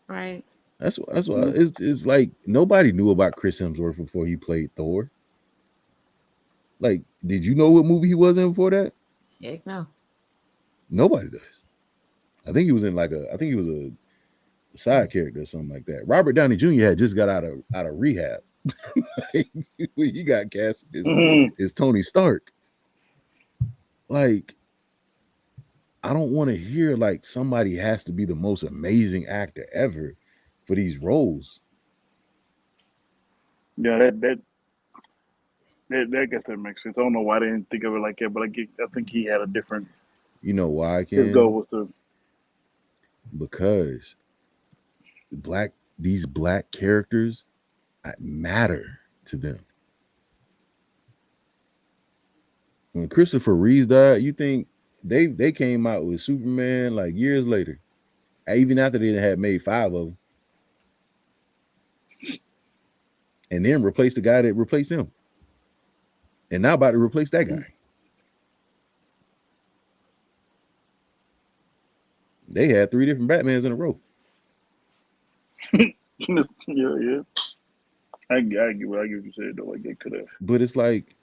Speaker 9: Right.
Speaker 3: That's why it's like nobody knew about Chris Hemsworth before he played Thor. Like, did you know what movie he was in before that?
Speaker 9: Heck no.
Speaker 3: Nobody does. I think he was in a side character or something like that. Robert Downey Jr. had just got out of rehab. He got cast as Tony Stark. Like, I don't want to hear like somebody has to be the most amazing actor ever for these roles.
Speaker 7: Yeah, that I guess that makes sense. I don't know why they didn't think of it like that, but I think he had a different.
Speaker 3: You know why?
Speaker 7: His goal was
Speaker 3: because these black characters matter to them. When Christopher Reeves died, you think they came out with Superman like years later, even after they had made 5 of them, and then replaced the guy that replaced him, and now about to replace that guy. They had 3 different Batmans in a row.
Speaker 7: Yeah. I get what you said though. Like they could have.
Speaker 3: But it's like,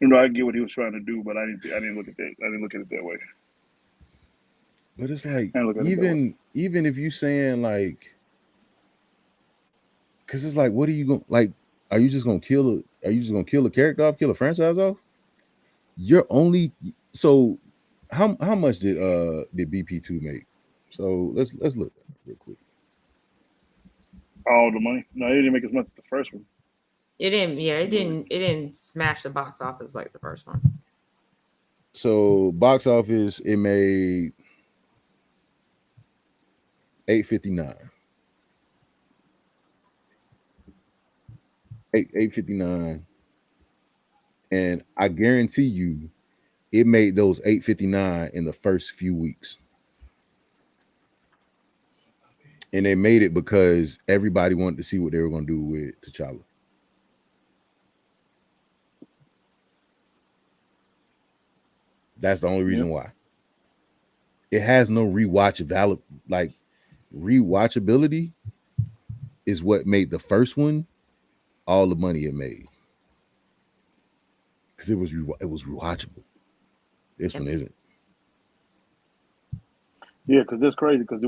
Speaker 7: I get what he was trying to do, but I didn't look at that. I didn't look at it that way.
Speaker 3: But it's like even if you saying like, because it's like, what are you going like? Are you just gonna kill a character off, kill a franchise off? You're only so how much did BP2 make? So let's look real quick.
Speaker 7: All the money? No, it didn't make as much as the first one.
Speaker 9: It didn't. Yeah, it didn't smash the box office like the first one.
Speaker 3: So box office, it made $859. $859, and I guarantee you, it made those $859 in the first few weeks. And they made it because everybody wanted to see what they were going to do with T'Challa. That's the only reason why. It has no rewatchability. Like, rewatchability is what made the first one all the money it made. Because it was rewatchable. This one isn't.
Speaker 7: Yeah, because that's crazy. Because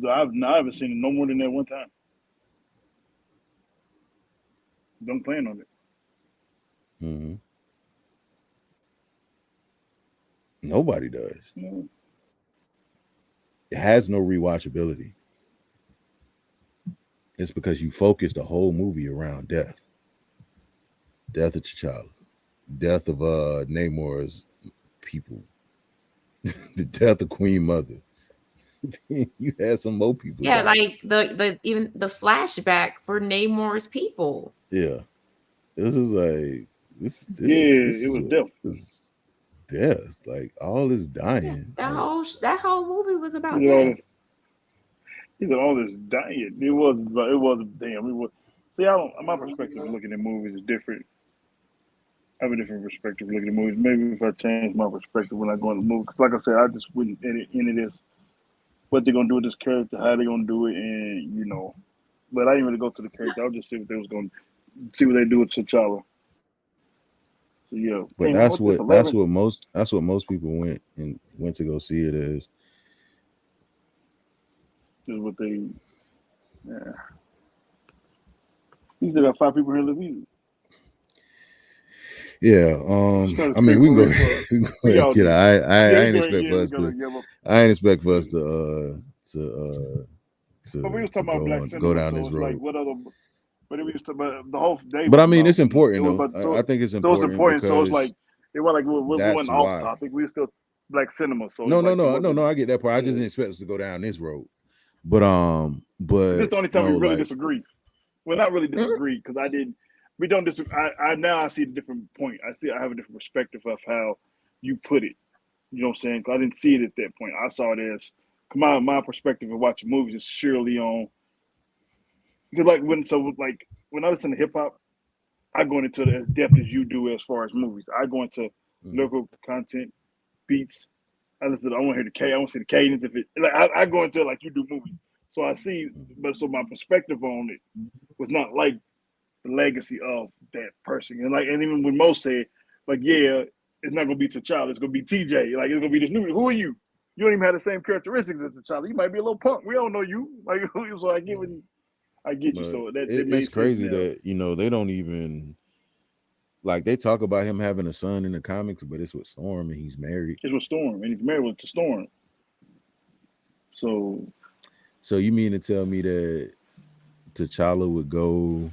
Speaker 7: I haven't seen it no more than that one time. Don't plan on it.
Speaker 3: Mm-hmm. Nobody does.
Speaker 7: No.
Speaker 3: It has no rewatchability. It's because you focus the whole movie around death. Death of T'Challa. Death of Namor's people. The death of Queen Mother. You had some more people
Speaker 9: Yeah,
Speaker 3: die.
Speaker 9: like the even the flashback for Namor's people.
Speaker 3: Yeah. This is like this
Speaker 7: It was death.
Speaker 3: this is death. Like all is
Speaker 9: Yeah,
Speaker 3: dying. Like,
Speaker 9: that whole movie was about
Speaker 7: You know,
Speaker 9: that.
Speaker 7: he said all this diet. It was damn. It was. See, my perspective of looking at movies is different. I have a different perspective of looking at movies. Maybe if I change my perspective when I go into movies, 'cause like I said, I just wouldn't into this. What they're gonna do with this character, how they gonna do it, and But I didn't really go to the character. I'll just see what they was gonna see what they do with T'Challa. So yeah,
Speaker 3: but
Speaker 7: hey man, what's this 11?
Speaker 3: that's what most people went to go see it as.
Speaker 7: Is what they. Yeah. You still got 5 people here living.
Speaker 3: Yeah, I mean we can go we can go
Speaker 7: We
Speaker 3: ahead and
Speaker 7: all
Speaker 3: get
Speaker 7: do.
Speaker 3: out. I
Speaker 7: Yeah,
Speaker 3: ain't
Speaker 7: go ahead.
Speaker 3: expect
Speaker 7: Yeah,
Speaker 3: for
Speaker 7: we
Speaker 3: us
Speaker 7: gotta
Speaker 3: to
Speaker 7: give up.
Speaker 3: I ain't expect for us
Speaker 7: Yeah. But we was
Speaker 3: to
Speaker 7: talking about black
Speaker 3: go
Speaker 7: cinema,
Speaker 3: down
Speaker 7: so
Speaker 3: this
Speaker 7: it's like
Speaker 3: road.
Speaker 7: what other? But we was talking about the whole day
Speaker 3: But
Speaker 7: was
Speaker 3: I mean
Speaker 7: about
Speaker 3: it's important
Speaker 7: it was
Speaker 3: though.
Speaker 7: about
Speaker 3: I think it's
Speaker 7: so it's
Speaker 3: important
Speaker 7: important. So it's
Speaker 3: because
Speaker 7: like it was like we
Speaker 3: that's
Speaker 7: went off
Speaker 3: why.
Speaker 7: topic. We were still black cinema, so
Speaker 3: No,
Speaker 7: it's
Speaker 3: no,
Speaker 7: like it
Speaker 3: no, no,
Speaker 7: wasn't.
Speaker 3: no. I get that part. I just
Speaker 7: Yeah.
Speaker 3: didn't expect us to go down this road. But
Speaker 7: This is the only time we
Speaker 3: no,
Speaker 7: really
Speaker 3: like
Speaker 7: disagree. Well, not really
Speaker 9: Mhm.
Speaker 7: disagree because I didn't. We don't disagree. I now I see a different point. I have a different perspective of how you put it. You know what I'm saying? 'Cause I didn't see it at that point. I saw it as my perspective of watching movies is surely on. Because like when I listen to hip hop, I go into it as depth as you do as far as movies. I go into lyrical content, beats. I want to hear the I want to see the cadence. If it like I go into it like you do movies. So I see, but so my perspective on it was not like the legacy of that person. And even when Mo said, like, yeah, it's not gonna be T'Challa, it's gonna be TJ. Like it's gonna be this new. Who are you? You don't even have the same characteristics as T'Challa. You might be a little punk. We don't know you. Like so, I get you.
Speaker 3: but
Speaker 7: So that
Speaker 3: it's
Speaker 7: made sense
Speaker 3: crazy
Speaker 7: now.
Speaker 3: that they don't even like they talk about him having a son in the comics, but it's with Storm and he's married.
Speaker 7: It's with Storm, and he's married to Storm.
Speaker 3: So you mean to tell me that T'Challa would go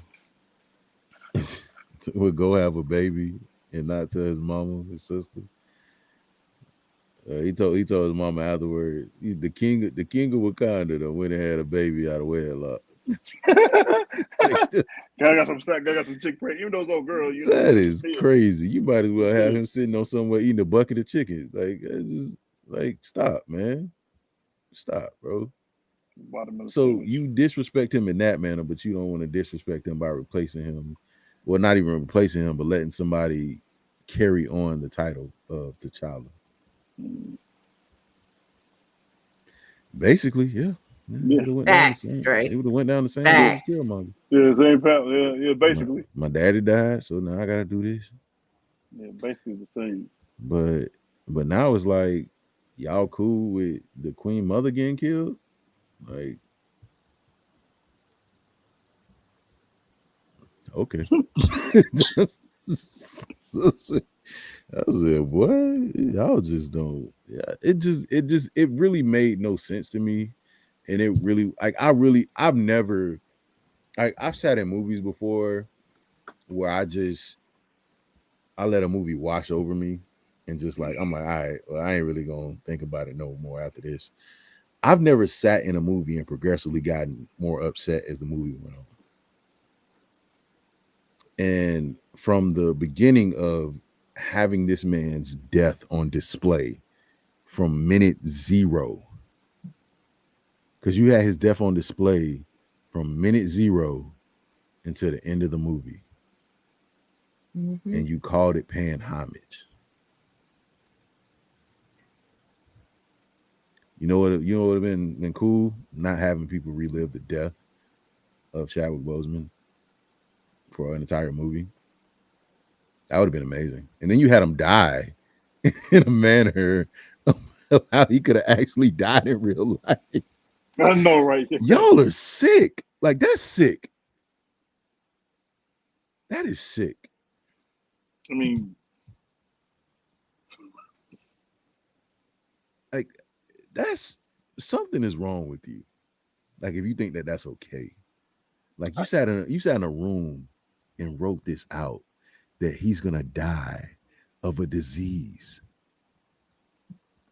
Speaker 3: have a baby and not tell his mama, his sister? He told his mama afterwards, the king of Wakanda done went and had a baby out of wedlock.
Speaker 7: I got some chick pregnant. Even though it's old girl,
Speaker 3: that is
Speaker 7: still
Speaker 3: crazy. You might as well have him sitting on somewhere eating a bucket of chicken. Like just like stop, man. Stop, bro. So you disrespect him in that manner, but you don't want to disrespect him by replacing him. Well, not even replacing him, but letting somebody carry on the title of T'Challa. Basically, yeah. It would have went down the same. It would have went down the same way as Killmonger.
Speaker 7: Yeah, same path. Yeah, basically.
Speaker 3: My daddy died, so now I gotta do this.
Speaker 7: Yeah, basically the same.
Speaker 3: But now it's like y'all cool with the Queen Mother getting killed? Like, okay. I said, what? Y'all just don't. Yeah, it really made no sense to me. And it really, like, I've never, I've sat in movies before where I let a movie wash over me and just like, I'm like, all right, well, I ain't really gonna think about it no more after this. I've never sat in a movie and progressively gotten more upset as the movie went on. And from the beginning of having this man's death on display from minute 0, because you had his death on display from minute 0 until the end of the movie. And you called it paying homage. You know what would have been cool? Not having people relive the death of Chadwick Boseman for an entire movie. That would have been amazing. And then you had him die in a manner of how he could have actually died in real life.
Speaker 7: I know, right?
Speaker 3: Y'all are sick. Like, that's sick. That is sick.
Speaker 7: I mean,
Speaker 3: like, that's something is wrong with you. Like, if you think that that's okay. Like you sat in a room and wrote this out that he's gonna die of a disease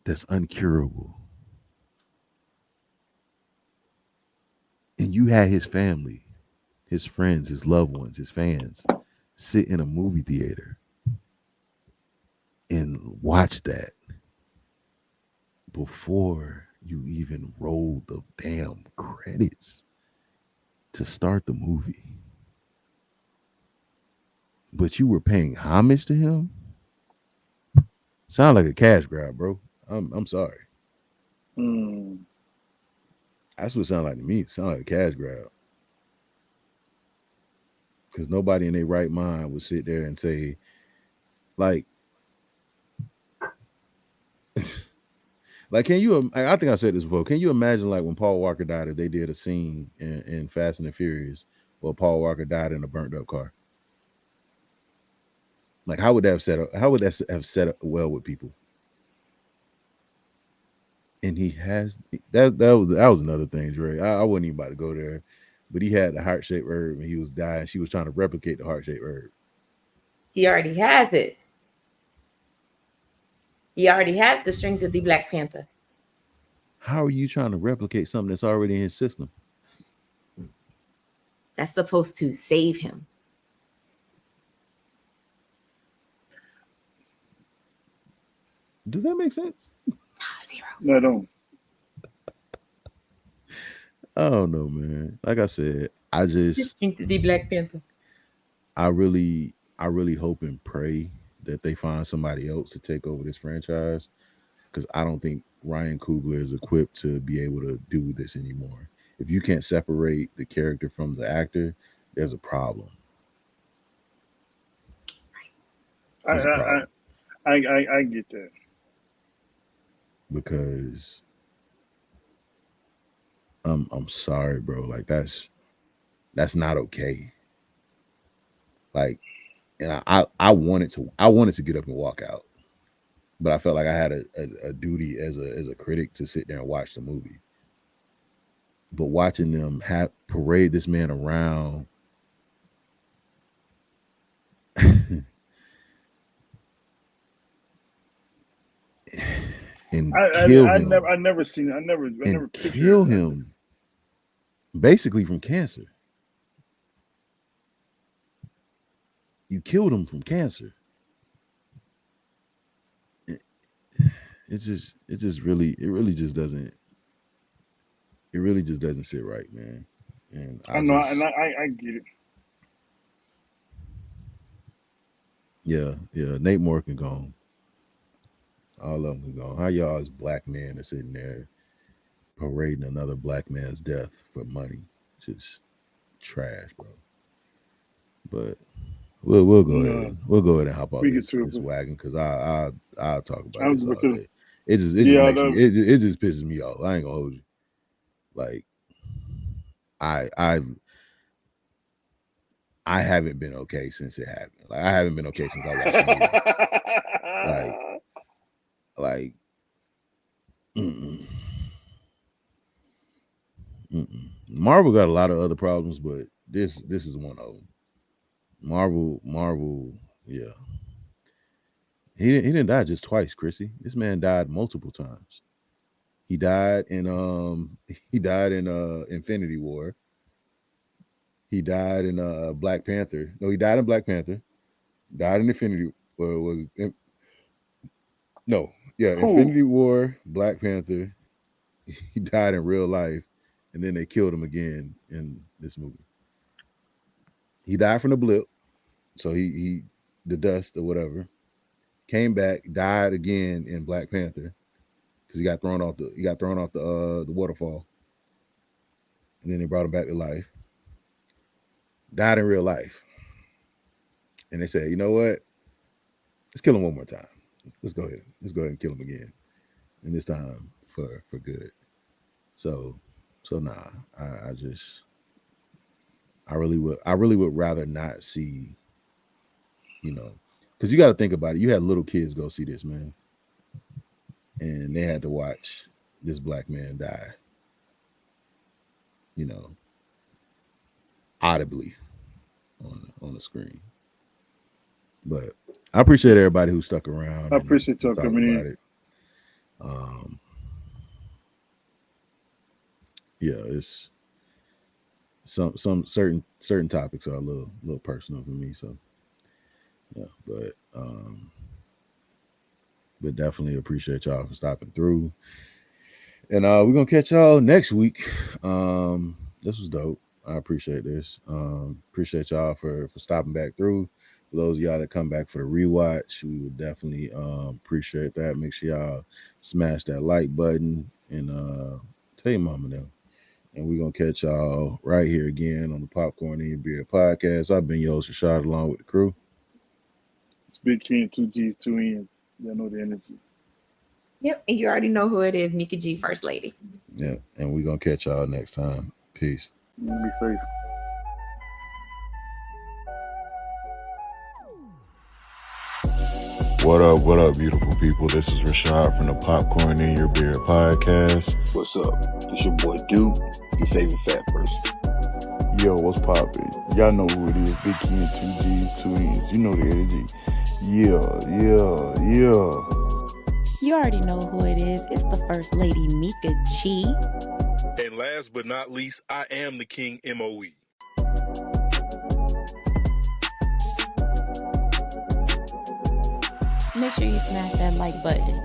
Speaker 3: that's uncurable. And you had his family, his friends, his loved ones, his fans sit in a movie theater and watch that before you even roll the damn credits to start the movie. But you were paying homage to him? Sound like a cash grab, bro. I'm sorry.
Speaker 7: Mm.
Speaker 3: That's what it sounded like to me. It sounded like a cash grab. Because nobody in their right mind would sit there and say, like, like, can you? I think I said this before. Can you imagine, like, when Paul Walker died, if they did a scene in Fast and the Furious where Paul Walker died in a burnt up car? Like, how would that have set up? How would that have set up well with people? And he has that was another thing, Dre. I wasn't even about to go there, but he had the heart shaped herb and he was dying. She was trying to replicate the heart shaped herb.
Speaker 9: He already has it. He already has the strength of the Black Panther.
Speaker 3: How are you trying to replicate something that's already in his system?
Speaker 9: That's supposed to save him.
Speaker 3: Does that make sense?
Speaker 9: Zero.
Speaker 7: No, I don't.
Speaker 3: I don't know, man. Like I said,
Speaker 9: The strength of the Black Panther.
Speaker 3: I really hope and pray that they find somebody else to take over this franchise because I don't think Ryan Coogler is equipped to be able to do this anymore. If you can't separate the character from the actor, there's a problem. There's a problem
Speaker 7: I get that.
Speaker 3: because I'm sorry, bro. Like that's not okay. Like, and I wanted to get up and walk out, but I felt like I had a duty as a critic to sit there and watch the movie. But watching them parade this man around and kill him
Speaker 7: I never seen it. I never
Speaker 3: and
Speaker 7: pictured
Speaker 3: kill
Speaker 7: it like
Speaker 3: him basically from cancer. You killed him from cancer. It really just doesn't sit right, man. And
Speaker 7: I know, and I get it.
Speaker 3: yeah, Nate Moore can go. All of them can go. How y'all as black men are sitting there parading another black man's death for money? Just trash, bro. But we'll go ahead. We'll go ahead and hop off this wagon because I'll talk about this all day. It just makes me it just pisses me off. I ain't gonna hold you. Like I haven't been okay since it happened. Like I haven't been okay since I watched the movie. Like mm-mm. Mm-mm. Marvel got a lot of other problems, but this is one of them. Marvel, yeah. He didn't die just twice, Chrissy. This man died multiple times. He died in Infinity War. He died in Black Panther. No, he died in Black Panther. Died in Infinity. Infinity War, Black Panther. He died in real life, and then they killed him again in this movie. He died from the blip, so he the dust or whatever. Came back, died again in Black Panther because he got thrown off the waterfall, and then they brought him back to life. Died in real life, and they said, you know what? Let's kill him one more time. Let's go ahead and kill him again, and this time for good. So nah, I really would rather not see, because you got to think about it. You had little kids go see this, man, and they had to watch this black man die. audibly on the screen. But I appreciate everybody who stuck around.
Speaker 7: I appreciate y'all coming in.
Speaker 3: It. Yeah, it's some certain topics are a little personal for me. So yeah, but definitely appreciate y'all for stopping through. And we're gonna catch y'all next week. This was dope. I appreciate this. Appreciate y'all for stopping back through. For those of y'all that come back for the rewatch, we would definitely appreciate that. Make sure y'all smash that like button and tell your mama them. And we're gonna catch y'all right here again on the Popcorn and Your Beer podcast. I've been your host Rashad along with the crew.
Speaker 7: It's Big Ken, 2 G's, 2 N's. Y'all know the energy.
Speaker 9: Yep, and you already know who it is, Mika G, First Lady.
Speaker 3: Yeah, and we're gonna catch y'all next time. Peace.
Speaker 7: Be safe.
Speaker 1: What up, beautiful people? This is Rashad from the Popcorn in Your Beer podcast.
Speaker 2: What's up? It's your boy Duke, your favorite fat person.
Speaker 10: Yo, what's poppin'? Y'all know who it is. Big Ken, 2 G's, 2 N's. You know the energy. Yeah.
Speaker 4: You already know who it is. It's the First Lady Mika G.
Speaker 5: And last but not least, I am the King MOE.
Speaker 4: Make sure you smash that like button.